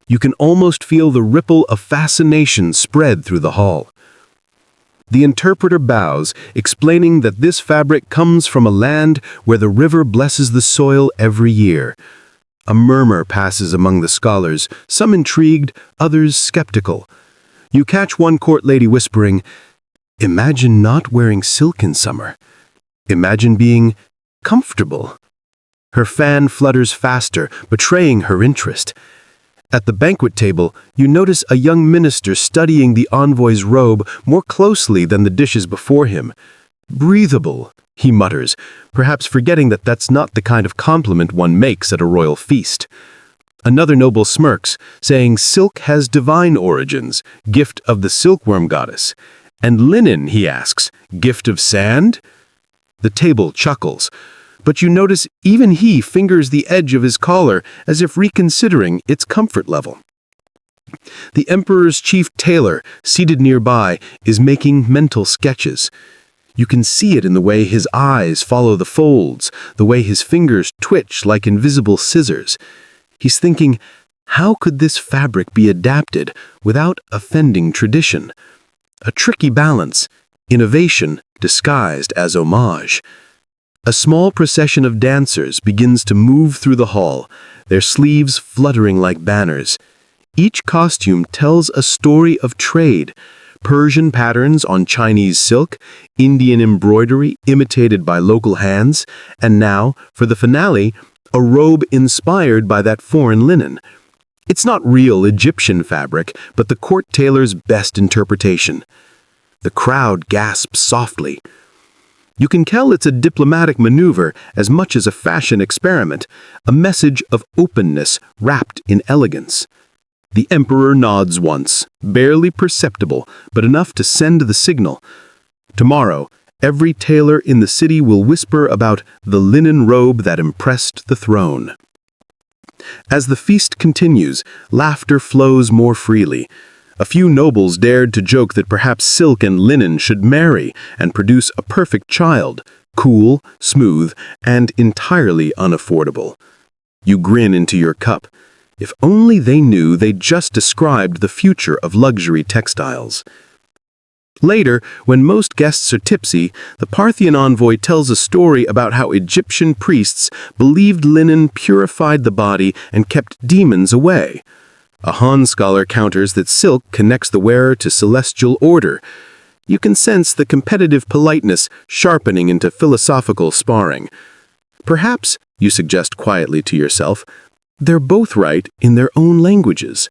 You can almost feel the ripple of fascination spread through the hall. The interpreter bows, explaining that this fabric comes from a land where the river blesses the soil every year. A murmur passes among the scholars, some intrigued, others skeptical. You catch one court lady whispering, "Imagine not wearing silk in summer. Imagine being comfortable." Her fan flutters faster, betraying her interest. At the banquet table, you notice a young minister studying the envoy's robe more closely than the dishes before him. "Breathable," he mutters, perhaps forgetting that that's not the kind of compliment one makes at a royal feast. Another noble smirks, saying silk has divine origins, gift of the silkworm goddess. And linen, he asks, gift of sand? The table chuckles, but you notice even he fingers the edge of his collar as if reconsidering its comfort level. The emperor's chief tailor, seated nearby, is making mental sketches. You can see it in the way his eyes follow the folds, the way his fingers twitch like invisible scissors. He's thinking, how could this fabric be adapted without offending tradition? A tricky balance, innovation disguised as homage. A small procession of dancers begins to move through the hall, their sleeves fluttering like banners. Each costume tells a story of trade, Persian patterns on Chinese silk, Indian embroidery imitated by local hands, and now, for the finale, a robe inspired by that foreign linen. It's not real Egyptian fabric, but the court tailor's best interpretation. The crowd gasps softly. You can tell it's a diplomatic maneuver as much as a fashion experiment, a message of openness wrapped in elegance. The emperor nods once, barely perceptible, but enough to send the signal. Tomorrow, every tailor in the city will whisper about the linen robe that impressed the throne. As the feast continues, laughter flows more freely. A few nobles dared to joke that perhaps silk and linen should marry and produce a perfect child, cool, smooth, and entirely unaffordable. You grin into your cup. If only they knew they'd just described the future of luxury textiles. Later, when most guests are tipsy, the Parthian envoy tells a story about how Egyptian priests believed linen purified the body and kept demons away. A Han scholar counters that silk connects the wearer to celestial order. You can sense the competitive politeness sharpening into philosophical sparring. Perhaps, you suggest quietly to yourself, they're both right in their own languages.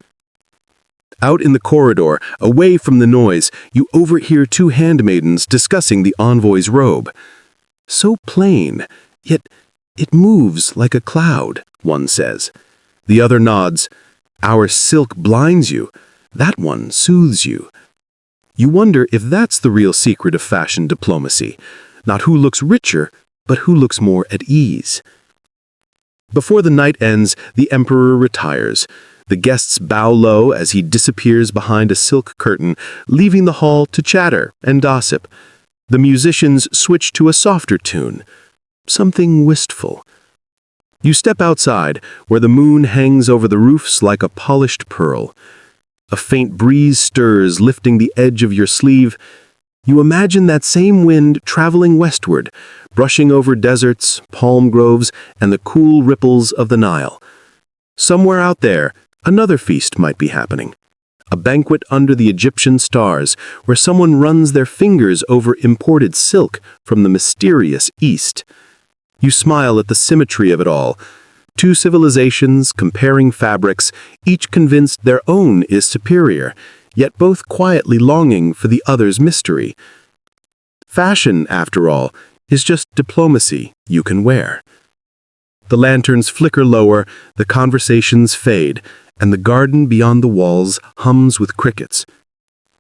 Out in the corridor, away from the noise, you overhear two handmaidens discussing the envoy's robe. So plain, yet it moves like a cloud, one says. The other nods. Our silk blinds you. That one soothes you. You wonder if that's the real secret of fashion diplomacy. Not who looks richer, but who looks more at ease. Before the night ends, the emperor retires. The guests bow low as he disappears behind a silk curtain, leaving the hall to chatter and gossip. The musicians switch to a softer tune, something wistful. You step outside, where the moon hangs over the roofs like a polished pearl. A faint breeze stirs, lifting the edge of your sleeve. You imagine that same wind traveling westward, brushing over deserts, palm groves, and the cool ripples of the Nile. Somewhere out there, another feast might be happening. A banquet under the Egyptian stars, where someone runs their fingers over imported silk from the mysterious East. You smile at the symmetry of it all. Two civilizations comparing fabrics, each convinced their own is superior, yet both quietly longing for the other's mystery. Fashion, after all, is just diplomacy you can wear. The lanterns flicker lower, the conversations fade, and the garden beyond the walls hums with crickets.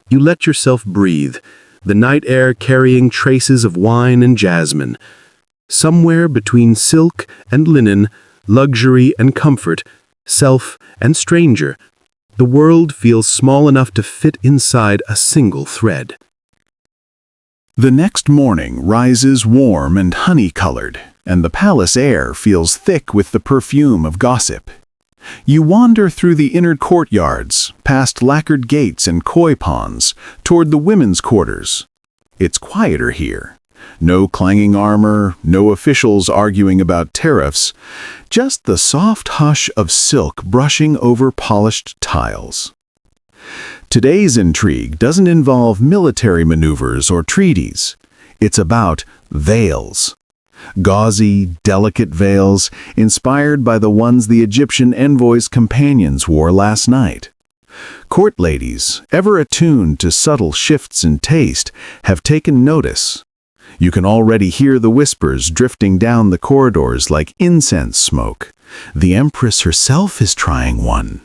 You let yourself breathe, the night air carrying traces of wine and jasmine. Somewhere between silk and linen, luxury and comfort, self and stranger, the world feels small enough to fit inside a single thread. The next morning rises warm and honey-colored, and the palace air feels thick with the perfume of gossip. You wander through the inner courtyards, past lacquered gates and koi ponds, toward the women's quarters. It's quieter here. No clanging armor, no officials arguing about tariffs, just the soft hush of silk brushing over polished tiles. Today's intrigue doesn't involve military maneuvers or treaties. It's about veils. Gauzy, delicate veils, inspired by the ones the Egyptian envoy's companions wore last night. Court ladies, ever attuned to subtle shifts in taste, have taken notice. You can already hear the whispers drifting down the corridors like incense smoke. The Empress herself is trying one.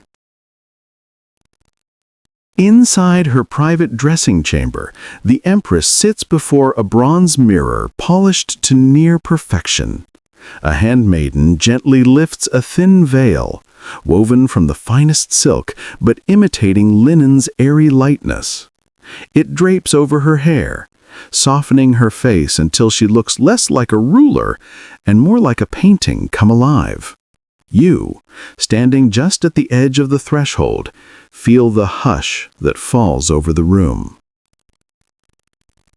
Inside her private dressing chamber, the Empress sits before a bronze mirror polished to near perfection. A handmaiden gently lifts a thin veil, woven from the finest silk but imitating linen's airy lightness. It drapes over her hair, softening her face until she looks less like a ruler and more like a painting come alive. You, standing just at the edge of the threshold, feel the hush that falls over the room.